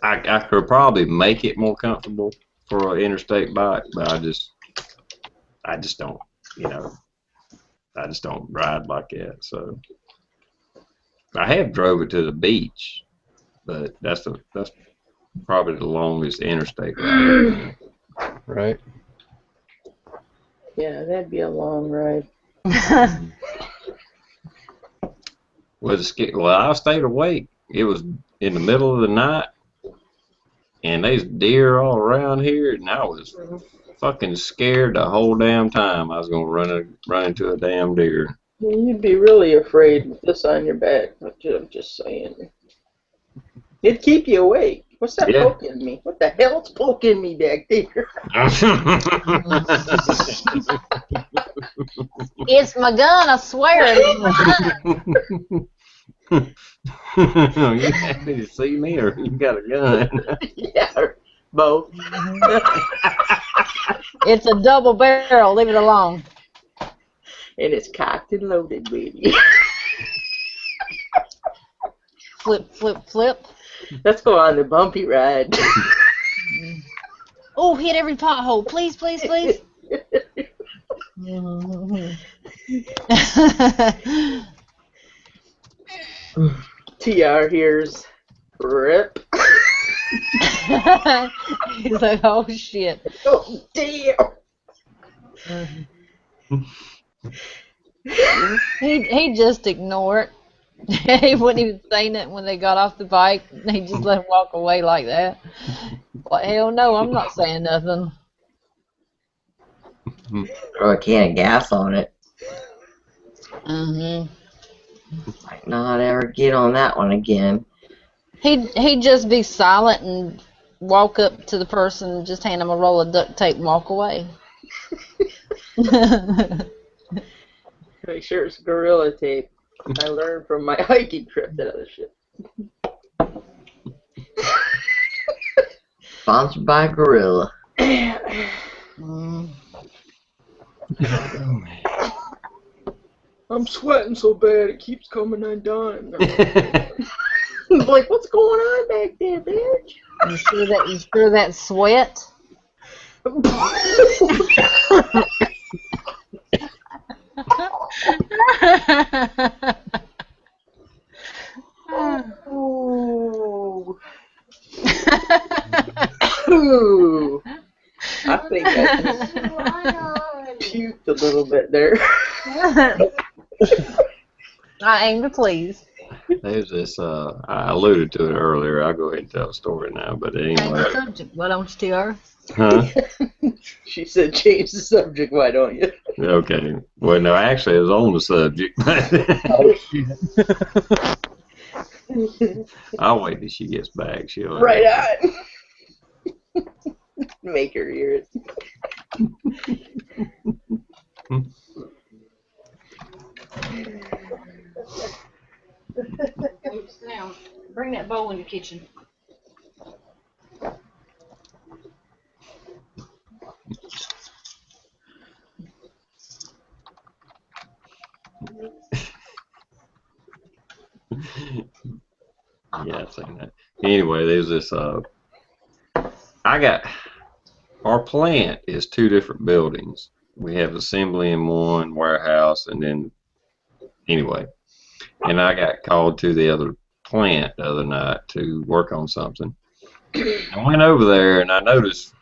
I could probably make it more comfortable for an interstate bike, but I just don't, I just don't ride like that. So I have drove it to the beach, but that's probably the longest interstate ride. Right. Yeah, that'd be a long ride. Well, I stayed awake. It was in the middle of the night, and there's deer all around here, and I was fucking scared the whole damn time I was gonna run into a damn deer. You'd be really afraid with this on your back. I'm just saying. It'd keep you awake. What's that poking me? What the hell's poking me back there? It's my gun, I swear. You happy to see me, or you got a gun? Yeah, both. It's a double barrel, leave it alone. And it's cocked and loaded, baby. Flip, flip, flip. Let's go on the bumpy ride. Oh, hit every pothole. Please, please, please. TR here's rip. He's like, oh, shit. Oh, damn. He just ignored it. He wouldn't even say nothing when they got off the bike. He just let him walk away like that. Well, hell no, I'm not saying nothing. Throw a can of gas on it. Mm-hmm. Might not ever get on that one again. He'd just be silent and walk up to the person and just hand him a roll of duct tape and walk away. Make sure it's Gorilla Tape. I learned from my hiking trip that other shit. Sponsored by Gorilla. I'm sweating so bad it keeps coming undone. Like, what's going on back there, bitch? You sure that sweat? Ooh. Ooh. I think I just puked a little bit there. I aim to please. There's this, I alluded to it earlier. I'll go ahead and tell the story now, but Change anyway. the subject. Why don't you tell her? Huh? She said, change the subject, why don't you? Okay. Well, no, actually, it was on the subject. I'll wait till she gets back. She'll Right on. Make her hear it. Now, bring that bowl in the kitchen. Yeah, I've seen that. Anyway, there's this, our plant is 2 different buildings. We have assembly in one, warehouse, and then, anyway. And I got called to the other plant the other night to work on something. I went over there and I noticed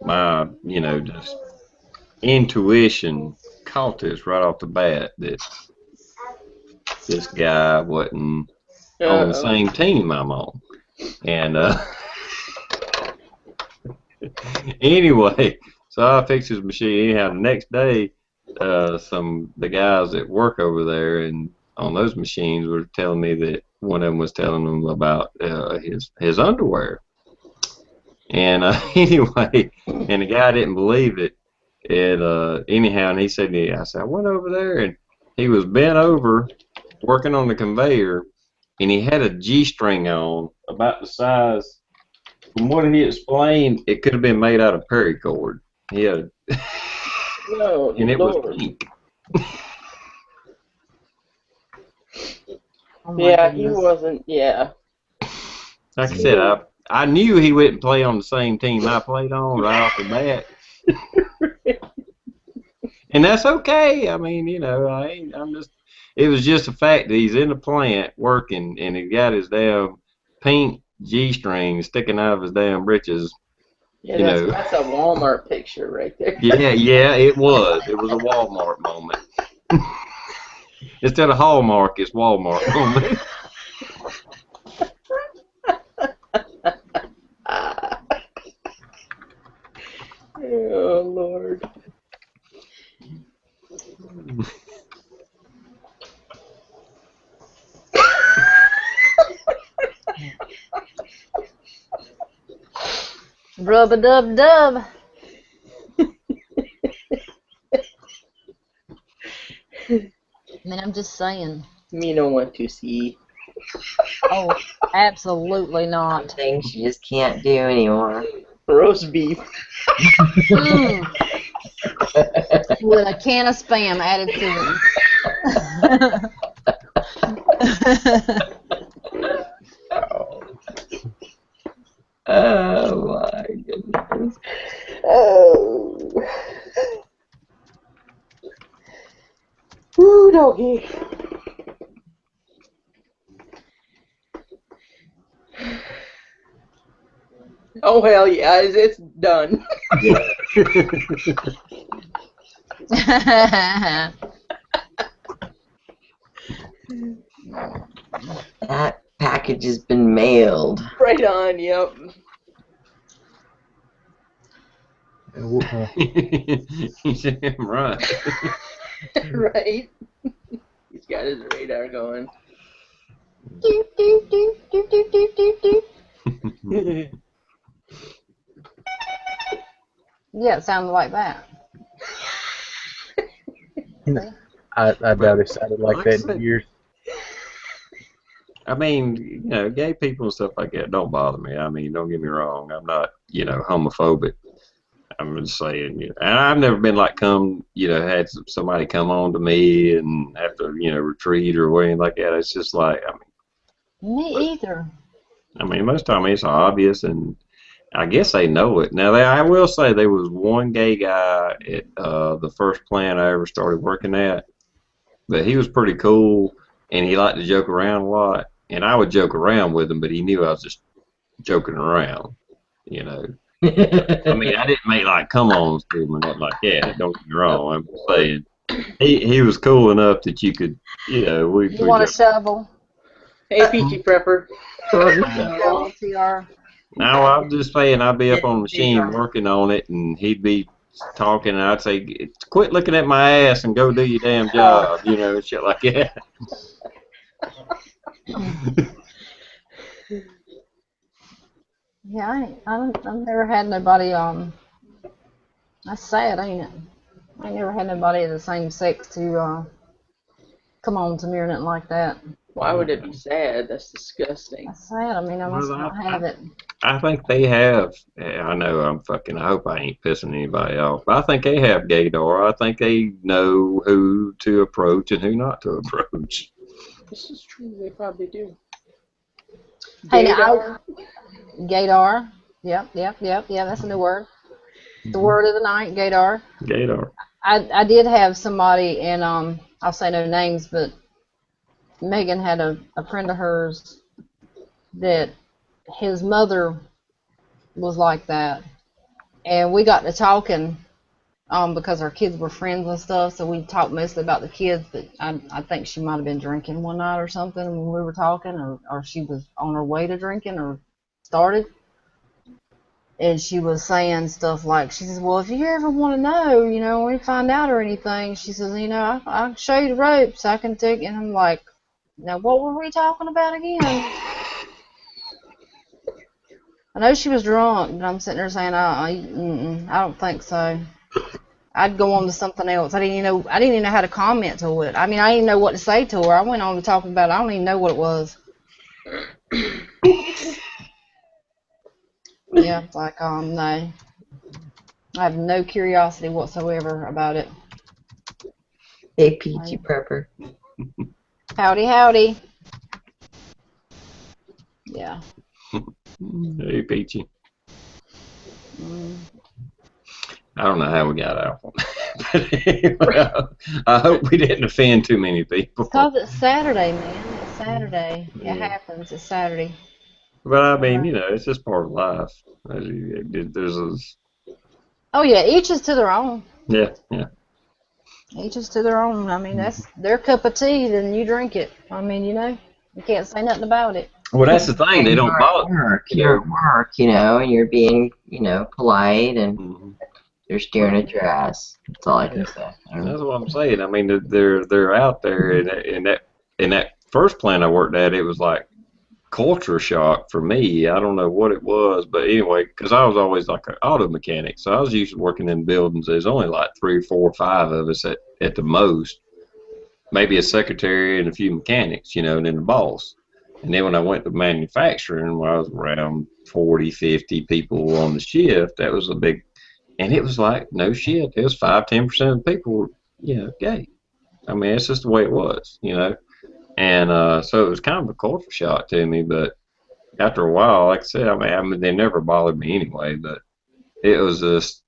my, just intuition caught this right off the bat that this guy wasn't on the same team I'm on. And anyway, so I fixed his machine. Anyhow, the next day, the guys that work over there and on those machines were telling me that one of them was telling them about his underwear. And anyway, and the guy didn't believe it. And anyhow, and he said, I said, I went over there and he was bent over working on the conveyor, and he had a G-string on about the size. From what he explained, it could have been made out of paracord. He had, No, and it Lord. was pink. Oh Yeah, goodness. he wasn't. Yeah. Like I said, I knew he wouldn't play on the same team I played on right off the bat. And that's okay. I mean, it was just the fact that he's in the plant working and he got his damn pink G-string sticking out of his damn britches. Yeah, that's a Walmart picture right there. Yeah, it was. It was a Walmart moment. Instead of Hallmark, it's Walmart moment. Oh, Lord. Rub-a-dub-dub. Man, I'm just saying. Me don't want to see. Oh, absolutely not. Things you just can't do anymore. Roast beef. Mm. With a can of Spam added to it. Oh my goodness. Oh. Woo, doggy. Oh, hell yeah, it's done. That package has been mailed. Right on, yep. He's right. Right? He's got his radar going. Yeah, it sounded like that. I doubt it sounded like that in years. I mean, gay people and stuff like that don't bother me. I mean, don't get me wrong. I'm not, homophobic. I'm just saying, and I've never been like had somebody come on to me and have to, retreat or anything like that. It's just like, Me either. I mean, most of the time it's obvious, and I guess they know it. Now, I will say there was one gay guy at the first plant I ever started working at, but he was pretty cool, and he liked to joke around a lot. And I would joke around with him, but he knew I was just joking around, you know. I mean, I didn't make like come-ons to him or nothing like that. Don't get me wrong. I'm just saying he was cool enough that you could, you know, we You want a joke. shovel? Hey, Peachy Prepper. TR. Now I'm just saying I'd be up on the machine working on it, and he'd be talking, and I'd say, "Quit looking at my ass and go do your damn job," you know, shit like that. Yeah, I've never had nobody. That's sad, ain't it? I ain't never had nobody of the same sex to come on to me or nothing like that. Why would it be sad? That's disgusting. That's sad. I mean, I must not have it. I think they have. I know I hope I ain't pissing anybody off. But I think they have gaydar. I think they know who to approach and who not to approach. This is true. They probably do. Hey, now, gaydar. Yep. That's a new word. The word of the night, gaydar. Gaydar. I did have somebody, and I'll say no names, but Megan had a friend of hers that his mother was like that, and we got to talking because our kids were friends and stuff, so we talked mostly about the kids, but I think she might have been drinking one night or something when we were talking, or she was on her way to drinking or started, and she was saying stuff like, she says, well, if you ever want to know, you know, when we find out or anything, she says, you know, I can show you the ropes, I can take, and I'm like, now what were we talking about again? I know she was drunk, but I'm sitting there saying, I don't think so. I'd go on to something else. I didn't even know how to comment to it. I mean, I didn't know what to say to her. I went on to talk about it. I don't even know what it was. Yeah, it's like, no. I have no curiosity whatsoever about it. Hey, Peachy Prepper. Howdy. Yeah. Hey, Peachy. I don't know how we got out on that. But anyway, I hope we didn't offend too many people. Because it's Saturday, man. It's Saturday. Yeah. It happens. It's Saturday. But I mean, you know, it's just part of life. There's Oh, yeah. Each is to their own. Yeah. Each is to their own. I mean, that's their cup of tea, then you drink it. I mean, you know, you can't say nothing about it. Well, that's the thing. They don't bother. You're at work, you know, and you're being, you know, polite, and they're staring at your ass. That's all I can say. That's what I'm saying. I mean, they're out there, and that first plant I worked at, it was like culture shock for me. I don't know what it was, but anyway, because I was always like an auto mechanic, so I was used to working in buildings. There's only like 3, 4, 5 of us at the most, maybe a secretary and a few mechanics, you know, and then the boss. And then when I went to manufacturing, where I was around 40, 50 people on the shift, that was a big, and it was like, no shit, it was 5, 10% of the people were, you know, gay. I mean, it's just the way it was, you know. And so it was kind of a culture shock to me, but after a while, like I said, I mean they never bothered me anyway, but it was just,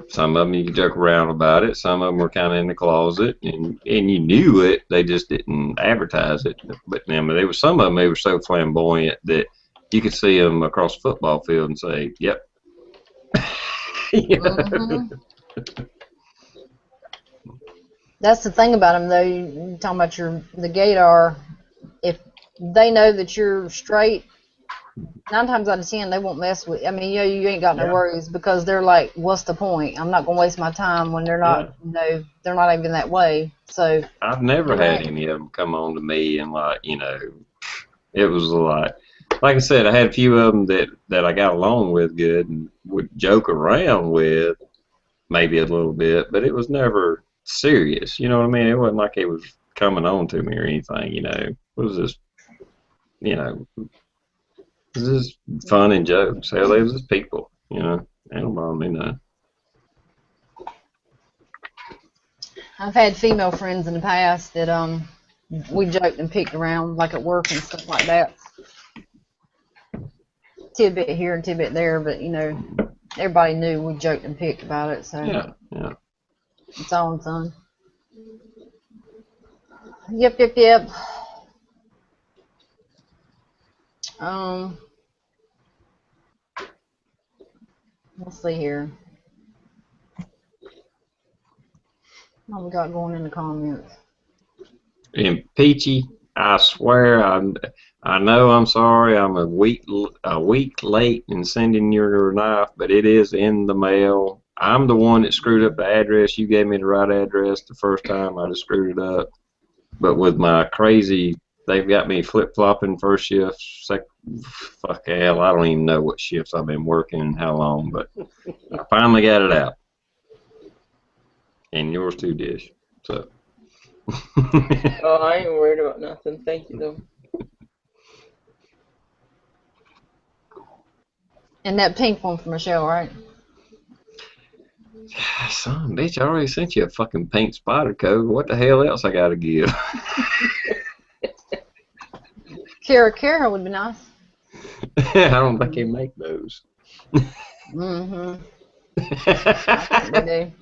some of them you could joke around about it, some of them were kind of in the closet, and you knew it, they just didn't advertise it. But I mean, there was some of them, they were so flamboyant that you could see them across the football field and say, yep. You know? That's the thing about them, though. You're talking about the gaydar. If they know that you're straight, 9 times out of 10 they won't mess with. I mean, you know, you ain't got no worries, because they're like, what's the point? I'm not gonna waste my time when they're not. You know, they're not even that way. So I've never had any of them come on to me and like, you know, it was like I said, I had a few of them that I got along with good and would joke around with, maybe a little bit, but it was never serious. You know what I mean? It wasn't like it was coming on to me or anything. You know, it was just, you know, it was just fun and jokes. Hell, they was just people. You know, they don't bother me none. I've had female friends in the past that we joked and picked around, like at work and stuff like that. tidbit here and tidbit there, but everybody knew we joked and picked about it, so Yeah. it's all in fun. Yep. Let's see here. What we got going in the comments? And Peachy, I swear, I know I'm sorry. I'm a week late in sending your knife, but it is in the mail. I'm the one that screwed up the address. You gave me the right address the first time. I just screwed it up. But with my crazy, they've got me flip-flopping first shift. Fuck hell, I don't even know what shifts I've been working and how long, but I finally got it out. And yours too, Dish. So. Oh, I ain't worried about nothing. Thank you, though. And that pink one for Michelle, right? Son, bitch, I already sent you a fucking pink spider coat. What the hell else I gotta give? Kara would be nice. I don't think they make those. Mm-hmm. I think they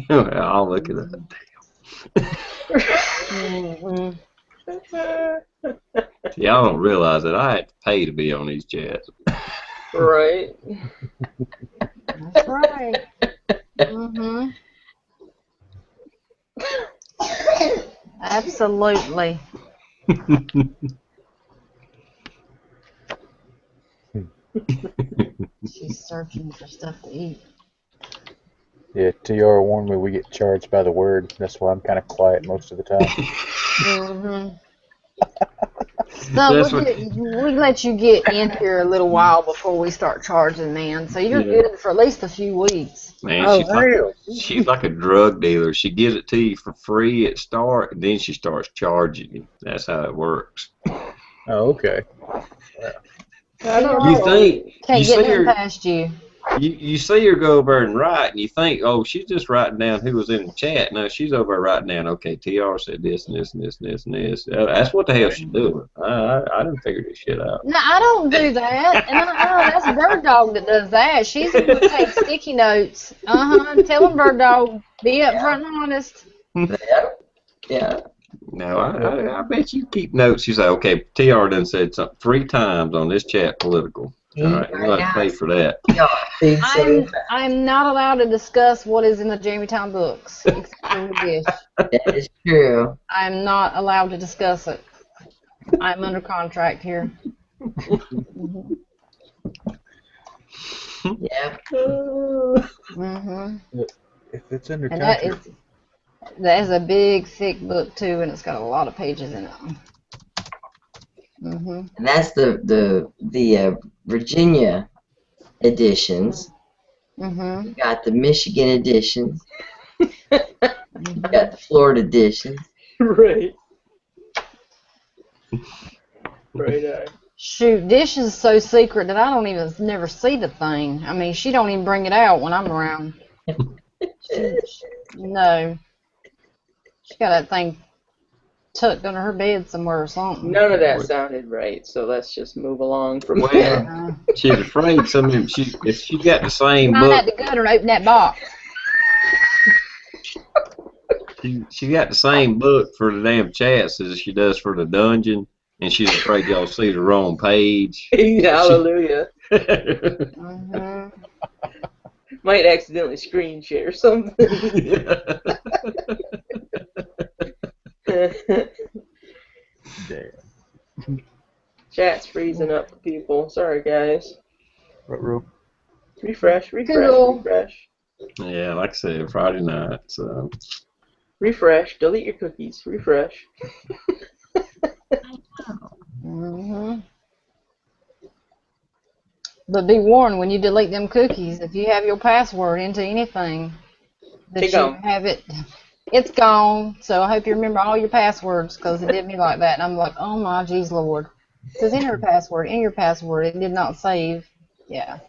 do. I'll look it up. Mm-hmm. Y'all don't realize that I had to pay to be on these chats. Right. That's right. Mm-hmm. Absolutely. She's searching for stuff to eat. Yeah, TR warned me we get charged by the word. That's why I'm kind of quiet most of the time. Mm-hmm. So we let you get in here a little while before we start charging, man. So you're good for at least a few weeks. Man, she's like a drug dealer. She gives it to you for free at start, and then she starts charging you. That's how it works. Oh, okay. You think can't you get see nothing her, past you. you see her go over and write, and you think, oh, she's just writing down who was in the chat. No, she's over there writing down, okay, TR said this and this and this and this and this. That's what the hell she's doing. I didn't figure this shit out. No, I don't do that. And that's Bird Dog that does that. She's the one that takes sticky notes. Tell him, Bird Dog, be upfront and honest. Yeah. No, I bet you keep notes. You say, okay, TR done said something 3 times on this chat political. All right, you're going to pay for that. I'm not allowed to discuss what is in the Jamie Town books, except for the dish. That is true. I'm not allowed to discuss it. I'm under contract here. Yeah. Mm-hmm. If it's under contract. That is a big, thick book, too, and it's got a lot of pages in it. Mm-hmm. And that's the Virginia editions. Mm-hmm. You got the Michigan editions. You got the Florida editions. Right. Right. Shoot, Dish is so secret that I don't even never see the thing. I mean, she don't even bring it out when I'm around. No. She got that thing tucked under her bed somewhere or something. None of that sounded right, so let's just move along from there. She's afraid if she got the same book. Had to go and open that box. She got the same book for the damn chats as she does for the dungeon, and she's afraid y'all see the wrong page. Hallelujah. Might accidentally screen share something. Damn. Chat's freezing up for people. Sorry, guys. Refresh. Yeah, like I said, Friday night. So. Refresh. Delete your cookies. Refresh. But be warned, when you delete them cookies, if you have your password into anything, that have it, it's gone. So I hope you remember all your passwords, because it did me like that. And I'm like, oh my geez, Lord. It says enter your password. It did not save. Yeah.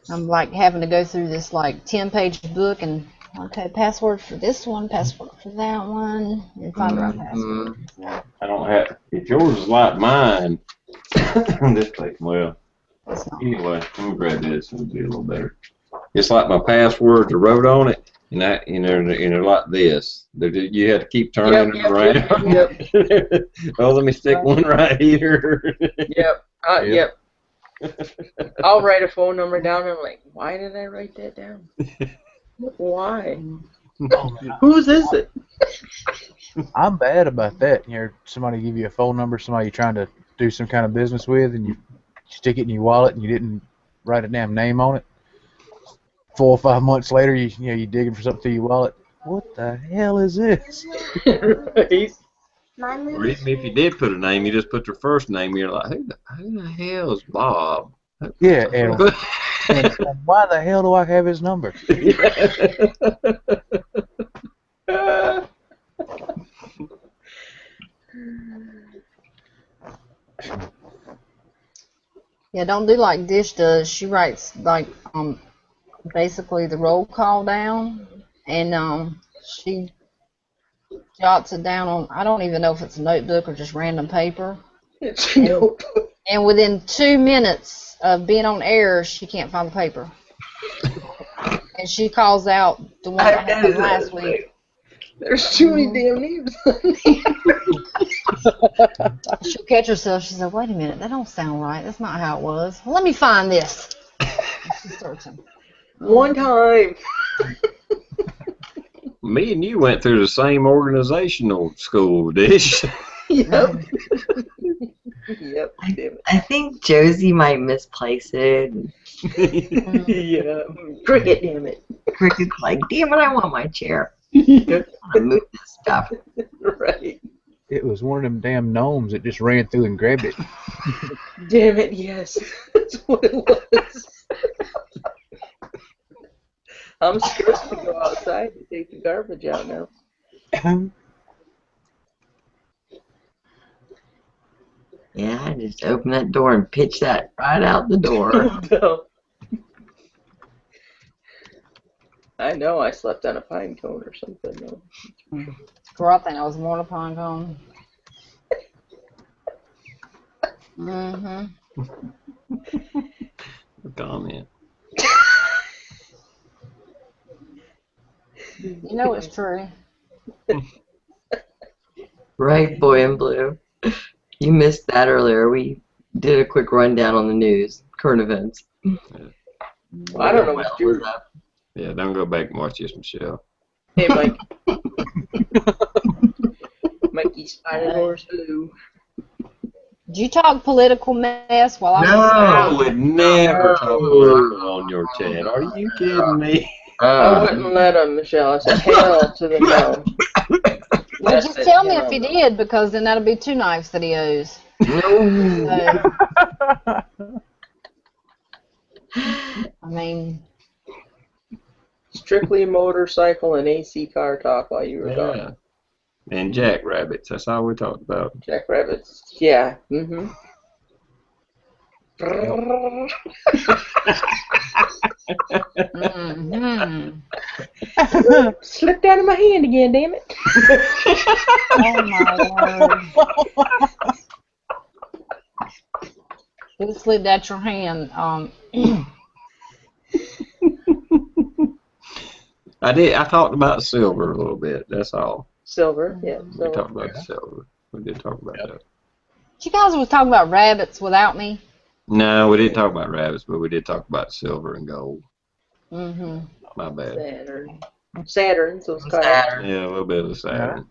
I'm like having to go through this like 10-page book and, okay, password for this one, password for that one, and find the right password. So. I don't have, if yours is like mine, This take well. It's not. Anyway, let me grab this and it'll be a little better. It's like my passwords are wrote on it, and they're like this. You have to keep turning them around. Yep. Oh, let me stick one right here. Yep. Yep. I'll write a phone number down and I'm like, why did I write that down? Why? Whose is it? I'm bad about that. You know, somebody give you a phone number, somebody you're trying to do some kind of business with, and you stick it in your wallet and you didn't write a damn name on it. 4 or 5 months later, you're digging for something through your wallet. What the hell is this? Right. Or even if you did put a name, you just put your first name. You're like, who the hell is Bob? Yeah, and why the hell do I have his number? Yeah, don't do like Dish does. She writes like basically the roll call down, and she jots it down on, I don't even know if it's a notebook or just random paper. It's a notebook. And within 2 minutes of being on air, she can't find the paper. And she calls out the one that happened last week. There's too many damn names on there. She'll catch herself. She said, wait a minute, that don't sound right. That's not how it was. Let me find this. And she's searching. One time. Me and you went through the same organizational school, Dish. Yep. Yep. I think Josie might misplace it. Yeah. Cricket, damn it. Cricket's like, damn it, I want my chair. I move this stuff. Right. It was one of them damn gnomes that just ran through and grabbed it. Damn it, yes. That's what it was. I'm scared to go outside to take the garbage out now. Yeah, I just open that door and pitch that right out the door. No. I know I slept on a pine cone or something. No. Girl, I think I was more than a pine cone. Comment. You know it's true. Right, boy in blue. You missed that earlier. We did a quick rundown on the news, current events. Well, I don't know what you're up. Yeah, don't go back and watch this, Michelle. Hey, Mike. Mikey's Spider Horse Blue. Did you talk political mess while I was I No. would never talk political on your chat. Are you kidding me? I wouldn't let him, Michelle. I said, hell to the no. Well, just tell me if he did, because then that'll be 2 knives that he owes. No. So, I mean, Strictly motorcycle and AC car talk while you were Yeah. gone. And jackrabbits. That's all we talked about. Jackrabbits. Yeah. Mm-hmm. Slipped out of my hand again, damn it. oh my word. It slid out your hand. I talked about silver a little bit. That's all. Silver, yeah. We Silver. talked about silver. We did talk about that. You guys was talking about rabbits without me. No, we didn't talk about rabbits, but we did talk about silver and gold. Mm-hmm. My bad. Saturn. Saturn's those cars. Saturn. Yeah, a little bit of the Saturn.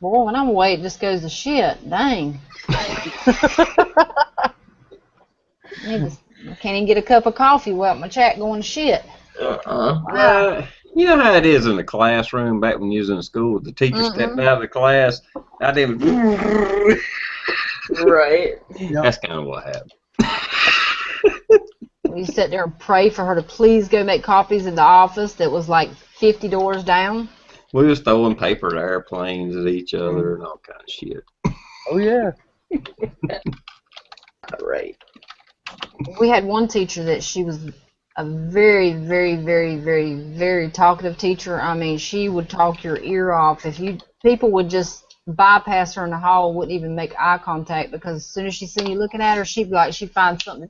Boy, when I'm away, it just goes to shit. Dang. I can't even get a cup of coffee without my chat going to shit. Wow. You know how it is in the classroom back when you was in school? The teacher stepped out of the class. I did. Right. That's kind of what happened. We sit there and pray for her to please go make copies in the office that was like 50 doors down. We was throwing paper at airplanes at each other and all kind of shit. Oh, yeah. Right. We had one teacher that she was a very, very, very, very, very talkative teacher. I mean, she would talk your ear off. If people would just bypass her in the hall, wouldn't even make eye contact, because as soon as she seen you looking at her, she'd be like, she'd find something.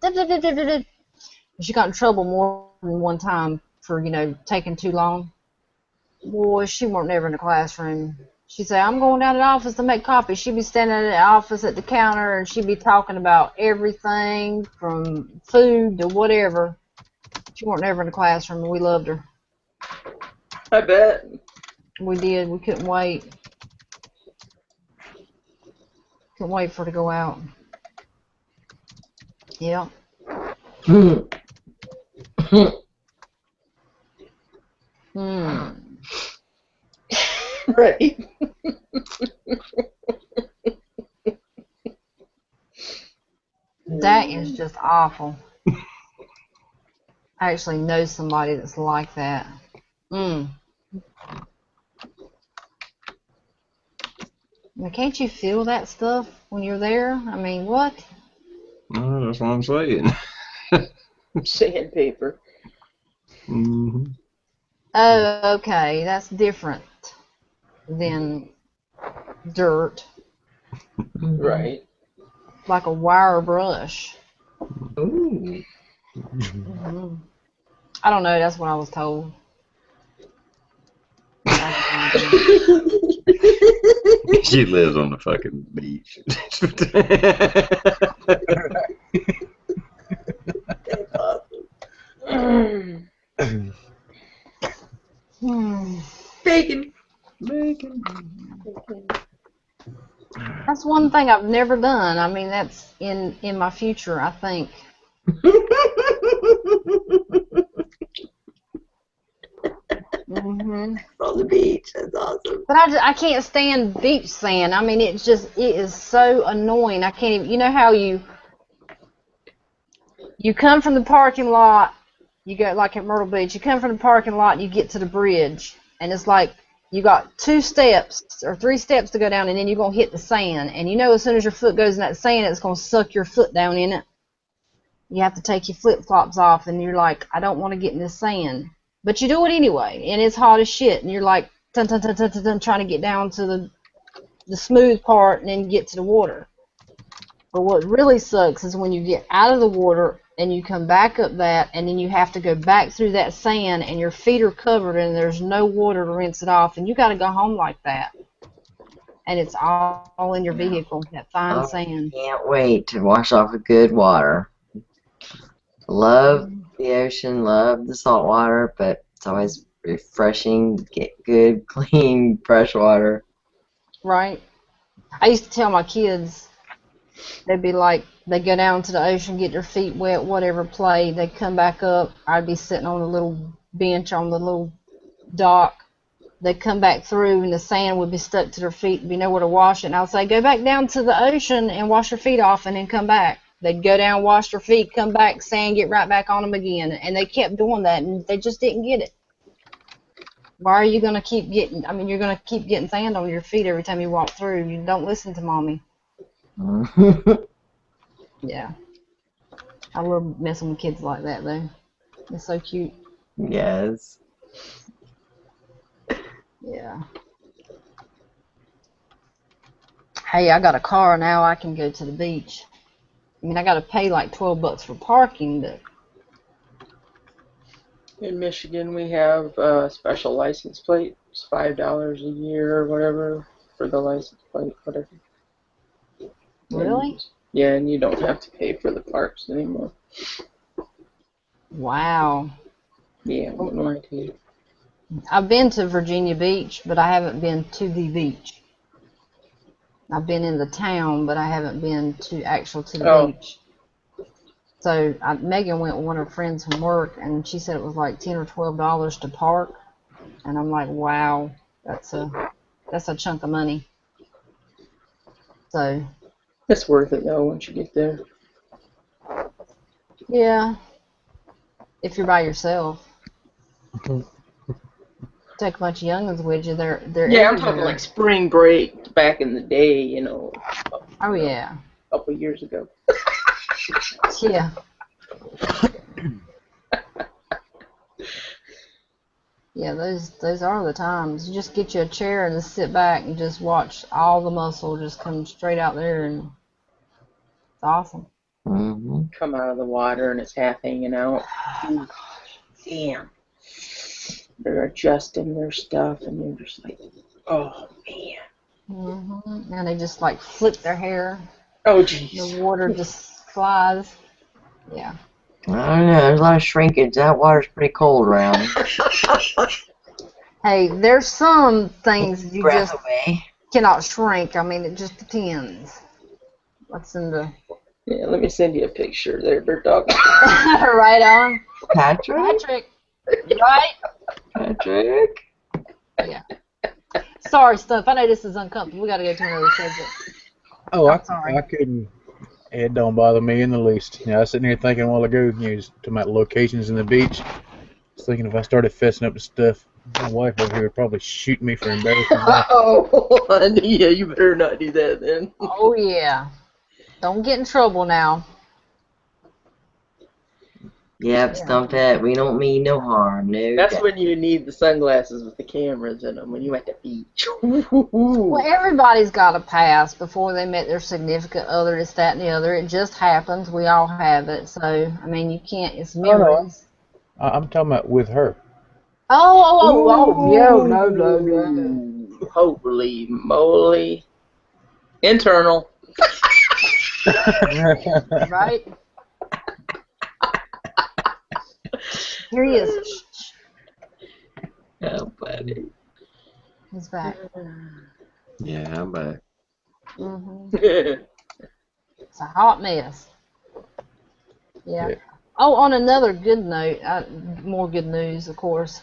She got in trouble more than one time for, taking too long. Boy, she weren't never in the classroom. She'd say, I'm going down to the office to make coffee. She'd be standing in the office at the counter, and she'd be talking about everything from food to whatever. She weren't never in the classroom, and we loved her. I bet. We did. We couldn't wait. Couldn't wait for her to go out. Yeah. Right. That is just awful. I actually know somebody that's like that. Now, can't you feel that stuff when you're there? I mean, what? No, that's what I'm saying. Sandpaper. Mm-hmm. Oh, okay. That's different than dirt. Right. Like a wire brush. Ooh. I don't know. That's what I was told. She lives on the fucking beach. Bacon. Bacon. That's one thing I've never done. I mean, that's in my future, I think. On the beach. That's awesome. But I can't stand beach sand. I mean, it is so annoying. I can't even, you know how you come from the parking lot, you go like at Myrtle Beach, you come from the parking lot and you get to the bridge, and it's like you got 2 steps or 3 steps to go down, and then you're going to hit the sand. And as soon as your foot goes in that sand, it's going to suck your foot down in it. You have to take your flip-flops off, and you're like, I don't want to get in this sand. But you do it anyway, and it's hot as shit, and you're like, dun, dun, dun, dun, dun, dun, trying to get down to the smooth part and then get to the water. But what really sucks is when you get out of the water and you come back up that, and then you have to go back through that sand, and your feet are covered, and there's no water to rinse it off, and you got to go home like that. And it's all in your vehicle, that fine sand. Can't wait to wash off with good water. Love the ocean, love the salt water, but it's always refreshing to get good, clean, fresh water. Right. I used to tell my kids, they'd be like, they'd go down to the ocean, get their feet wet, whatever, play. They'd come back up. I'd be sitting on the little bench on the little dock. They'd come back through, and the sand would be stuck to their feet and be nowhere to wash it. And I'd say, go back down to the ocean and wash your feet off, and then come back. They'd go down, wash their feet, come back, sand, get right back on them again. And they kept doing that, and they just didn't get it. Why are you going to keep getting, you're going to keep getting sand on your feet every time you walk through. You don't listen to Mommy. Yeah. I love messing with kids like that, though. They're so cute. Yes. Yeah. Hey, I got a car now. I can go to the beach. I got to pay like $12 for parking, but... In Michigan, we have a special license plate. It's $5 a year or whatever for the license plate, whatever. Really? Yeah, and you don't have to pay for the parks anymore. Wow. Yeah, what do I do? I've been to Virginia Beach, but I haven't been to the beach. I've been in the town, but I haven't been to the beach. So Megan went with one of her friends from work, and she said it was like $10 or $12 to park. And I'm like, wow, that's a chunk of money. So it's worth it though once you get there. Yeah, if you're by yourself. Take a bunch of youngins with you. They're yeah, I'm talking like spring break back in the day, Oh yeah. A couple of years ago. Yeah. Yeah, those are the times. You just get you a chair and just sit back and just watch all the muscle just come straight out there, and it's awesome. Mm-hmm. Come out of the water and it's half hanging out. Damn. They're adjusting their stuff and you're just like, oh man. And they just like flip their hair. Oh The jeez. water just flies. Yeah. I don't know. There's a lot of shrinkage. That water's pretty cold around. Hey, there's some things you Breath just away. cannot shrink. I mean, it just depends. What's in the Yeah, let me send you a picture there, bird dog. right on, Patrick? Patrick. Right? Patrick? Yeah. Sorry, Stuff. I know this is uncomfortable. We got to go to another subject. Oh, I'm sorry. I couldn't. It don't bother me in the least. I was sitting here thinking a while ago, just talking about locations in the beach. I was thinking if I started fessing up to stuff, my wife over here would probably shoot me for embarrassing her. Oh, yeah, you better not do that then. Oh, yeah. Don't get in trouble now. Yep, Stumphead. We don't mean no harm. No. That's when you need the sunglasses with the cameras in them, when you at the beach. Well, everybody's got a past before they met their significant other, this, that, and the other. It just happens. We all have it. So, I mean, you can't, it's memories. I'm talking about with her. Oh, yeah, no. Holy moly. Internal. Right? Here he is. Oh, buddy. He's back. Yeah, I'm back. It's a hot mess. Yeah. Oh, on another good note, more good news, of course.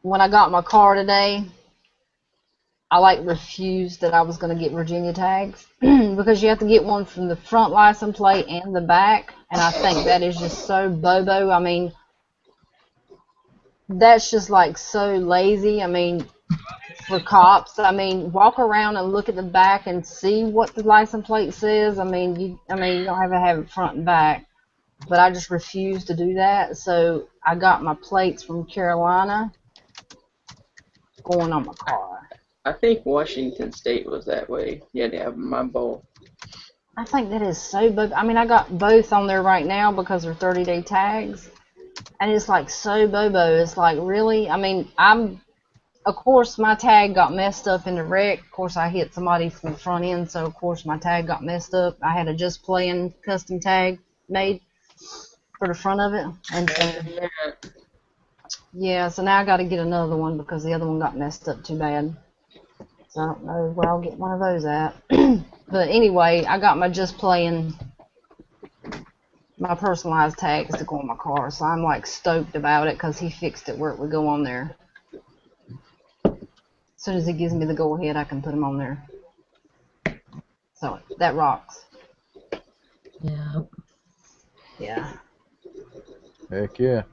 When I got my car today, I refused that I was going to get Virginia tags because you have to get one from the front license plate and the back, and I think that is just so bobo. I mean, that's just so lazy. I mean, for cops, I mean, walk around and look at the back and see what the license plate says. I mean, you don't have to have it front and back, but I just refused to do that. So I got my plates from Carolina going on my car. I think Washington State was that way. You had to have them on both. I think that is so bobo. I mean, I got both on there right now because they're 30-day tags, and it's so bobo. It's really? I mean, of course, my tag got messed up in the wreck. Of course, I hit somebody from the front end, so of course my tag got messed up. I had a Just Playin custom tag made for the front of it, and so yeah, so now I got to get another one because the other one got messed up too bad. So I don't know where I'll get one of those at. But anyway, I got my Just Playin, my personalized tags to go on my car, so I'm stoked about it because he fixed it where it would go on there. As soon as he gives me the go-ahead, I can put them on there. So that rocks. Yeah. Yeah. Heck yeah.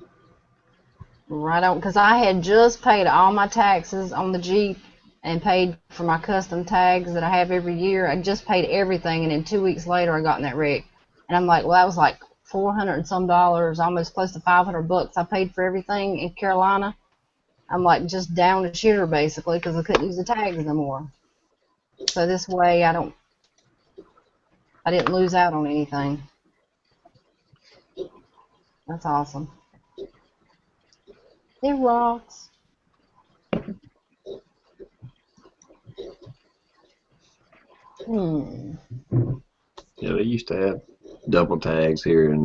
Right on, because I had just paid all my taxes on the Jeep and paid for my custom tags that I have every year. I just paid everything, and then 2 weeks later I got in that wreck. And I'm well, that was $400 and some, almost close to $500 I paid for everything in Carolina. I'm just down to shitter basically because I couldn't use the tags no more. So this way I didn't lose out on anything. That's awesome. It rocks. Yeah, they used to have double tags here in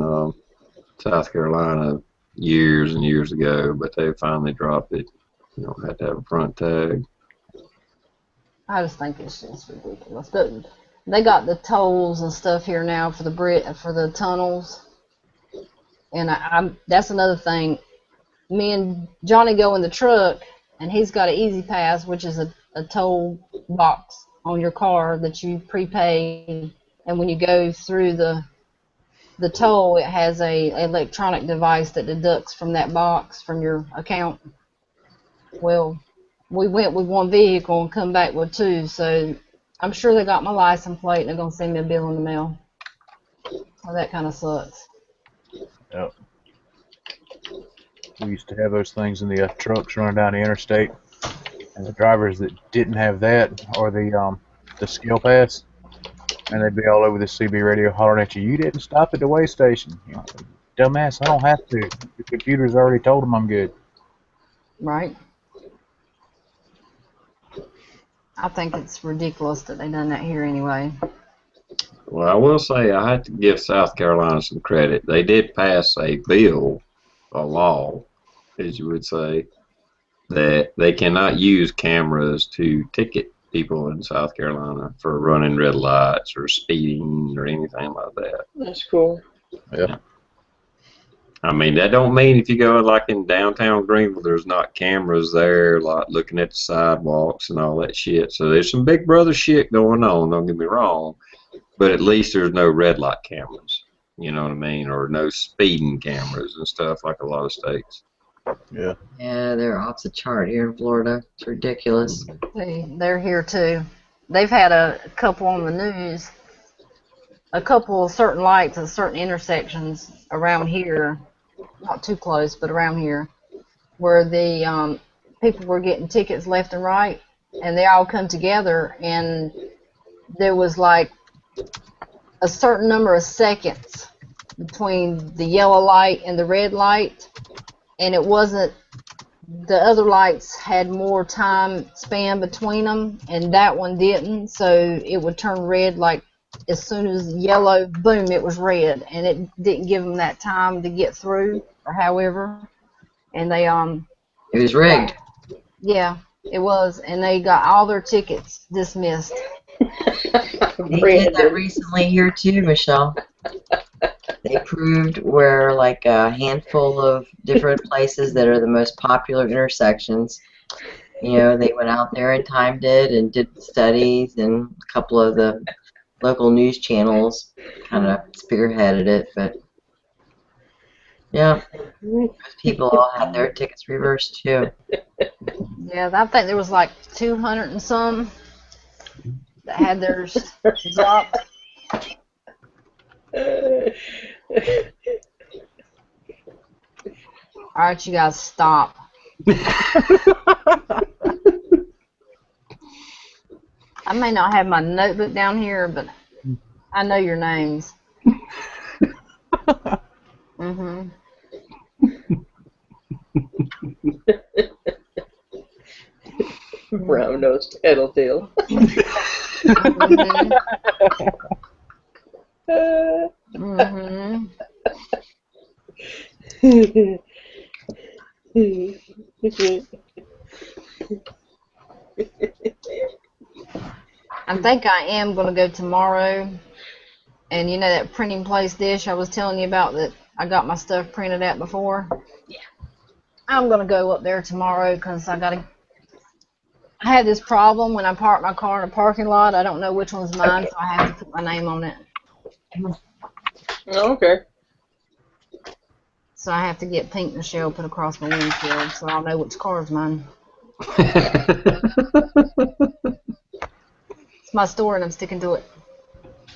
South Carolina years and years ago, but they finally dropped it. You don't have to have a front tag. I just think it's just ridiculous. But they got the tolls and stuff here now for the tunnels, and that's another thing. Me and Johnny go in the truck, and he's got an Easy Pass, which is a toll box on your car that you prepay, and when you go through the toll, it has a electronic device that deducts from that box from your account. Well, we went with one vehicle and come back with two, so I'm sure they got my license plate and they're gonna send me a bill in the mail. So that kind of sucks. Yep. We used to have those things in the trucks running down the interstate, and the drivers that didn't have that or the skill pass, and they'd be all over the CB radio hollering at you. You didn't stop at the way station. You know, dumbass, I don't have to. The computer's already told them I'm good. Right. I think it's ridiculous that they done that here anyway. Well, I will say I have to give South Carolina some credit. They did pass a bill, a law, as you would say, that they cannot use cameras to ticket people in South Carolina for running red lights or speeding or anything like that. That's cool. Yeah. I mean, that don't mean if you go like in downtown Greenville, there's not cameras there, like looking at the sidewalks and all that shit. So there's some Big Brother shit going on. Don't get me wrong, but at least there's no red light cameras. You know what I mean, or no speeding cameras and stuff like a lot of states. Yeah. Yeah, they're off the chart here in Florida. It's ridiculous. They're here too. They've had a couple on the news, a couple of certain lights at certain intersections around here, not too close, but around here, where the people were getting tickets left and right, and they all come together, and there was like a certain number of seconds between the yellow light and the red light, and it wasn't, the other lights had more time span between them, and that one didn't, so it would turn red like as soon as yellow, boom, it was red, and it didn't give them that time to get through, or however, and they It was rigged. yeah, it was, and they got all their tickets dismissed. They did that recently here too, Michelle. They proved where like a handful of different places that are the most popular intersections. You know, they went out there and timed it and did studies, and a couple of the local news channels kind of spearheaded it. But yeah, those people all had their tickets reversed too. Yeah, I think there was like 200 and some that had theirs dropped. All right, you guys, stop. I may not have my notebook down here, but I know your names. Mhm. Brown nosed tattletale. Mhm. I think I am going to go tomorrow. And you know that printing place dish I was telling you about that I got my stuff printed at before? Yeah. I'm going to go up there tomorrow because I had this problem when I park my car in a parking lot. I don't know which one's mine, so I have to put my name on it. Okay. So I have to get Pink Michelle put across my windshield so I'll know which car is mine. It's my store and I'm sticking to it.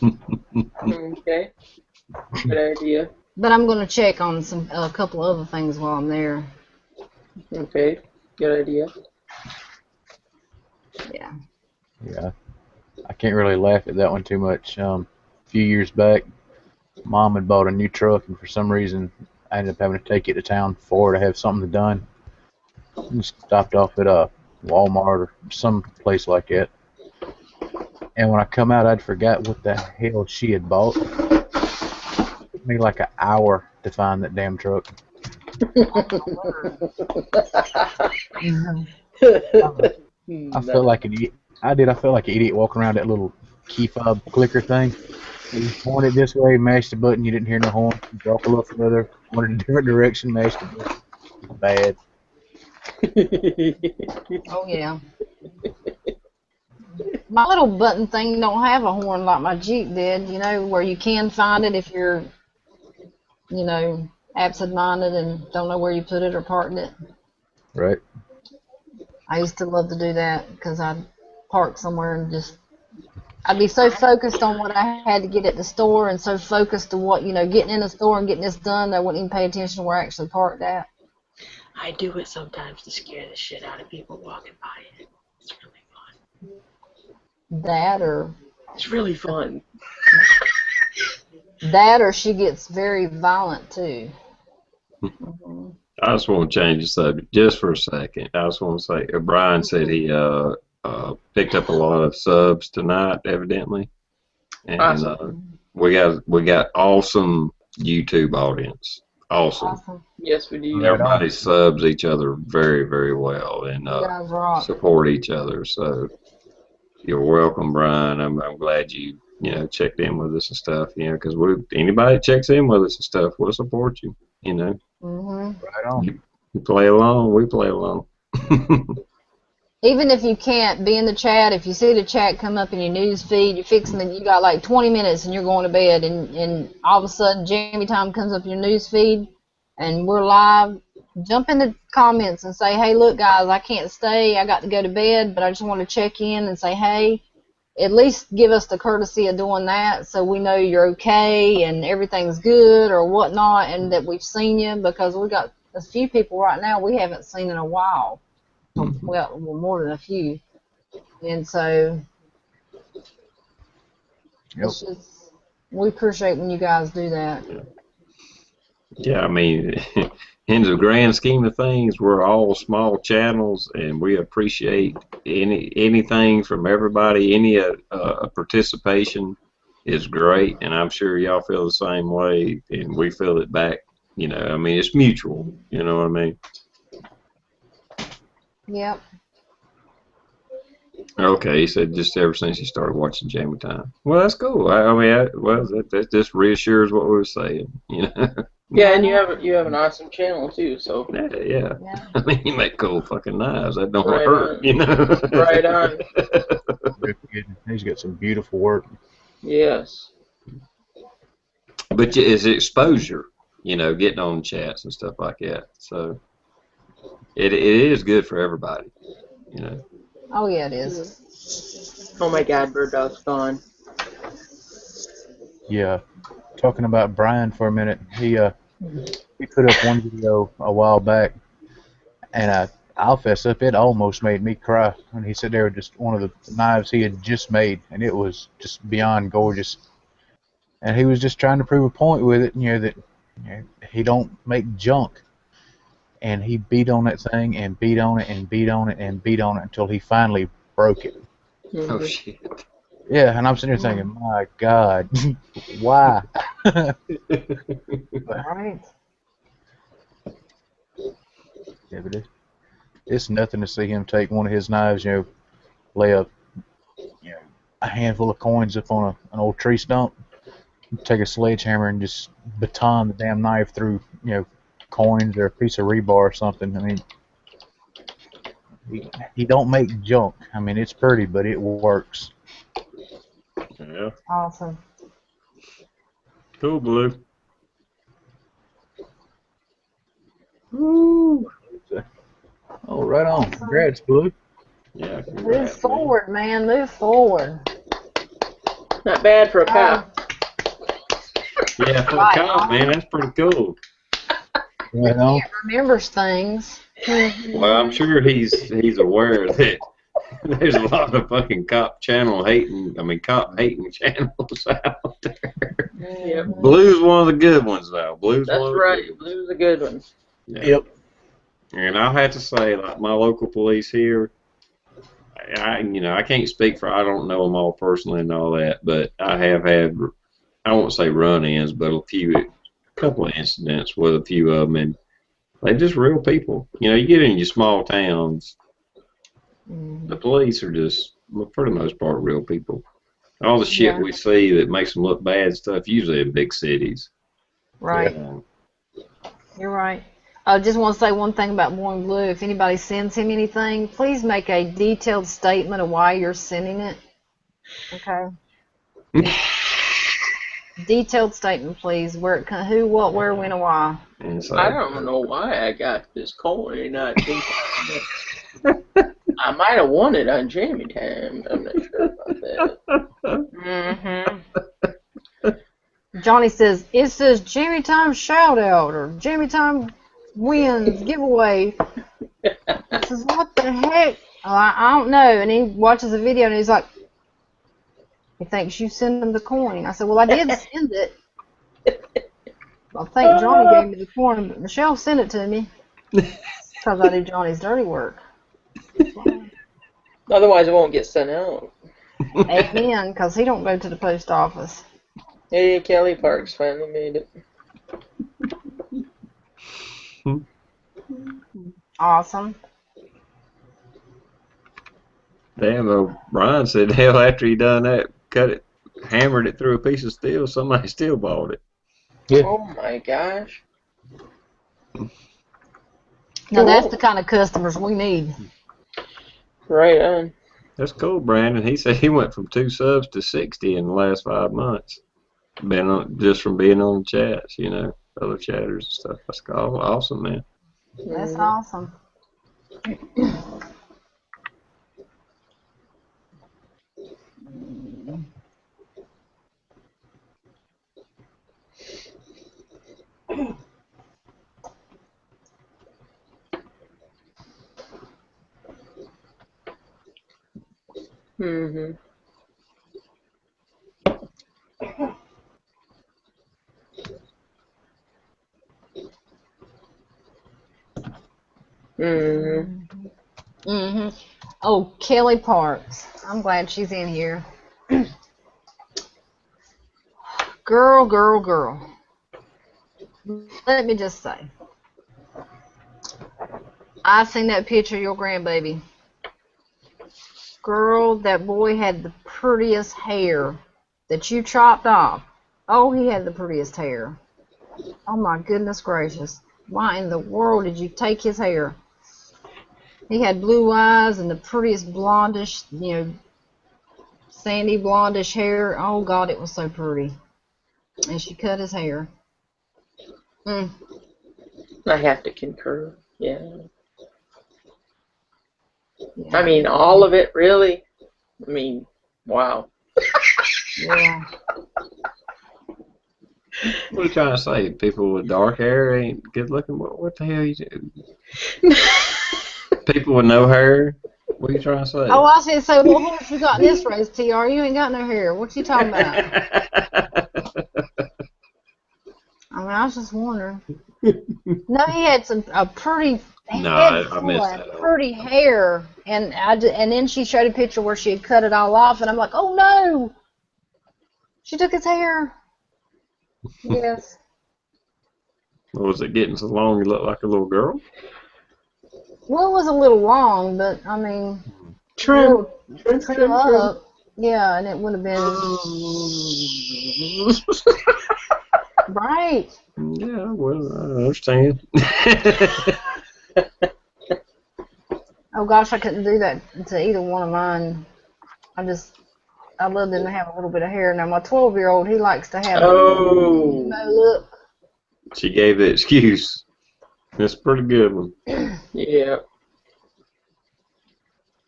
Okay. Good idea. But I'm going to check on a couple of other things while I'm there. Okay. Good idea. Yeah. Yeah. I can't really laugh at that one too much. A few years back, Mom had bought a new truck, and for some reason, I ended up having to take it to town for her to have something done. And stopped off at a Walmart or some place like that. And when I come out, I'd forgot what the hell she had bought. It took me like an hour to find that damn truck. I felt like an idiot. I felt like an idiot walking around that little key fob clicker thing. You pointed this way, mashed the button, you didn't hear no horn. You walk a little further, went in a different direction, mashed the button. It was bad. Oh, yeah. My little button thing don't have a horn like my Jeep did, you know, where you can find it if you're, you know, absent-minded and don't know where you put it or parked it. Right. I used to love to do that because I'd park somewhere and just, I'd be so focused on what I had to get at the store and so focused to what, you know, getting in the store and getting this done, I wouldn't even pay attention to where I actually parked at. I do it sometimes to scare the shit out of people walking by it. It's really fun. That or It's really fun. she gets very violent too. Mhm. I just want to change the subject just for a second. I just want to say, Brian said he picked up a lot of subs tonight, evidently, and Awesome. we got awesome YouTube audience. Awesome. Awesome. Yes, we do. Right on. Everybody subs each other very, very well and You guys rock. support each other. So you're welcome, Brian. I'm glad you checked in with us and stuff. Because anybody that checks in with us and stuff, we'll support you. Mhm. Right on. You play along, we play along. Even if you can't be in the chat, if you see the chat come up in your news feed, you got like 20 minutes and you're going to bed, and all of a sudden Jamie Time comes up in your news feed and we're live, jump in the comments and say, hey, look, guys, I can't stay. I got to go to bed, but I just want to check in and say, hey, at least give us the courtesy of doing that so we know you're okay and everything's good or whatnot and that we've seen you, because we got a few people right now we haven't seen in a while. Well, more than a few. And so it's just, we appreciate when you guys do that. Yeah, I mean, in the grand scheme of things, we're all small channels, and we appreciate anything from everybody. Any participation is great, and I'm sure y'all feel the same way, and we feel it back. I mean, it's mutual. You know what I mean? Yep. Okay, he said just ever since he started watching Jamie Time. Well, that's cool. I mean, that just reassures what we were saying. Yeah, and you have an awesome channel too. So Yeah. I mean, you make cool fucking knives. That don't Right hurt, on. Right on. He's got some beautiful work. Yes. But it's exposure, getting on chats and stuff like that. So it is good for everybody, Oh, yeah, it is. Oh my God, Bird Dog's gone. Yeah. Talking about Brian for a minute, he put up one video a while back, and I'll fess up, it almost made me cry when he said they were just one of the knives he had just made, and it was just beyond gorgeous. And he was just trying to prove a point with it, that he don't make junk. And he beat on that thing and beat on it and beat on it and beat on it until he finally broke it. Oh shit. Yeah, and I'm sitting there thinking, my God, why? Right. Yeah, but it's nothing to see him take one of his knives, lay a handful of coins up on an old tree stump, take a sledgehammer and just baton the damn knife through, coins or a piece of rebar or something. I mean, he don't make junk. I mean, it's pretty, but it works. Yeah. Awesome. Cool, Blue. Woo! Oh, right on. Congrats, Blue. Yeah. Move forward, man. Move forward. Not bad for a cop. Yeah, for a cop, man, that's pretty cool. Right on. He remembers things. Well, I'm sure he's aware that there's a lot of fucking cop hating channels out there. Yep. Blue's one of the good ones, though. That's right. Blue's a good one. Yeah. Yep. And I'll have to say, like, my local police here, I can't speak for, I don't know them all personally and all that, but I have had, I won't say run-ins, but a couple of incidents with a few of them, and they're just real people. You get in your small towns, the police are just, for the most part, real people. All the shit we see that makes them look bad stuff, usually in big cities. Right. You're right. I just want to say one thing about Morning Blue. If anybody sends him anything, please make a detailed statement of why you're sending it. Okay? Detailed statement, please. Where it who, what, where, when, and why. I don't know why I got this coin. I might have won it on Jamie Time. I'm not sure about that. Johnny says, it says Jamie Time shout out or Jamie Time wins giveaway. I says, what the heck? Oh, I don't know. And he watches the video and he's like, he thinks you sent him the coin. I said, well, I did send it. I think Johnny gave me the coin, but Michelle sent it to me because I do Johnny's dirty work. Otherwise, it won't get sent out. Amen, because he don't go to the post office. Hey, Kelly Parks finally made it. Awesome. Damn, Brian said, hell, after he done that, hammered it through a piece of steel, somebody still bought it. Yeah. Oh my gosh. Now that's the kind of customers we need. Right on. That's cool, Brandon. He said he went from 2 subs to 60 in the last 5 months. Just from being on the chats, other chatters and stuff. That's awesome, man. That's awesome. Mm-hmm. Mm-hmm. Mm-hmm. Oh, Kelly Parks. I'm glad she's in here. Girl. Let me just say, I seen that picture of your grandbaby. Girl, that boy had the prettiest hair that you chopped off. Oh, he had the prettiest hair. Oh my goodness gracious. Why in the world did you take his hair? He had blue eyes and the prettiest blondish, sandy blondish hair. Oh God, it was so pretty. And she cut his hair. I have to concur. Yeah. I mean, all of it, really. I mean, wow. Yeah. What are you trying to say? People with dark hair ain't good looking? What the hell you do? People with no hair? What are you trying to say? Oh, I was going to say, what horse you got in this race, TR? You ain't got no hair. What you talking about? I mean, I was just wondering. No, he had a pretty head full of pretty hair, and then she showed a picture where she had cut it all off, and I'm like, oh no, she took his hair. Yes. Was it getting so long you looked like a little girl? Well, it was a little long, but I mean, trim up. Yeah, and it would have been right. Yeah, well, I understand. Oh gosh, I couldn't do that to either one of mine. I love them to have a little bit of hair. Now my 12-year-old, he likes to have a look. She gave the excuse. That's a pretty good one. Yeah.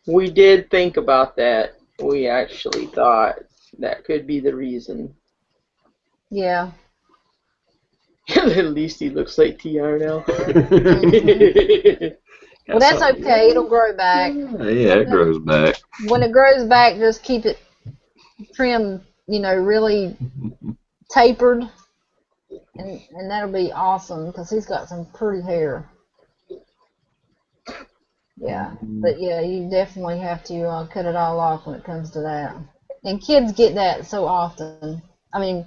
We did think about that. We actually thought that could be the reason. Yeah. At least he looks like TR now. Well, that's okay. It'll grow back. Yeah, it grows back. When it grows back, just keep it trimmed, really tapered, and that'll be awesome because he's got some pretty hair. Yeah, but yeah, you definitely have to cut it all off when it comes to that. And kids get that so often. I mean,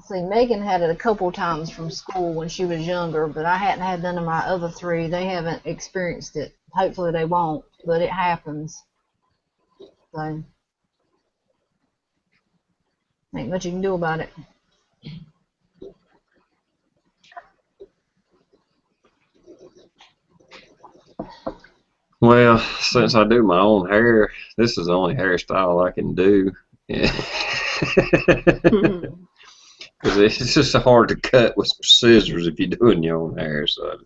see, Megan had it a couple times from school when she was younger, but I hadn't had none of my other 3. They haven't experienced it. Hopefully they won't, but it happens. So, ain't much you can do about it. Well, since I do my own hair, this is the only hairstyle I can do. Yeah. Because it's just hard to cut with scissors if you're doing your own hair. So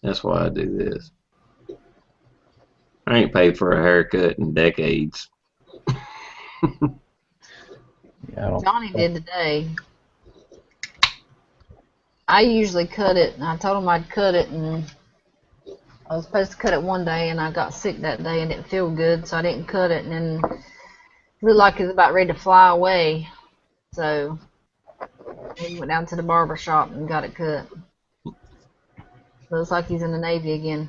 that's why I do this. I ain't paid for a haircut in decades. Johnny did today. I usually cut it, and I told him I'd cut it, and I was supposed to cut it one day, and I got sick that day and didn't feel good, so I didn't cut it, and then it looked like it was about ready to fly away, so we went down to the barber shop and got it cut. Looks like he's in the Navy again.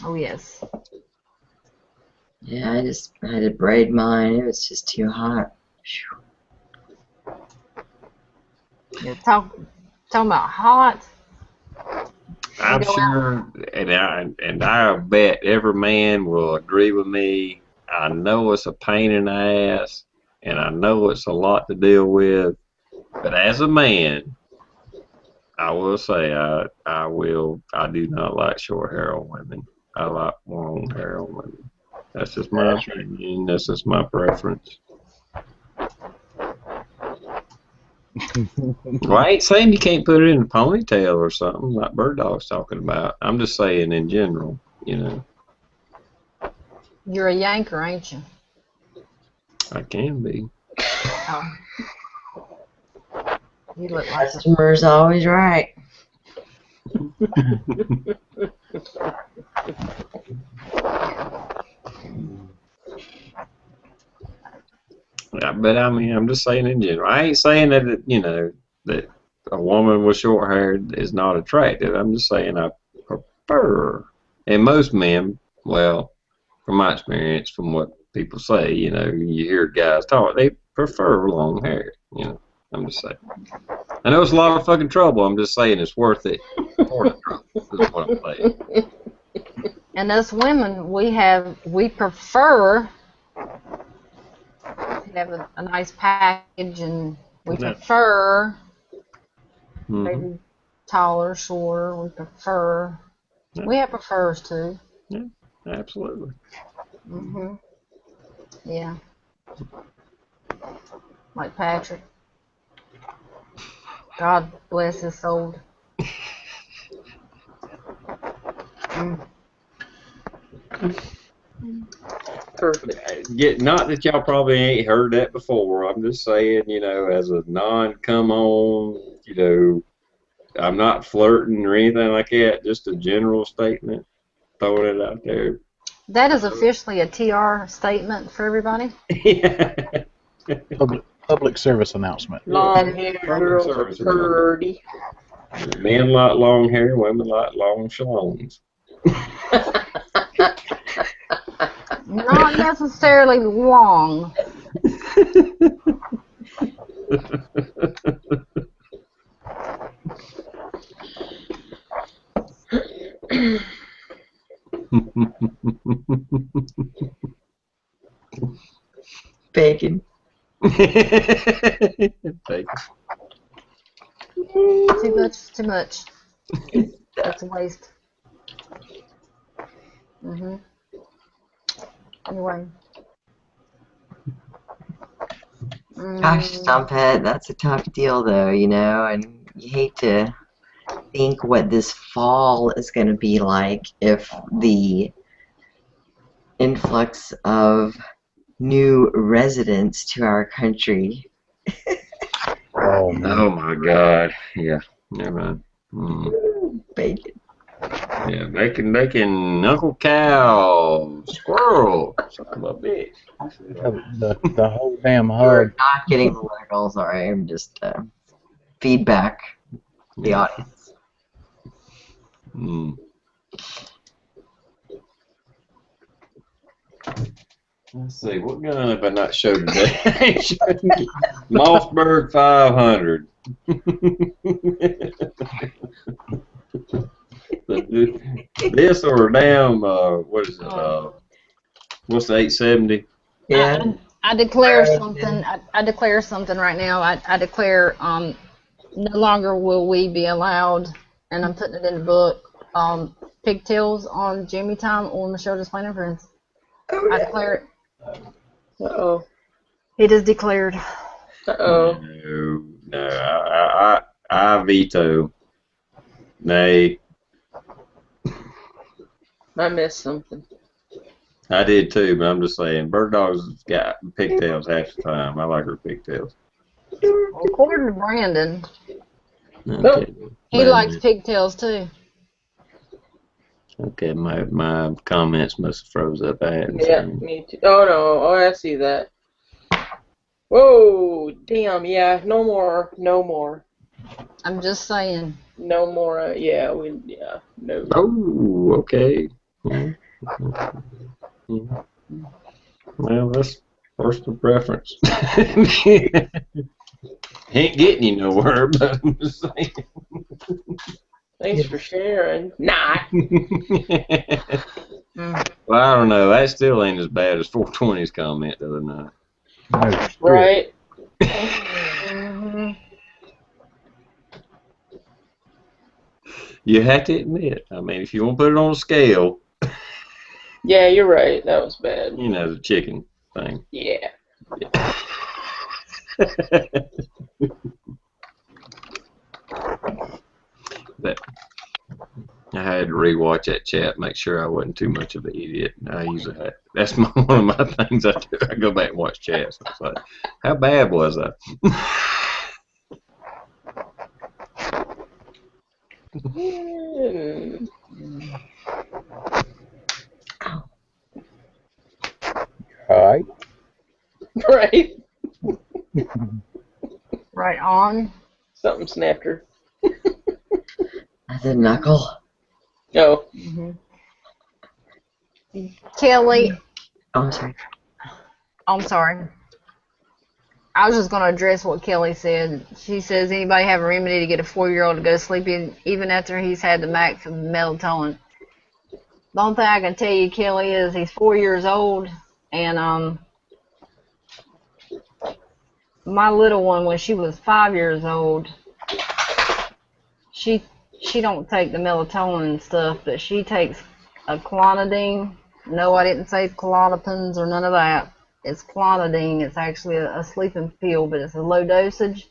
Oh, yes. Yeah, I had to braid mine. It was just too hot. Yeah, talking about hot. I'm sure, and I bet every man will agree with me. I know it's a pain in the ass, and I know it's a lot to deal with. But as a man, I will say I do not like short hair on women. I like long hair on women. That's just my opinion. That's just my preference. Well, I ain't saying you can't put it in a ponytail or something like Bird Dog's talking about. I'm just saying in general, you know. You're a yanker, ain't you? I can be. Oh. You look like it. Customer's always right. Yeah, but I mean, I'm just saying in general. I ain't saying that that a woman with short hair is not attractive. I'm just saying I prefer, and most men, well, from my experience, from what people say, you hear guys talk, they prefer long hair. I'm just saying. I know it's a lot of fucking trouble. I'm just saying it's worth it for the trouble. Is what I'm saying. And us women, we prefer to have a nice package, and we prefer maybe taller, shorter. We prefer. Yeah. We have prefers too. Yeah, absolutely. Mhm. Yeah. Like Patrick. God bless his soul. Perfect. Not that y'all probably ain't heard that before. I'm just saying, as a non-come on, I'm not flirting or anything like that. Just a general statement, throwing it out there. That is officially a TR statement for everybody. Yeah. Public service announcement. Long hair girls are pretty. Men like long hair, women like long shalons. Not necessarily long. Bacon. Bacon. Too much. That's a waste. Anyway. Gosh, Stumphead, that's a tough deal, though, and you hate to think what this fall is going to be like if the influx of new residents to our country. Oh my God! Yeah, never mind. Bacon. Yeah, bacon, Uncle Cow, squirrel, son of a bitch. The whole damn hug. We're not getting political, sorry. I'm just feedback the audience. Let's see, what gun have I not showed today? Mossberg 500. This or damn, what is it? What's the 870? Yeah. I declare something. I declare something right now. I declare no longer will we be allowed, and I'm putting it in the book. Pigtails on Jamie Time on the show Just Playin Friends. I declare it. Uh-oh. It is declared. Uh-oh. No, I veto. Nay. I missed something. I did too, but I'm just saying, Bird Dog's got pigtails half the time. I like her pigtails. according to Brandon, Okay. he likes pigtails too. Okay, my comments must have froze up. Yeah, me too. Oh no, oh I see that. Whoa, damn, yeah, no more. I'm just saying. No more, no. Oh, okay. Well, that's personal preference. Ain't getting you nowhere, but I'm just saying. Thanks for sharing. Nah. Well, I don't know. That still ain't as bad as 420's comment the other night. No, Right. You have to admit, I mean, if you want to put it on a scale, Yeah, you're right. That was bad. you know, the chicken thing. Yeah. But I had to rewatch that chat, make sure I wasn't too much of an idiot. I usually that's one of my things I do. I go back and watch chats. I was like, how bad was I? All right. Right. Right on. Something snapped her. That's a knuckle. No. Kelly, Oh, I'm sorry. I'm sorry. I was just going to address what Kelly said. She says, anybody have a remedy to get a 4-year-old to go to sleep even after he's had the max of melatonin? The only thing I can tell you, Kelly, is he's 4 years old, and my little one, when she was 5 years old, she don't take the melatonin stuff, but she takes a clonidine. No, I didn't say Klonopins or none of that. It's clonidine. It's actually a sleeping pill, but it's a low dosage.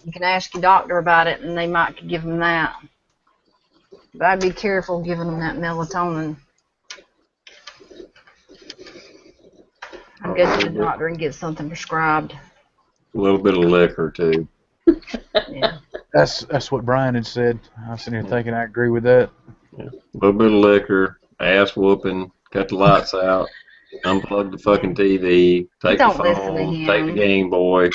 You can ask your doctor about it, and they might give them that. But I'd be careful giving them that melatonin. I'd go to the doctor and get something prescribed. A little bit of liquor too. Yeah. That's what Brian had said. I was sitting here thinking I agree with that. Yeah. A little bit of liquor, ass whooping, cut the lights out, unplug the fucking TV, take Don't the listen to phone, him. take the Game Boy.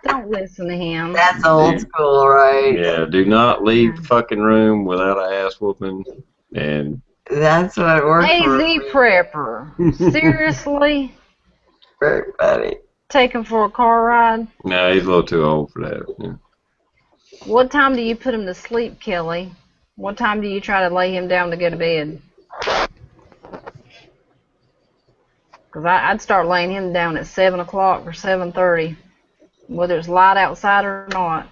Don't listen to him. That's old school, right? Yeah, do not leave the fucking room without an ass whooping. And That's what worked for AZ me. Prepper. Seriously? Very funny. Take him for a car ride? no, he's a little too old for that. Yeah. What time do you put him to sleep, Kelly? What time do you try to lay him down to go to bed? Because I'd start laying him down at 7 o'clock or 7:30, whether it's light outside or not.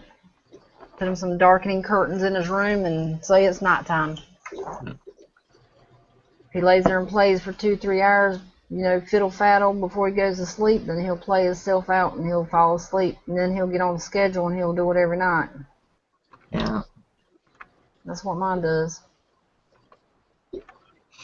Put him some darkening curtains in his room and say it's nighttime. If he lays there and plays for 2-3 hours, fiddle-faddle before he goes to sleep, then he'll play himself out and he'll fall asleep. And then he'll get on the schedule and he'll do it every night. Yeah. That's what mine does.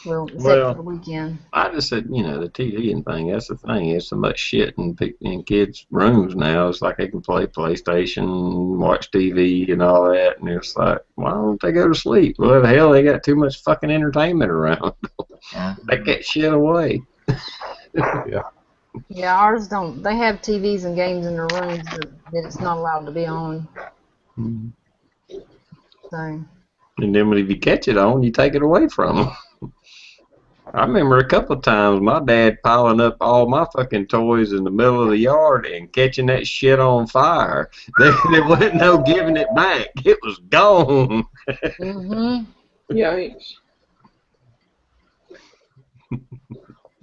Well, except for the weekend. I just said, the TV and thing, that's the thing. There's so much shit in kids' rooms now. It's like they can play PlayStation, watch TV, and all that. And it's like, why don't they go to sleep? Well, the hell, they got too much fucking entertainment around. Yeah. Take that shit away. Yeah, ours don't. They have TVs and games in their rooms that it's not allowed to be on. So. And then if you catch it on, you take it away from them. I remember a couple of times my dad piling up all my fucking toys in the middle of the yard and catching that shit on fire. There wasn't no giving it back. It was gone. Yikes.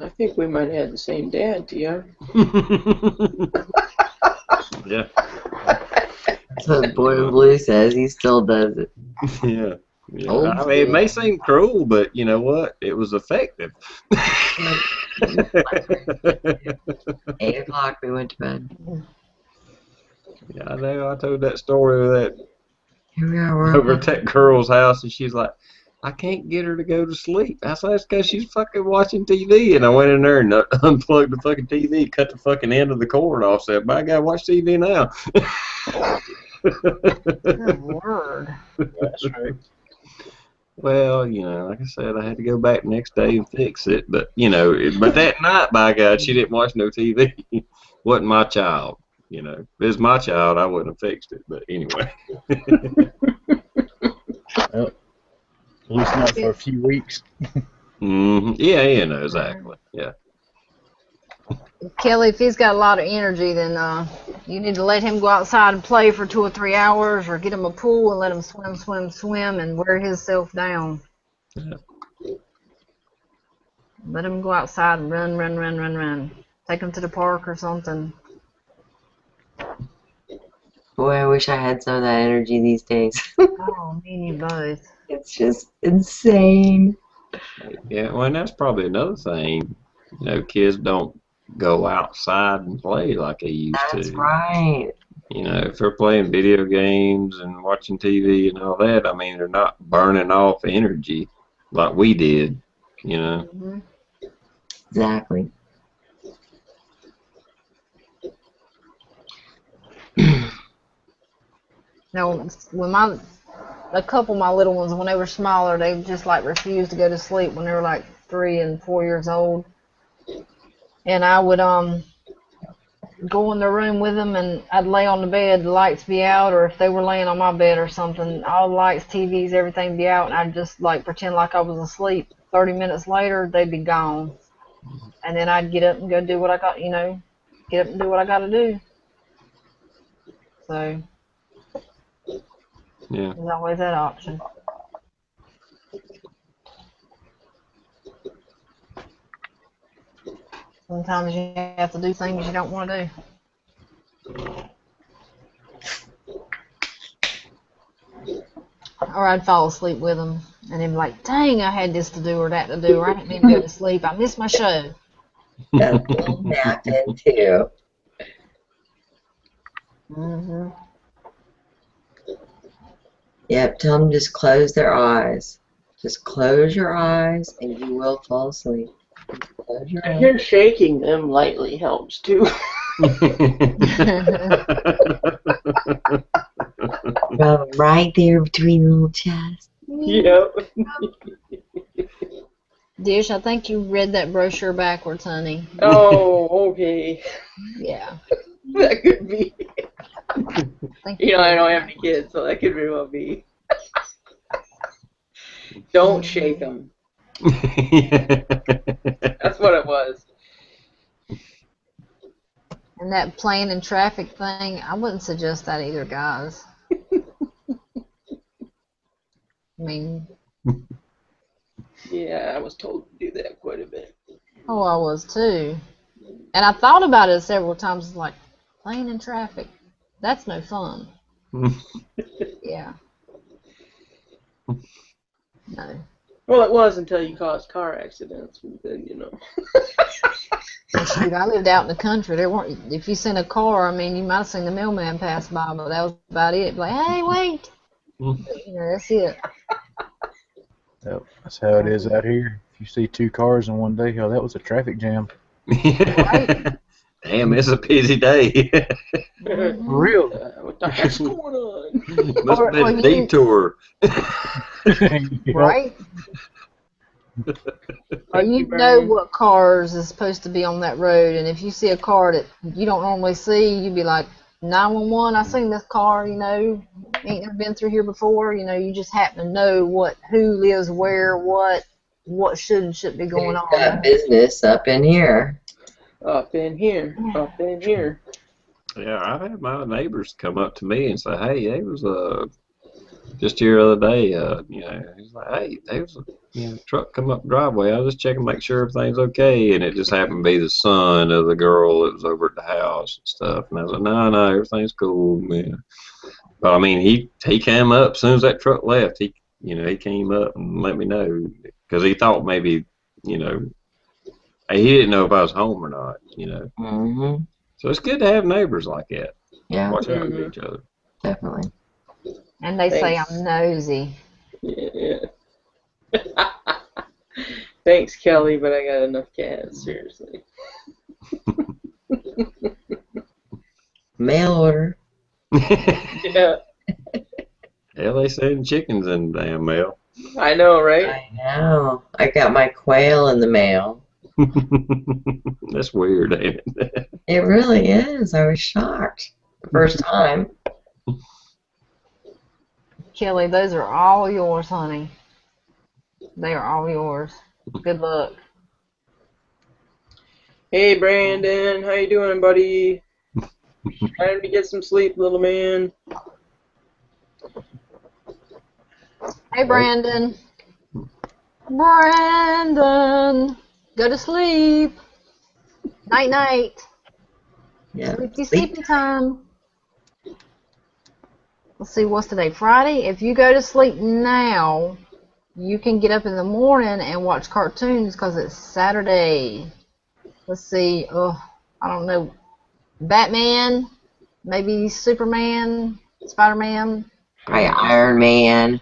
I think we might have the same dad, Tia. Yeah. That's what Boy in Blue says. He still does it. Yeah. Yeah. I mean, it may seem cruel, but you know what? It was effective. 8 o'clock, we went to bed. Yeah, I know. I told that story of that Here we are. over at that girl's house, and she's like, I can't get her to go to sleep. I said, that's because she's fucking watching TV. And I went in there and unplugged the fucking TV, cut the fucking end of the cord off, said, "By God, watch TV now." Good word. That's right. Well, you know, like I said, I had to go back the next day and fix it. But, you know, but that night, by God, she didn't watch no TV. Wasn't my child. You know, if it was my child, I wouldn't have fixed it. But anyway. Well, at least not for a few weeks. Yeah, you know, exactly. Yeah. Kelly, if he's got a lot of energy, then you need to let him go outside and play for 2 or 3 hours, or get him a pool and let him swim, and wear himself down. Yeah. Let him go outside and run. Take him to the park or something. Boy, I wish I had some of that energy these days. Oh, me and you both. It's just insane. Yeah, well, and that's probably another thing. You know, kids don't go outside and play like they used to. That's right. You know, if they're playing video games and watching TV and all that, I mean, they're not burning off energy like we did, you know. Mm-hmm. Exactly. Now, when a couple of my little ones, when they were smaller, they just like refused to go to sleep when they were like 3 and 4 years old. And I would go in the room with them, and I'd lay on the bed, the lights be out, or if they were laying on my bed or something, all the lights, TVs, everything be out, and I'd just like pretend like I was asleep. 30 minutes later, they'd be gone. And then I'd get up and go do what I got, you know, get up and do what I got to do. So, Yeah. there's always that option. Sometimes you have to do things you don't want to do. Or I'd fall asleep with them, and they'd be like, "Dang, I had this to do or that to do, or I didn't mean to go to sleep. I missed my show." That's been happened too. Mm-hmm. Yep, tell them just close their eyes. Just close your eyes and you will fall asleep. Just close your I eyes. hear shaking them lightly helps too. Rub 'em right there between the little chest. Yep. Dish, I think you read that brochure backwards, honey. Oh, okay. Yeah. That could be. Thank You know, I don't have any kids, so that could very well be. Don't shake them. That's what it was. And that plane and traffic thing, I wouldn't suggest that either, guys. I mean, Yeah, I was told to do that quite a bit. oh, I was too. And I thought about it several times. It's like, plane and traffic, that's no fun. Yeah. No. Well, it was until you caused car accidents, and then you know. Shoot, I lived out in the country. There weren't. If you seen a car, I mean, you might have seen the mailman pass by, but that was about it. Like, hey, wait. You know, that's it. Yep, that's how it is out here. If you see 2 cars in one day, oh, that was a traffic jam. Right. Damn, it's a busy day. For real. What the heck's going on? Must have been a detour. Right? Or you know what cars is supposed to be on that road, and if you see a car that you don't normally see, you'd be like, 911, I seen this car, you know, ain't never been through here before, you know, you just happen to know who lives where, what should be going on. Got business up in here. Up in here. Up in here. Yeah, I've had my neighbors come up to me and say, "Hey, it was just here the other day, you know, he's like, hey, there was a truck come up the driveway. I was just checking to make sure everything's okay." And it just happened to be the son of the girl that was over at the house and stuff. And I was like, no, everything's cool, man. But I mean, he came up as soon as that truck left. He came up and let me know because he thought maybe, you know, he didn't know if I was home or not, you know. Mm-hmm. So it's good to have neighbors like that. Yeah. Watch out for each other. Definitely. And they say Thanks. I'm nosy. Yeah. Thanks, Kelly, but I got enough cats, seriously. Mail order. Yeah, Hell, they send chickens in the damn mail. I know, right? I know. I got my quail in the mail. That's weird, ain't it? It really is. I was shocked the first time. Kelly, those are all yours, honey. They are all yours. Good luck. Hey, Brandon, how you doing, buddy? Trying to get some sleep, little man. Hey, Brandon. Brandon, go to sleep. Night, night. Yeah. Sleepy, Sleep. sleepy time. Let's see, what's today? Friday? If you go to sleep now, you can get up in the morning and watch cartoons because it's Saturday. Let's see. Oh, I don't know. Batman, maybe Superman, Spider-Man. Probably Iron Man.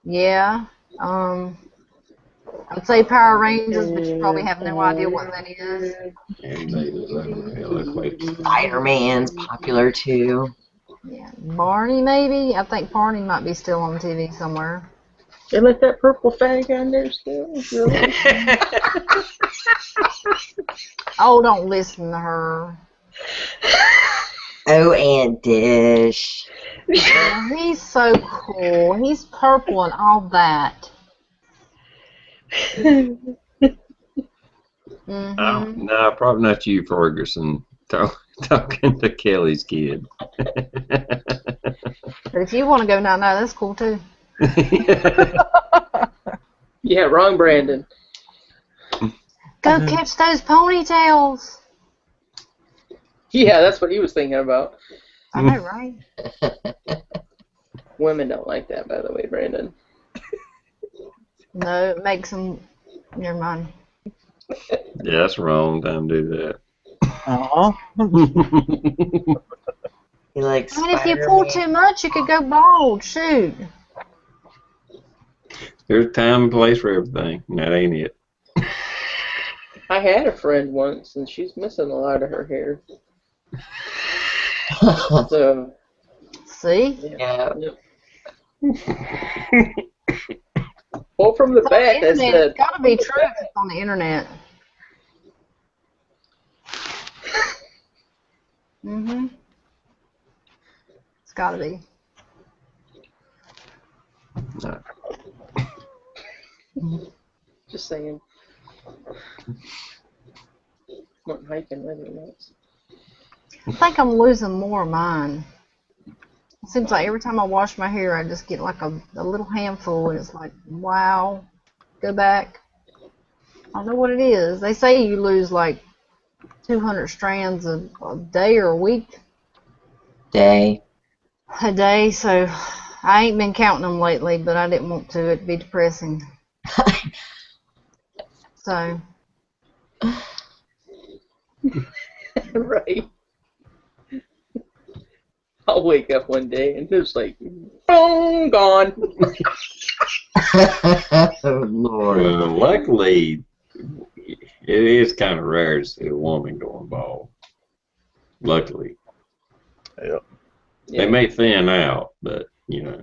Yeah. I'd say Power Rangers, but you probably have no idea what that is. Spider-Man's popular too. Yeah. Barney, maybe? I think Barney might be still on TV somewhere. They let that purple fag on there still? Really? Oh, don't listen to her. Oh, and Dish. Yeah, he's so cool. He's purple and all that. Mm-hmm. No, probably not you, Ferguson, talking to Kelly's kid. But if you want to go now, that's cool too. Yeah, wrong, Brandon. Go catch those ponytails. Yeah, that's what he was thinking about. I know, right? Women don't like that, by the way, Brandon. No, it makes them. Never mind. Yeah, that's wrong. Don't do that. He likes I mean, if you pull too much, you could go bald. Shoot. There's a time and place for everything, and that ain't it. I had a friend once, and she's missing a lot of her hair. So, See? Yeah. well, from the back, I It's said, got to be true if it's on the internet. Mm-hmm. It's got to be. just saying. Went hiking with her once. I think I'm losing more of mine. It seems like every time I wash my hair, I just get like a little handful, and it's like, wow, go back. I don't know what it is. They say you lose like 200 strands a day or a week. Day. A day, so I ain't been counting them lately, but I didn't want to. It'd be depressing. So. Right. I'll wake up one day and it's like, boom, gone. Oh, Lord. Luckily, it is kind of rare to see a woman going bald. Luckily. Yep. They may thin out, but, you know.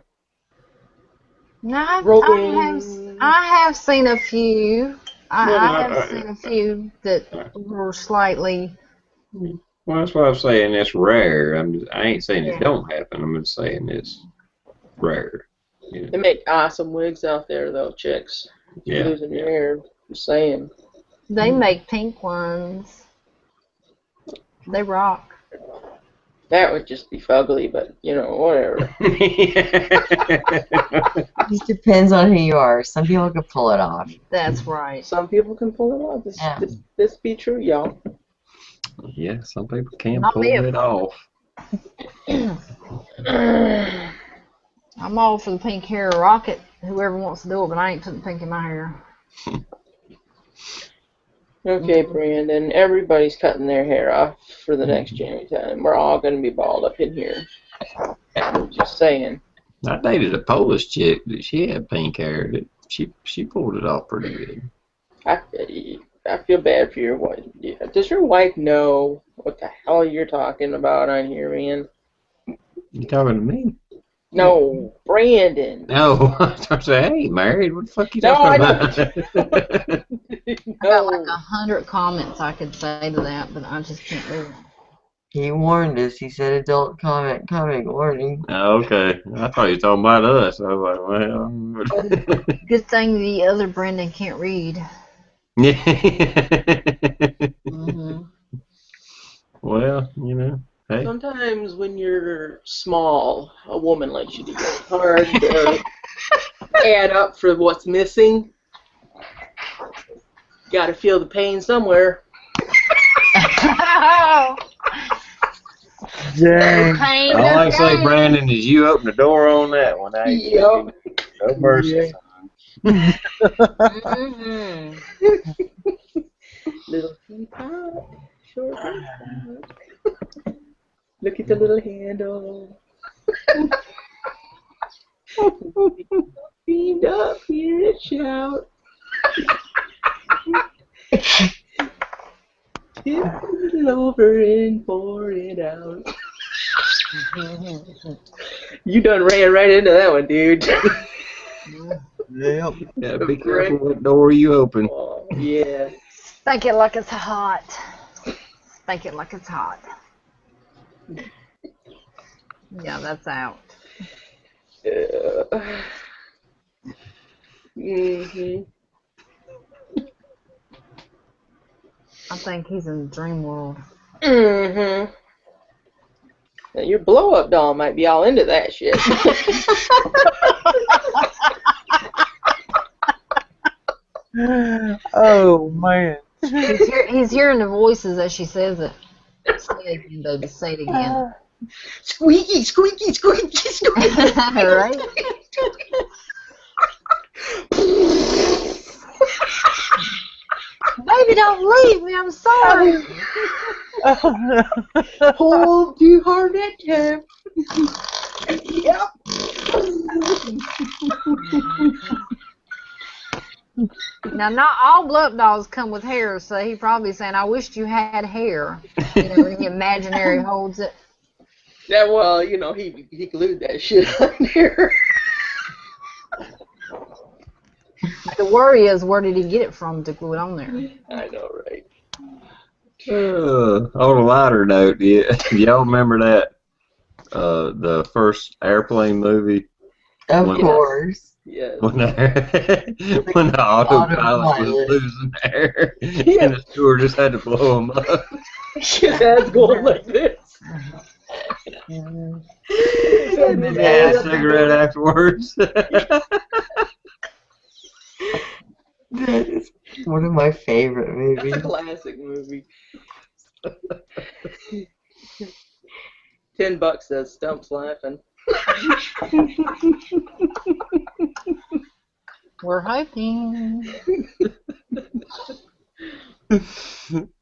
No, I have seen a few. I have seen a few that were slightly. Well, that's why I'm saying it's rare. I ain't saying it don't happen. I'm just saying it's rare. You know? They make awesome wigs out there, though, chicks. Yeah. Losing your hair. Just saying. They make pink ones. They rock. That would just be fugly, but, you know, whatever. It just depends on who you are. Some people can pull it off. That's right. Some people can pull it off. This be true, y'all. Yeah, some people can Not pull me. it off. I'm all for the pink hair rocket. Whoever wants to do it, but I ain't putting pink in my hair. Okay, Brandon, everybody's cutting their hair off for the next January time. We're all going to be bald up in here. Just saying. I dated a Polish chick. She had pink hair. she pulled it off pretty good. I feel bad for your wife. Yeah. Does your wife know what the hell you're talking about on here, man? You talking to me? No, Brandon. No, I was trying to say, hey, married. What the fuck you No, talking I about? I got like 100 comments I could say to that, but I just can't do it. He warned us. He said adult comment coming. Warning. Oh, okay, I thought you were talking about us. I was like, well. Good thing the other Brendan can't read. Yeah. Mm-hmm. Well, you know, hey. Sometimes when you're small, a woman likes you to get hard to add up for what's missing. Got to feel the pain somewhere. Dang. All I can say, Brandon, is you open the door on that one. Yep. No mercy. Mm-hmm. Little teapot, short teapot. Look at the little handle. Beamed up, hear it shout. Tip it over and pour it out. You done ran right into that one, dude. Yep. Yeah, be careful what door you open. Oh, yeah. Spank it like it's hot. Spank it like it's hot. Yeah, that's out. Mm-hmm. I think he's in the dream world. Mm-hmm. Now, your blow-up doll might be all into that shit. Oh man. He's hearing the voices as she says it. Say it again, baby. Say it again. Squeaky, squeaky, squeaky, squeaky. Right? Baby, don't leave me. I'm sorry. Hold too hard that time. Yep. Now, not all blow-up dolls come with hair, so he probably saying, I wished you had hair. You know, when he imaginary holds it. Yeah, well, you know, he glued that shit on there. The worry is, where did he get it from to glue it on there? I know, right? On a lighter note, y'all remember that the first airplane movie? Of course. Yes. When the autopilot was losing air, and the stewardess had to blow him up. His head's going like this. And then he had a cigarette afterwards. That is one of my favorite movies. That's a classic movie. $10 says Stump's laughing. We're hoping.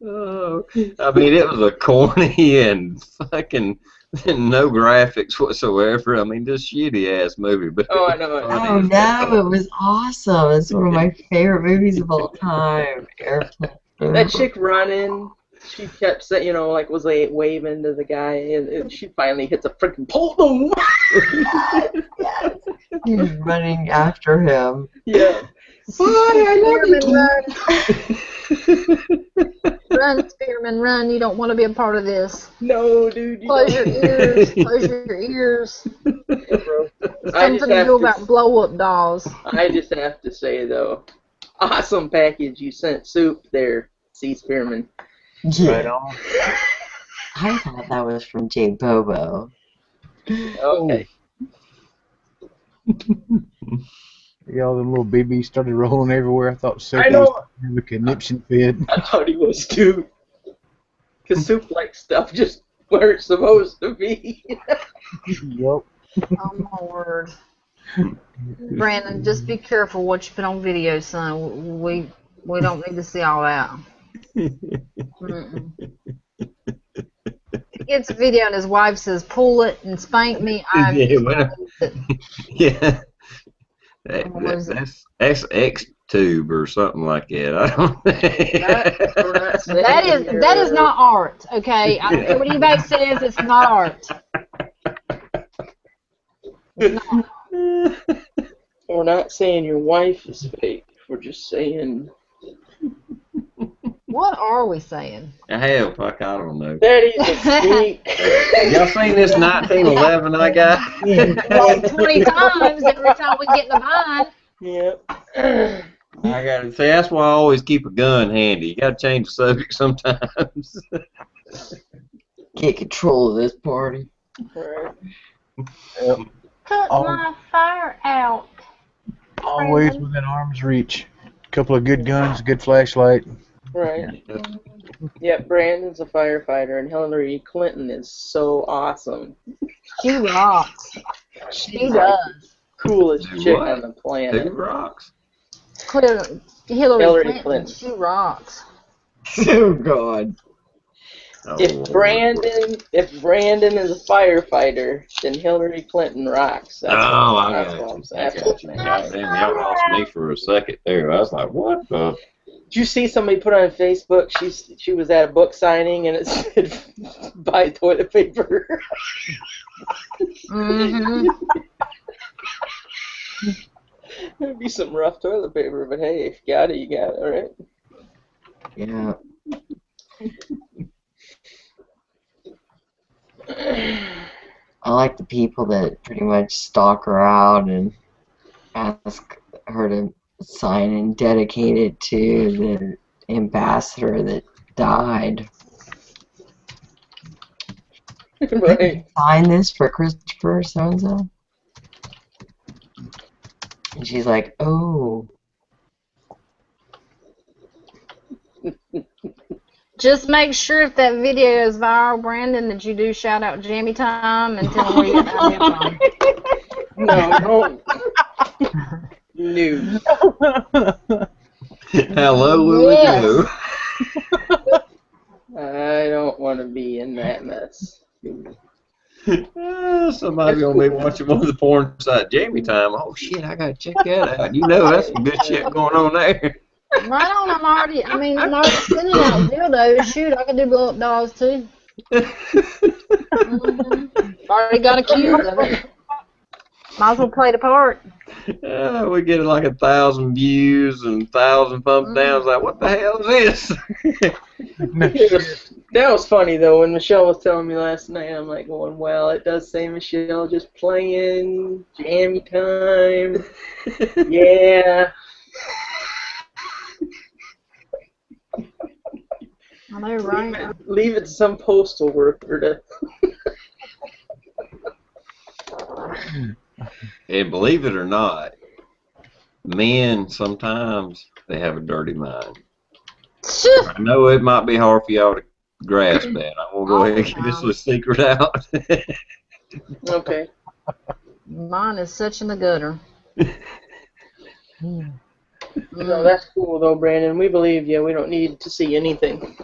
Oh, I mean, it was a corny and fucking no graphics whatsoever. I mean, just shitty ass movie. But Oh, I know. Oh no, it was awesome. It's one of my favorite movies of all time. Airplane. That chick running, she kept saying, you know, like was like waving to the guy, and she finally hits a freaking pole. Boom! He's running after him. Yeah. Bye, I love you. Run, Spearman, run. You don't want to be a part of this. No, dude. Close your ears. Close your ears. Something to do about blow-up dolls. I just have to say, though, awesome package you sent Soup there, C. Spearman. Yeah. Right on. I thought that was from J. Bobo. Okay. Yeah, all the little BBs started rolling everywhere. I thought I Sophie know. was having a conniption fit. I thought he was too. Because Soup likes stuff just where it's supposed to be. Yup. Oh, my word. Brandon, just be careful what you put on video, son. We don't need to see all that. Mm-mm. If he gets a video and his wife says, pull it and spank me, Yeah. That's X tube or something like that. I don't. That is not art. Okay, I don't care what anybody says. It's not art. It's not. We're not saying your wife is fake. We're just saying. What are we saying? Hell, fuck, I don't know. That is a sneak. Y'all seen this 1911 I got? Like 20 times every time we get in the bind. Yep. I gotta say, that's why I always keep a gun handy. You gotta change the subject sometimes. Get control of this party. Right. Yep. Put my fire out. Always within arm's reach. A couple of good guns, a good flashlight. Right. Yep, Brandon's a firefighter, and Hillary Clinton is so awesome. She rocks. She does. Coolest Do chick what? on the planet. Who rocks? Hillary Clinton. She rocks. Oh God. Oh, If Brandon is a firefighter, then Hillary Clinton rocks. That's I that's got what you. I'm I saying. got you. Goddamn, y'all lost me for a second there. I was like, what the? Did you see somebody put on Facebook? She was at a book signing and it said buy toilet paper. Mm-hmm. It'd be some rough toilet paper, but hey, if you got it, you got it, all right? Yeah. I like the people that pretty much stalk her out and ask her to sign and dedicate it to the ambassador that died. Right. Sign this for Christopher so-and-so? And she's like, oh. Just make sure if that video is viral, Brandon, that you do shout out Jammy Time and tell them where you get that from. No, don't. No. Hello, will it do? I don't want to be in that mess. Somebody's gonna be watching one of the porn site Jamie Time. Oh shit, I gotta check that out. You know that's some good shit going on there. Right on, I'm already sending out dildos. Shoot, I can do blow up dolls too. Already got accused of it. Might as well play the part. We get like 1,000 views and 1,000 thumbs down. Like, what the hell is this? That was funny though when Michelle was telling me last night. I'm like going, well, it does say Michelle just playing Jammy Time. Yeah. I know, right? Leave it to some postal worker to. And believe it or not, men sometimes they have a dirty mind. I know it might be hard for y'all to grasp that. I will go ahead and get this little secret out. Okay. Mine is such in the gutter. No, that's cool though, Brandon. We believe you. We don't need to see anything.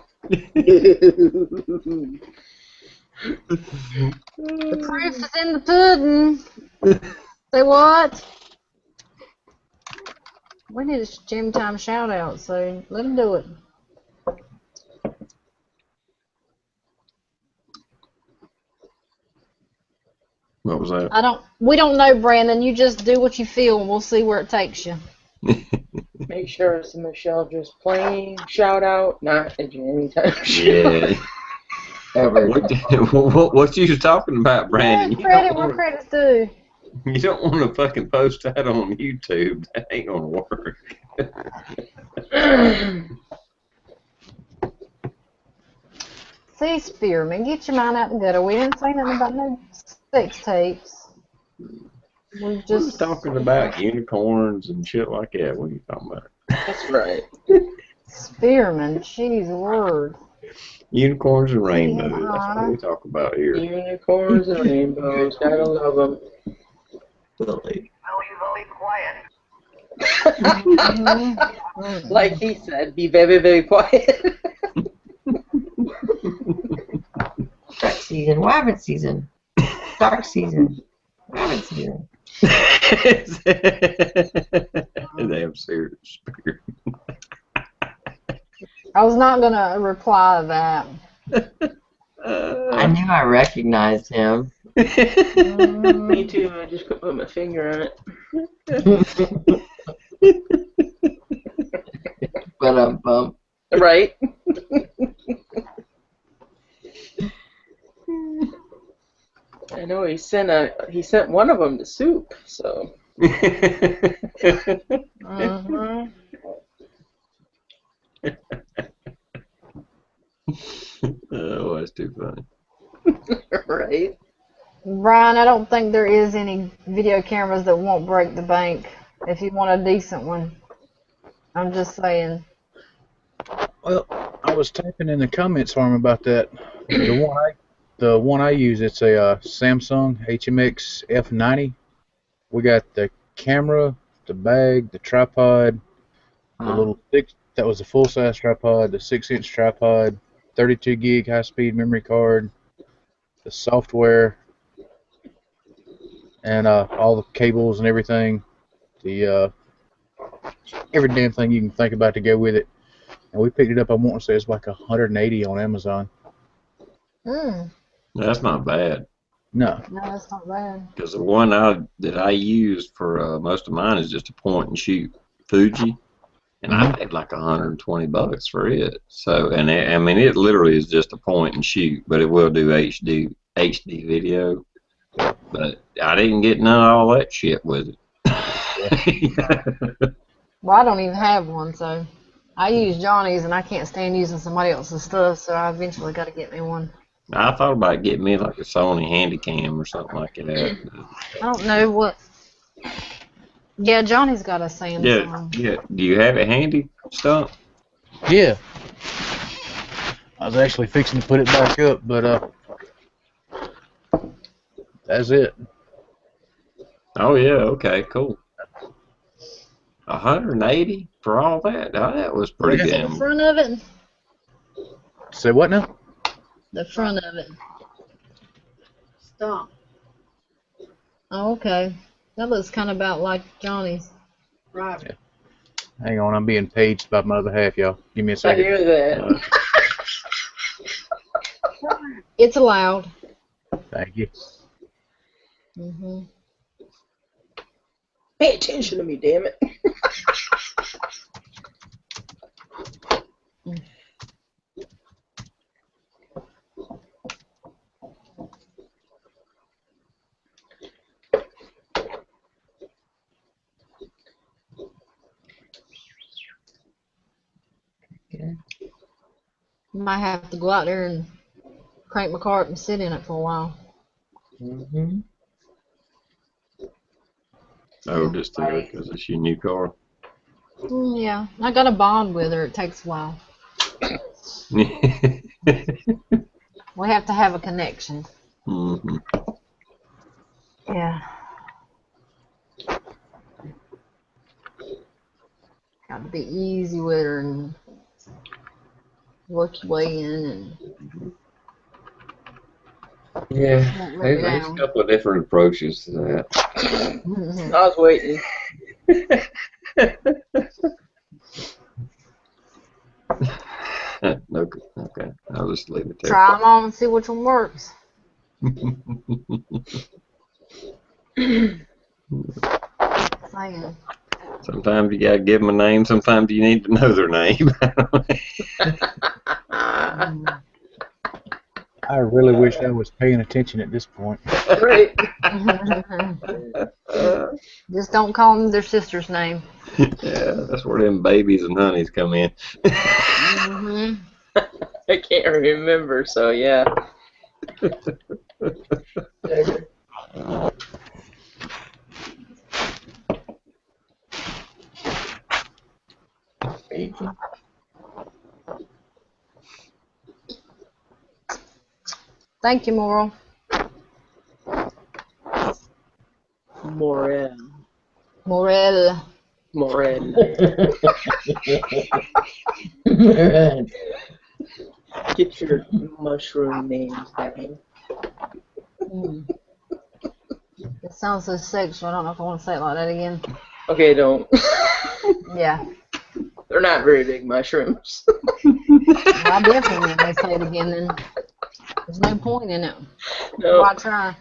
The proof is in the pudding. Say what? We need a Jammy Time shout out, so let him do it. What was that? We don't know, Brandon. You just do what you feel and we'll see where it takes you. Make sure it's a Michelle just playing shout out, not a Jammy Time shout. Yeah. What you talking about, Brandon? Yeah, credit where credit's due. You don't want to fucking post that on YouTube. That ain't gonna work. See, Spearman, get your mind out the gutter. We didn't say nothing about no sex tapes. We just talking about unicorns and shit like that. What are you talking about? That's right. Spearman, jeez, word. Unicorns and rainbows. That's what we talk about here. Unicorns and rainbows. Gotta love them. Really. Like he said, be very, very quiet. Dark season, rabbit season. Dark season, rabbit season. Damn serious. I was not gonna reply to that. I knew I recognized him. Me too. I just couldn't put my finger on it. But bump. Right. I know he sent one of them to soup. So. Mm-hmm. Oh, that's too funny. Right. Brian, I don't think there is any video cameras that won't break the bank if you want a decent one. I'm just saying. Well, I was typing in the comments for him about that. The one I use, it's a Samsung HMX F90. We got the camera, the bag, the tripod, the little that was the full size tripod, the 6-inch tripod, 32 gig high speed memory card, the software, and all the cables and everything. The every damn thing you can think about to go with it. And we picked it up, I want to say it's like 180 on Amazon. That's not bad. No, that's not bad. Because the one that I use for most of mine is just a point and shoot Fuji, and I paid like $120 for it. So, and I mean, it literally is just a point and shoot, but it will do HD video. But I didn't get none of all that shit with it. Well, I don't even have one, so I use Johnny's, and I can't stand using somebody else's stuff, so I eventually got to get me one. I thought about getting me like a Sony Handycam or something like that. I don't know what. Yeah, Johnny's got a Samsung. Yeah. Do you have it handy, Stump? Yeah. I was actually fixing to put it back up, but that's it. Oh yeah. Okay. Cool. 180 for all that? Oh, that was pretty The damn. front of it? Say what now? The front of it. Stop. Oh, okay. That looks kind of about like Johnny's. Right. Yeah. Hang on, I'm being paged by my other half, y'all. Give me a I second. hear that. It's allowed. Thank you. Mm-hmm. Pay attention to me, damn it. Might have to go out there and crank my car up and sit in it for a while. Oh, just because it's your new car. Yeah, I got a bond with her. It takes a while. We have to have a connection. Mm-hmm. Yeah. Got to be easy with her and work your way in and. Yeah, there's a couple of different approaches to that. I was waiting. Okay, I'll just leave it there. Try them on and see which one works. Saying. Sometimes you gotta give them a name. Sometimes you need to know their name. I really wish I was paying attention at this point. Right. Just don't call them their sister's name. Yeah, that's where them babies and honeys come in. Mm-hmm. I can't remember, so yeah. Thank you, Moral. Morel. Morel. Get your mushroom names down. Yes, sounds so sexual. I don't know if I want to say it like that again. Okay, don't. Yeah. They're not very big mushrooms. I definitely won't say it again then. There's no point in it. No. Why try?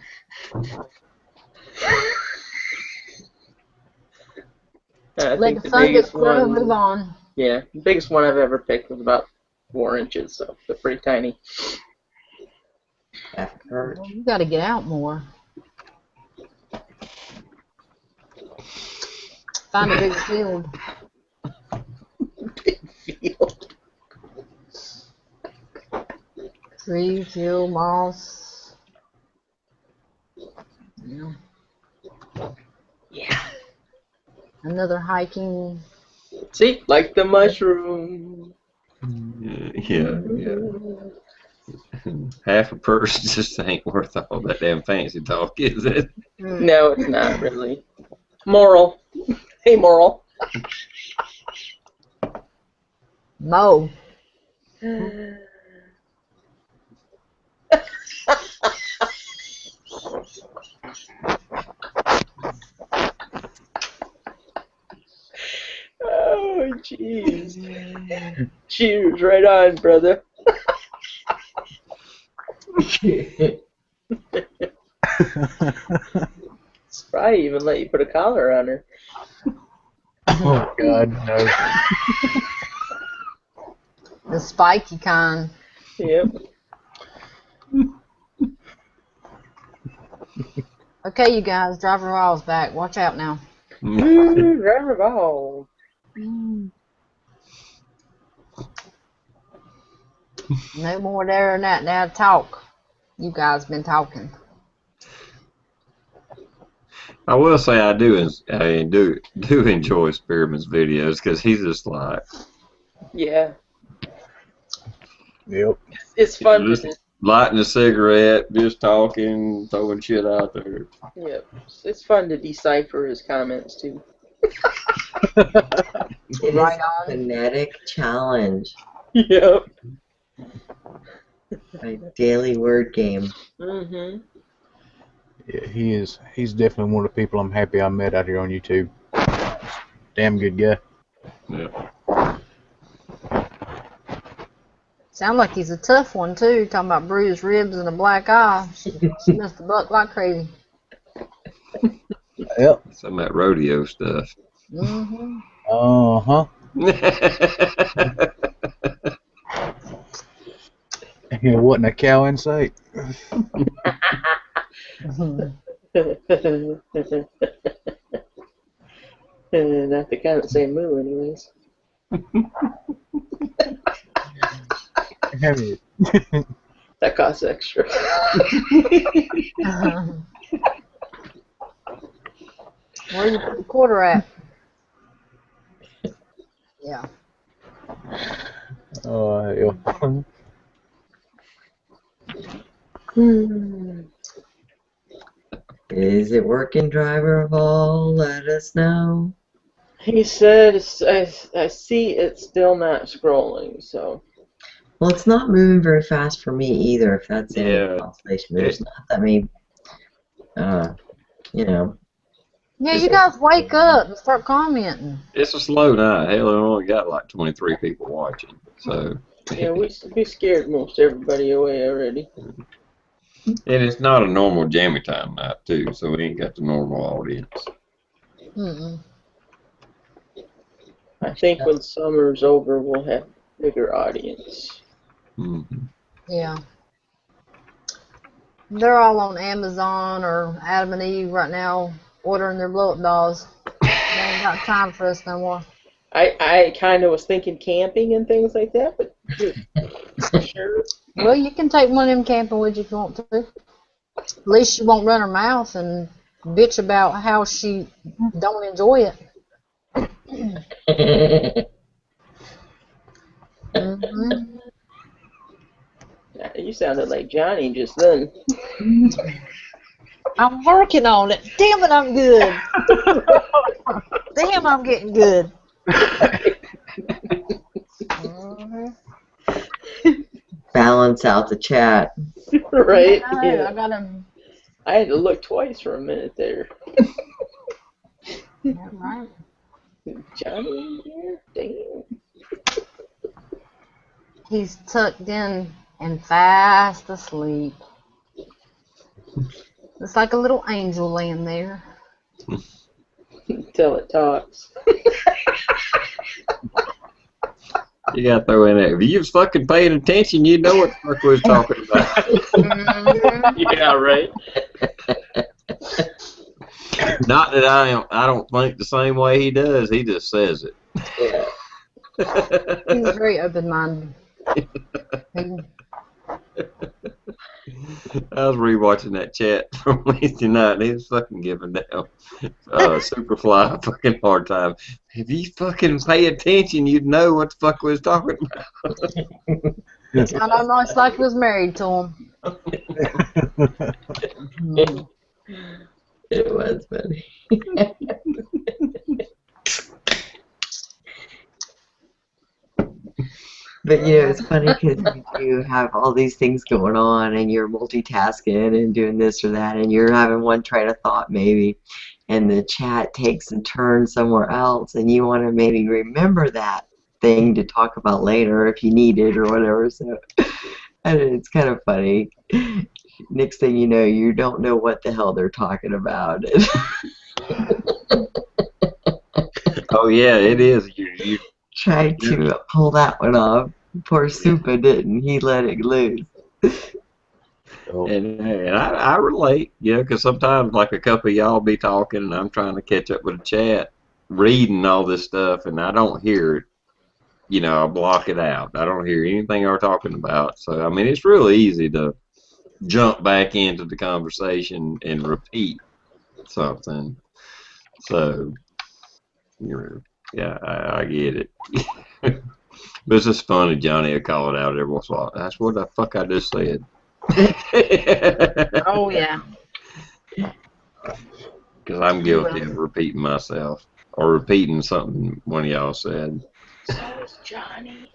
I Let think the the sun get biggest through, one, move on. yeah, the biggest one I've ever picked was about 4 inches, so they're pretty tiny. That hurt. Well, you got to get out more. Find a bigger field. Big field. Tree, field, moss. Yeah. Yeah. Another hiking. See, like the mushroom. Yeah. Half a person just ain't worth all that damn fancy talk, is it? No, it's not really. Moral. Hey, moral. Mo. Oh, jeez. Cheers, right on, brother. Probably even let you put a collar on her. Oh God, no. The spiky kind. Yep. Okay, you guys, Driver Raw's back. Watch out now. Ooh, driver ball. No more there than that. Now talk. You guys been talking. I will say I do enjoy Spearman's videos because he's just like Yeah. Yep. It's fun to just do. lighting a cigarette, just talking, throwing shit out there. Yep. It's fun to decipher his comments, too. It Right is on. a phonetic challenge. Yep. A daily word game. Mm-hmm. Yeah, he's definitely one of the people I'm happy I met out here on YouTube. Damn good guy. Yeah. Sound like he's a tough one too. Talking about bruised ribs and a black eye. She must have bucked like crazy. Yep. Some of that rodeo stuff. Mm-hmm. Uh-huh. There wasn't a cow in sight. Not the kind that say moo, anyways. That costs extra. Where you put the quarter at? Yeah. Yeah. Is it working, driver of all? Let us know. He said, I see it's still not scrolling, so. Well, it's not moving very fast for me either, if that's any Yeah. consolation. There's not that many, you know. Yeah, you guys wake up and start commenting. It's a slow night. Hell, I only got like 23 people watching. So. Yeah, we scared most everybody away already. And it's not a normal jammy time night too, so we ain't got the normal audience. Mm-mm. I think when summer's over, we'll have a bigger audience. Mm-hmm. Yeah. They're all on Amazon or Adam and Eve right now ordering their blow-up dolls. They ain't got time for us no more. I kind of was thinking camping and things like that, but sure. Well, you can take one of them camping with you if you want to. At least she won't run her mouth and bitch about how she don't enjoy it. Mm-hmm. You sounded like Johnny just then. I'm working on it. Damn it, I'm good. Damn, I'm getting good. Mm-hmm. Balance out the chat. Right? I Yeah. gotta I had to look twice for a minute there. Yeah, right. Johnny in here? Damn. He's tucked in and fast asleep. It's like a little angel laying there. Till it talks. You gotta throw in there. If you was fucking paying attention, you'd know what the fuck we was talking about. Mhm. Yeah, right. Not that I don't think the same way he does. He just says it. Yeah. He's very open-minded. I was rewatching that chat from Wednesday night, and he was fucking giving down Superfly a fucking hard time. If you fucking pay attention, you'd know what the fuck we was talking about. Sound almost like he was married to him. It was funny. But it's funny because you have all these things going on and you're multitasking and doing this or that and you're having one train of thought maybe and the chat takes a turn somewhere else and you want to maybe remember that thing to talk about later if you need it or whatever. So and it's kind of funny. Next thing you know, you don't know what the hell they're talking about. Oh yeah, it is. You Tried to pull that one off. Poor Supa didn't. He let it loose. and I relate, because sometimes like a couple of y'all be talking and I'm trying to catch up with the chat, reading all this stuff, and I don't hear it. I block it out. I don't hear anything they're talking about. So I mean, it's really easy to jump back into the conversation and repeat something. So, yeah, I get it. But it's just funny, Johnny will call it out every once in a while. That's what the fuck I just said. Oh, yeah. Because I'm guilty of repeating myself or repeating something one of y'all said. So is Johnny.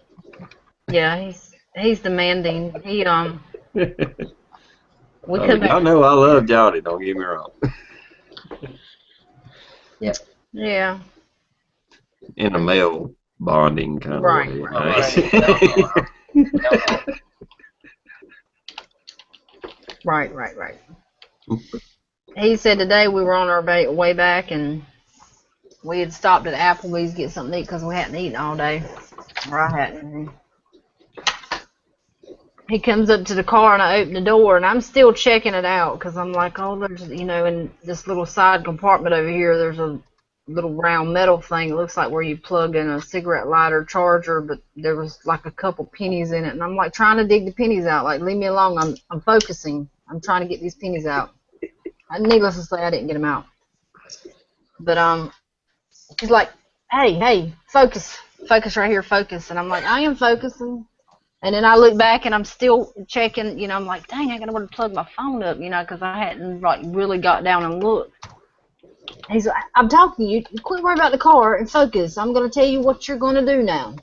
Yeah, he's demanding. We come Y'all back. know I love Johnny, don't get me wrong. Yeah. In a male bonding kind of Right, way. Right. He said today we were on our way back and we had stopped at Applebee's to get something to eat because we hadn't eaten all day. Or I hadn't. He comes up to the car and I open the door and I'm still checking it out because I'm like, oh, there's, in this little side compartment over here, there's a little round metal thing. It looks like where you plug in a cigarette lighter charger, but there was like a couple pennies in it. And I'm like trying to dig the pennies out. Like, leave me alone. I'm focusing. I'm trying to get these pennies out. And needless to say, I didn't get them out. But he's like, hey, focus right here, focus. And I'm like, I am focusing. And then I look back and I'm still checking, I'm like, dang, I gotta go to plug my phone up, because I hadn't like really got down and looked. He's like, I'm talking to you. Quit worrying about the car and focus. I'm gonna tell you what you're gonna do now.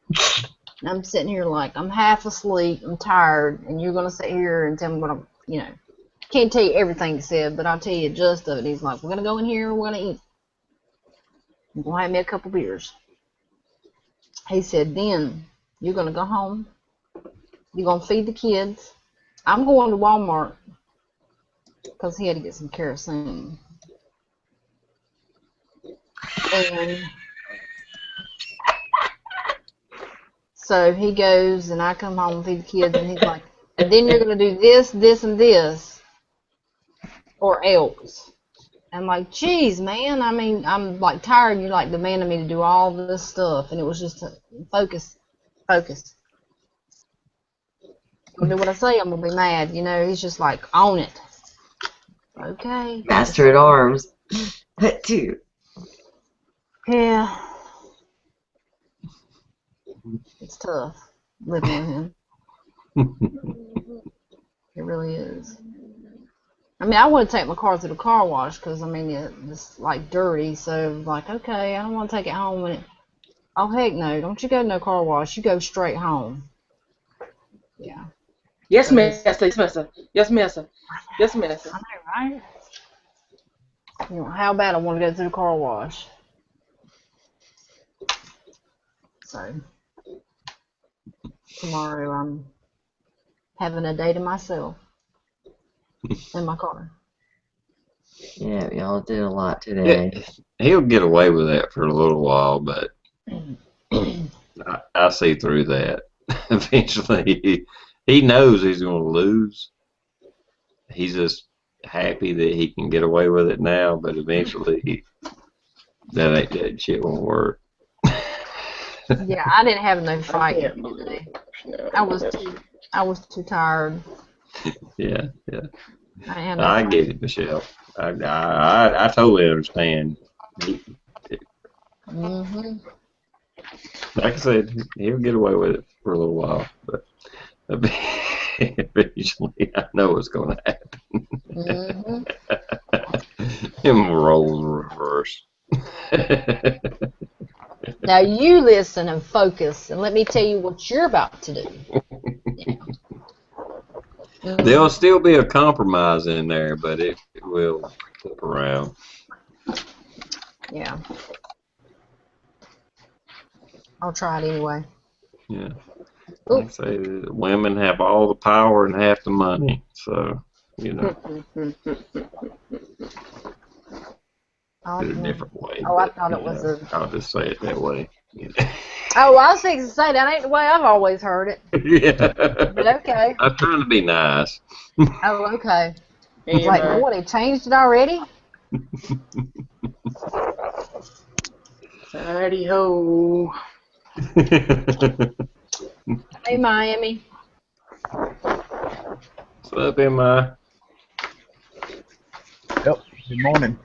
And I'm sitting here like I'm half asleep, I'm tired, and you're gonna sit here and tell me what I'm, can't tell you everything he said, but I'll tell you just of it. He's like, we're gonna go in here, we're gonna eat. I'm gonna have me a couple beers. He said, then you're gonna go home. You're going to feed the kids. I'm going to Walmart because he had to get some kerosene. And so he goes and I come home and feed the kids and he's like, and then you're going to do this, this, and this or else. I'm like, geez, man. I mean, I'm like tired. You're like demanding me to do all this stuff. And it was just focus. I'm gonna do what I say, I'm gonna be mad. He's just like, own it. Okay. Master at arms. That too. Yeah. It's tough living with him. It really is. I mean, I want to take my car to the car wash because, it's like dirty. So, like, okay, I don't want to take it home. Oh, heck no. Don't you go to no car wash. You go straight home. Yeah. Yes, mister. Yes, mister. Yes, mister. Yes, mister. I know, Right? You know, how bad I want to go through the car wash. So, tomorrow I'm having a day to myself in my car. Yeah, y'all did a lot Yeah, today. he'll get away with that for a little while, but I see through that. Eventually, he knows he's going to lose. He's just happy that he can get away with it now, but eventually, that shit won't work. Yeah, I didn't have no fight today. I was too tired. Yeah. I didn't have no I fight. get it, Michelle. I totally understand. Mm-hmm. Like I said, he'll get away with it for a little while, but eventually, I know what's going to happen. Mm-hmm. Him roll in reverse. Now you listen and focus, and let me tell you what you're about to do. Yeah. There'll still be a compromise in there, but it will flip around. Yeah. I'll try it anyway. Yeah. Like I say, women have all the power and half the money, so, you know, in a different way. Oh, I But, thought it was a. I'll just say it that way. Oh, I was fixing to say that ain't the way I've always heard it. Yeah. But okay. I'm trying to be nice. Oh, okay. It's like, boy, they changed it already? Howdy ho. Hey, Miami. What's up, M.I.? Yep. Good morning.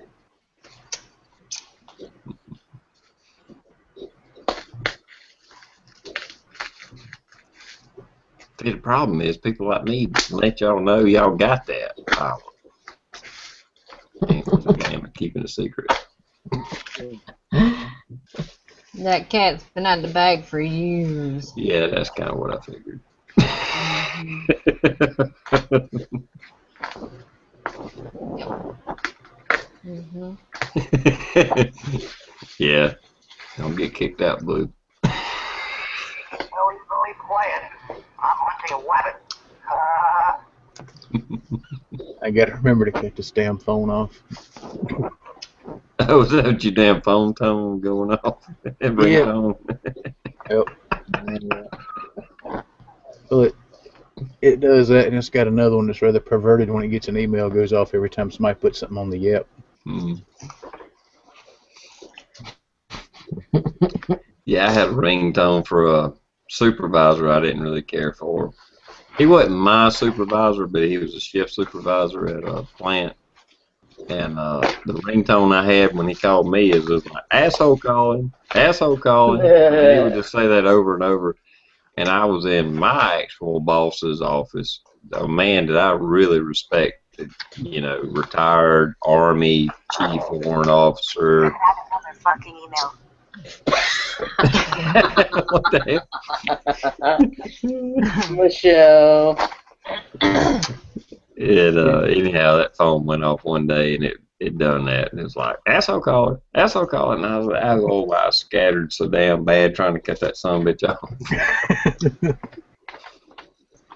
See, the problem is people like me let y'all know y'all got that power. And keeping a secret. That cat's been out of the bag for years. Yeah, that's kind of what I figured. Mm-hmm. Yeah, don't get kicked out, Blue. Well, he's really playing. I'm hunting a wabbit. I gotta remember to cut this damn phone off. Oh, is that what your damn phone tone going off? Ringtone? Yep. Well, it does that, and it's got another one that's rather perverted when it gets an email goes off every time somebody puts something on the app. Yeah, I had a ringtone for a supervisor I didn't really care for. He wasn't my supervisor, but he was a shift supervisor at a plant. And the ringtone I had when he called me is just like, asshole calling. And he would just say that over and over. And I was in my actual boss's office, a man that I really respected, you know, retired Army chief warrant officer. I have another fucking email. What the hell? Michelle. Anyhow, that phone went off one day, and it done that, and it was like asshole calling, and I scattered so damn bad trying to cut that son of a bitch off.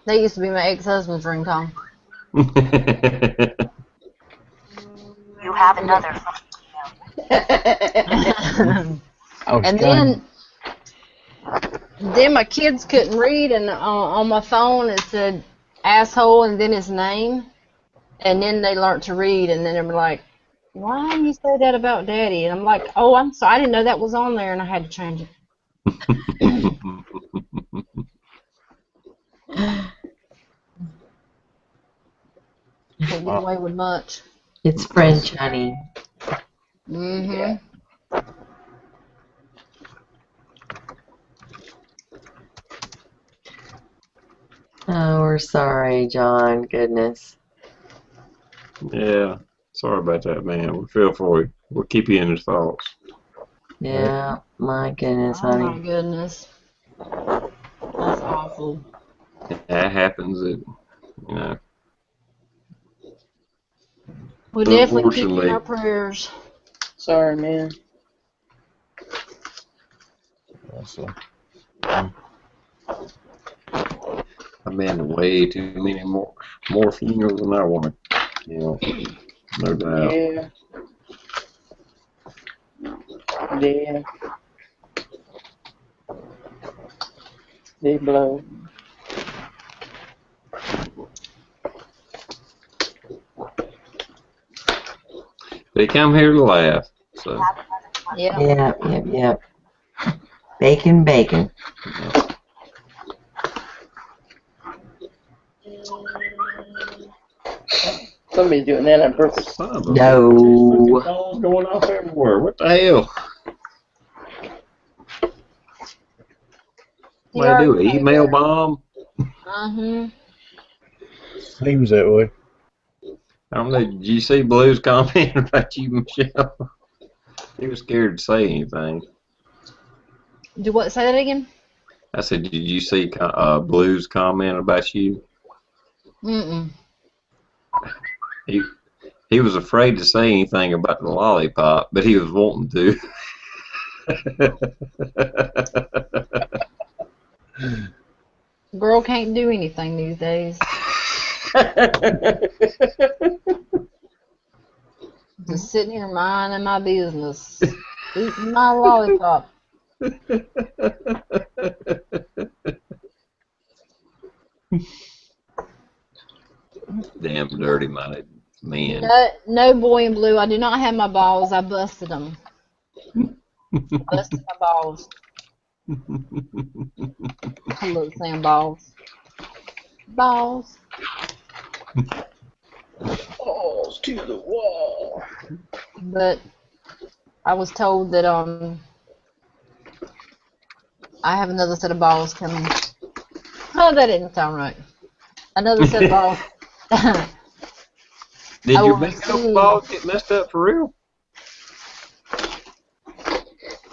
That used to be my ex-husband's ringtone. You have another fucking email. And then my kids couldn't read, and on my phone it said asshole and then his name, and then they learned to read, and then they were like, why didn't you say that about daddy? And I'm like, oh, I'm sorry, I didn't know that was on there, and I had to change it. Can't get away with much. It's French, honey. Mm-hmm. Yeah. Oh, we're sorry, John. Goodness. Yeah, sorry about that, man. We feel for you. We'll keep you in his thoughts. Yeah, my goodness, Oh honey. my goodness. That's awful. That happens. You know. We'll definitely keep you in Unfortunately. our prayers. Sorry, man. So, I've been to way too many more funerals than I want to. You know, no doubt. Yeah. Yeah. They blow. They come here to laugh. So Yeah. Yep. Bacon. Somebody's doing that on purpose. son of a No. bitch, phones going off everywhere. What the hell? You What I do? already know Email that. bomb? seems that way. I don't know. Did you see Blue's comment about you, Michelle? He was scared to say anything. Do what? Say that again? I said, did you see Blue's comment about you? Mm-mm. He was afraid to say anything about the lollipop, but he was wanting to. Girl can't do anything these days. Just sitting here minding my business. Eating my lollipop. Damn dirty-minded man. No, boy in blue. I do not have my balls. I busted them. Busted my balls. I love saying balls. Balls. Balls to the wall. But I was told that I have another set of balls coming. Oh, that didn't sound right. Another set of balls. Did I your will bingo receive balls get messed up for real?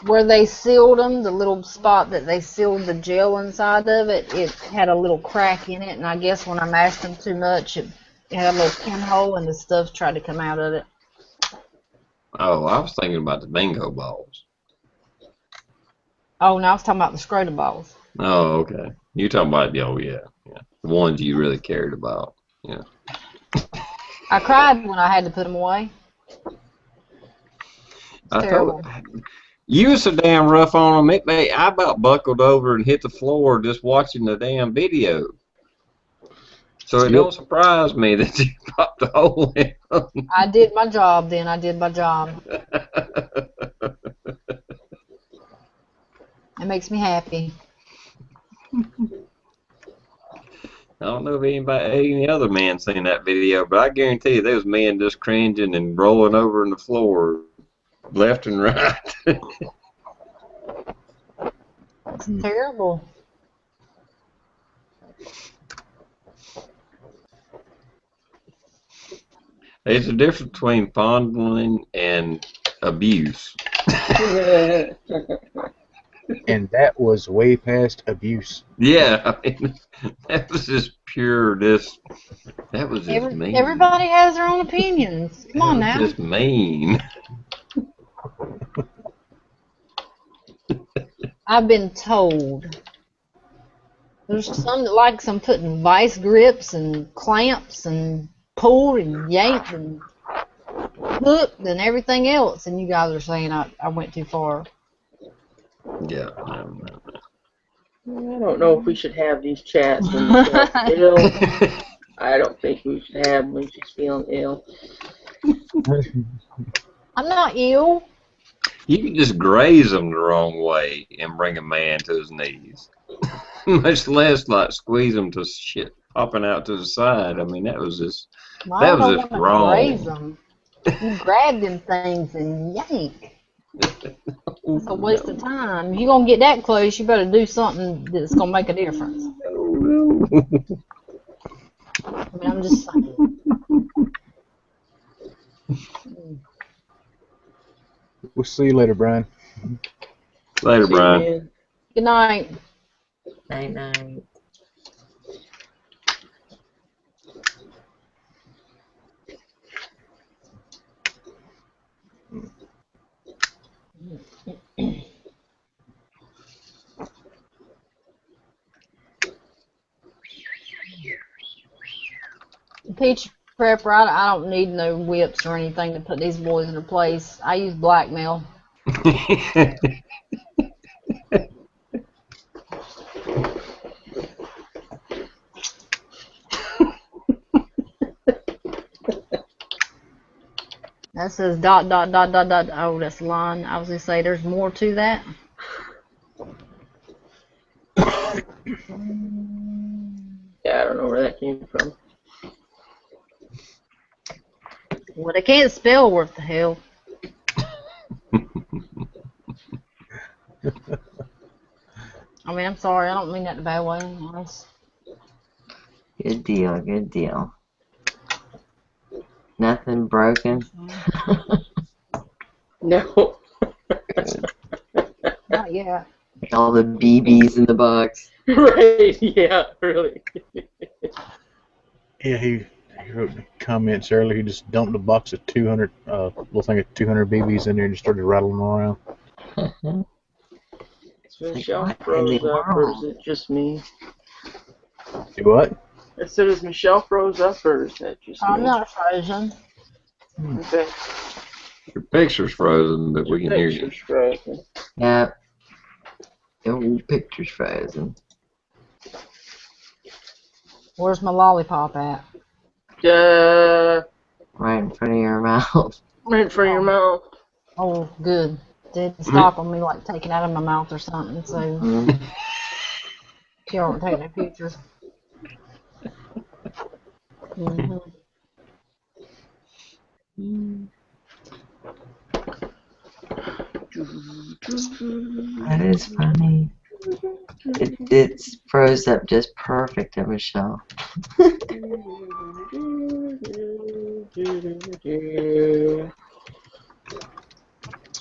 where they sealed them, the little spot that they sealed the gel inside of it, it had a little crack in it, and I guess when I mashed them too much, it had a little pinhole, and the stuff tried to come out of it. Oh, I was thinking about the bingo balls. Oh, no, I was talking about the scrotum balls. Oh, okay. You talking about yeah. The ones you really cared about. Yeah. I cried when I had to put them away. It's I terrible. told you was so damn rough on them. I about buckled over and hit the floor just watching the damn video. So it don't surprise me that you popped a hole in them. I did my job then. I did my job. It makes me happy. I don't know if any other man seen that video, but I guarantee you there was men just cringing and rolling over on the floor left and right. It's terrible. There's a difference between fondling and abuse. And that was way past abuse. Yeah, I mean, that was just pure. That was just mean. Everybody has their own opinions. Come on now. Just mean. I've been told. There's some that like some putting vice grips and clamps and pulled and yanked and hooked and everything else, and you guys are saying I went too far. Yeah, no. I don't know if we should have these chats when Michelle's ill. I don't think we should have them when she's feeling ill. I'm not ill. You can just graze them the wrong way and bring a man to his knees. Much less like squeeze them to shit popping out to the side. I mean, that was just wrong. Graze them. You grab them things and yank. It's a waste of time. If you're going to get that close, you better do something that's going to make a difference. No. I mean, I'm just saying. We'll see you later, Brian. Later, See you, Brian. man. Good night. Night. peach prepper, I don't need no whips or anything to put these boys in their place. I use blackmail. That says dot dot dot dot dot. Oh, that's a line. I was gonna say there's more to that. Yeah, I don't know where that came from. Well, they can't spell worth the hell. I mean, I'm sorry. I don't mean that in a bad way. Honest. Good deal, good deal. Nothing broken. No. Not yet. Like all the BBs in the box. Right, yeah, really. Yeah, he wrote in the comments earlier. He just dumped a box of 200, little thing of 200 BBs in there and just started rattling them around. Is Michelle froze up, or is it just me? Do what? I said, is Michelle froze up, or is that just I'm me? not frozen. Okay. Your picture's frozen, but we can hear you. Picture's frozen. Yep. The old picture's frozen. Where's my lollipop at? Right in front of your mouth. Right in front of your mouth. Oh, good. Didn't stop on me like taking it out of my mouth or something. So you aren't taking no pictures. That is funny. It's froze up just perfect, Michelle.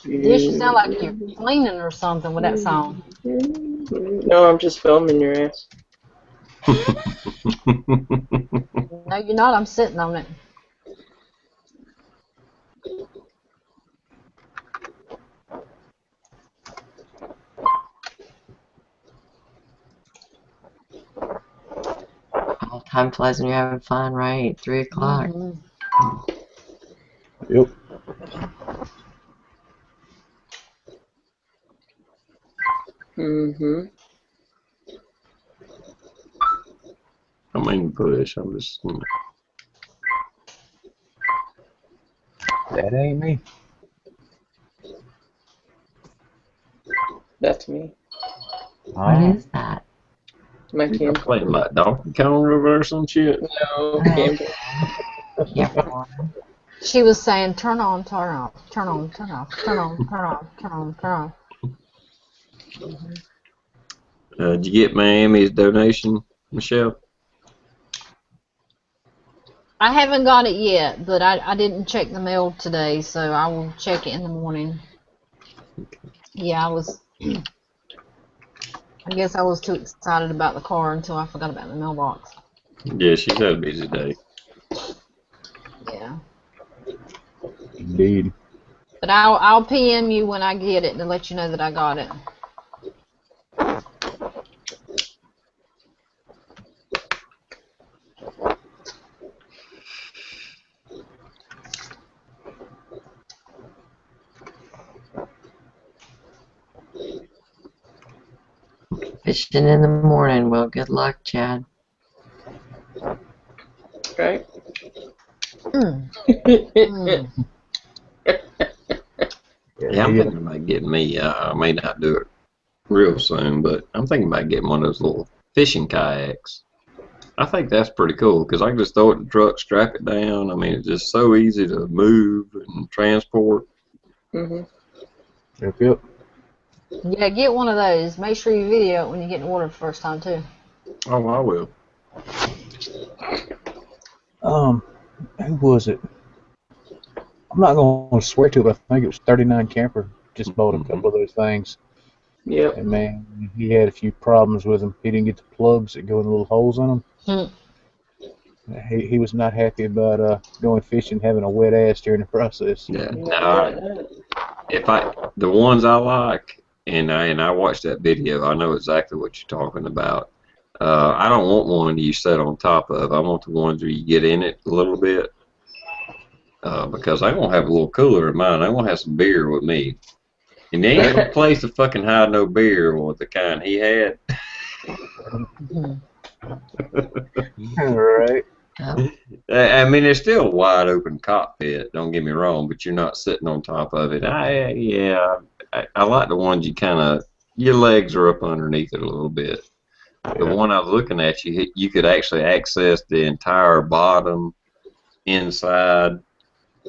You sound like you're cleaning or something with that song. No, I'm just filming your ass. No, you're not. I'm sitting on it. Oh, time flies when you're having fun, right? 3 o'clock. Yep. I mean, push. I'm just. That ain't me. That's me. What is that? My I'm camera. playing like Donkey Kong reverse and shit. No, camera. Yeah. She was saying, turn on, turn off, turn on, turn off, turn on, turn off, turn on, turn off. Did you get Miami's donation, Michelle? I haven't got it yet, but I didn't check the mail today, so I will check it in the morning. Yeah, I guess I was too excited about the car until I forgot about the mailbox. Yeah, she's had a busy day. Yeah. Indeed. But I'll PM you when I get it to let you know that I got it. Fishing in the morning. Well, good luck, Chad. Right? Yeah, I'm thinking about getting me. I may not do it real soon, but I'm thinking about getting one of those little fishing kayaks. I think that's pretty cool because I can just throw it in the truck, strap it down. I mean, it's just so easy to move and transport. Yep. Yeah, get one of those. Make sure you video it when you get in the water the first time, too. Oh, I will. Who was it? I'm not going to swear to it, but I think it was 39 Camper. Just bought a couple of those things. Yep. And man, he had a few problems with them. He didn't get the plugs that go in the little holes in them. He was not happy about going fishing, having a wet ass during the process. Yeah. No, the ones I like, and I watched that video, I know exactly what you're talking about. I don't want one you sit on top of. I want the ones where you get in it a little bit. Because I'm going to have a little cooler in mine. I'm going to have some beer with me. And there ain't no place to fucking hide no beer with the kind he had. Right. I mean, it's still a wide open cockpit, don't get me wrong, but you're not sitting on top of it. I like the ones you kind of, your legs are up underneath it a little bit. The one I was looking at, you could actually access the entire bottom, inside,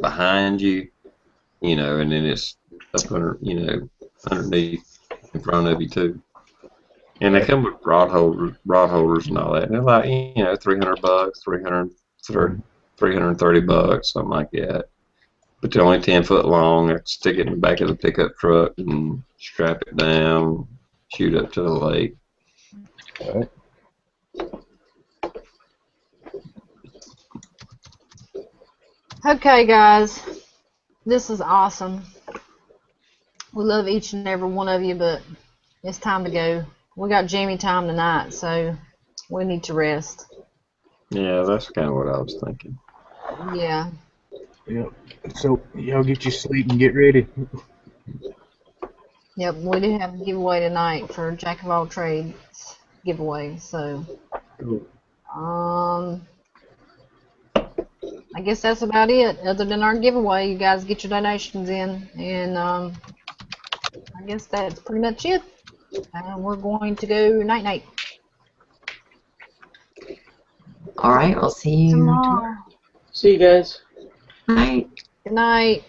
behind you, you know, and then it's up under, you know, underneath, in front of you too. And they come with rod holders and all that. And they're like, you know, $300, 330 bucks, something like that. But they're only 10 foot long. I stick it in the back of the pickup truck and strap it down, shoot up to the lake. Right. Okay, guys, this is awesome. We love each and every one of you, but it's time to go. We got Jamie time tonight, so we need to rest. Yeah, that's kind of what I was thinking. Yeah. Yep. So y'all get your sleep and get ready. Yep, we do have a giveaway tonight for Jack of All Trades giveaway, so I guess that's about it. Other than our giveaway, you guys get your donations in, and I guess that's pretty much it. And we're going to go night night. All right, we'll see you Tomorrow. See you guys. Night. Good night.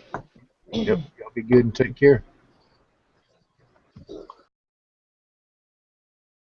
Yep. Y'all be good and take care.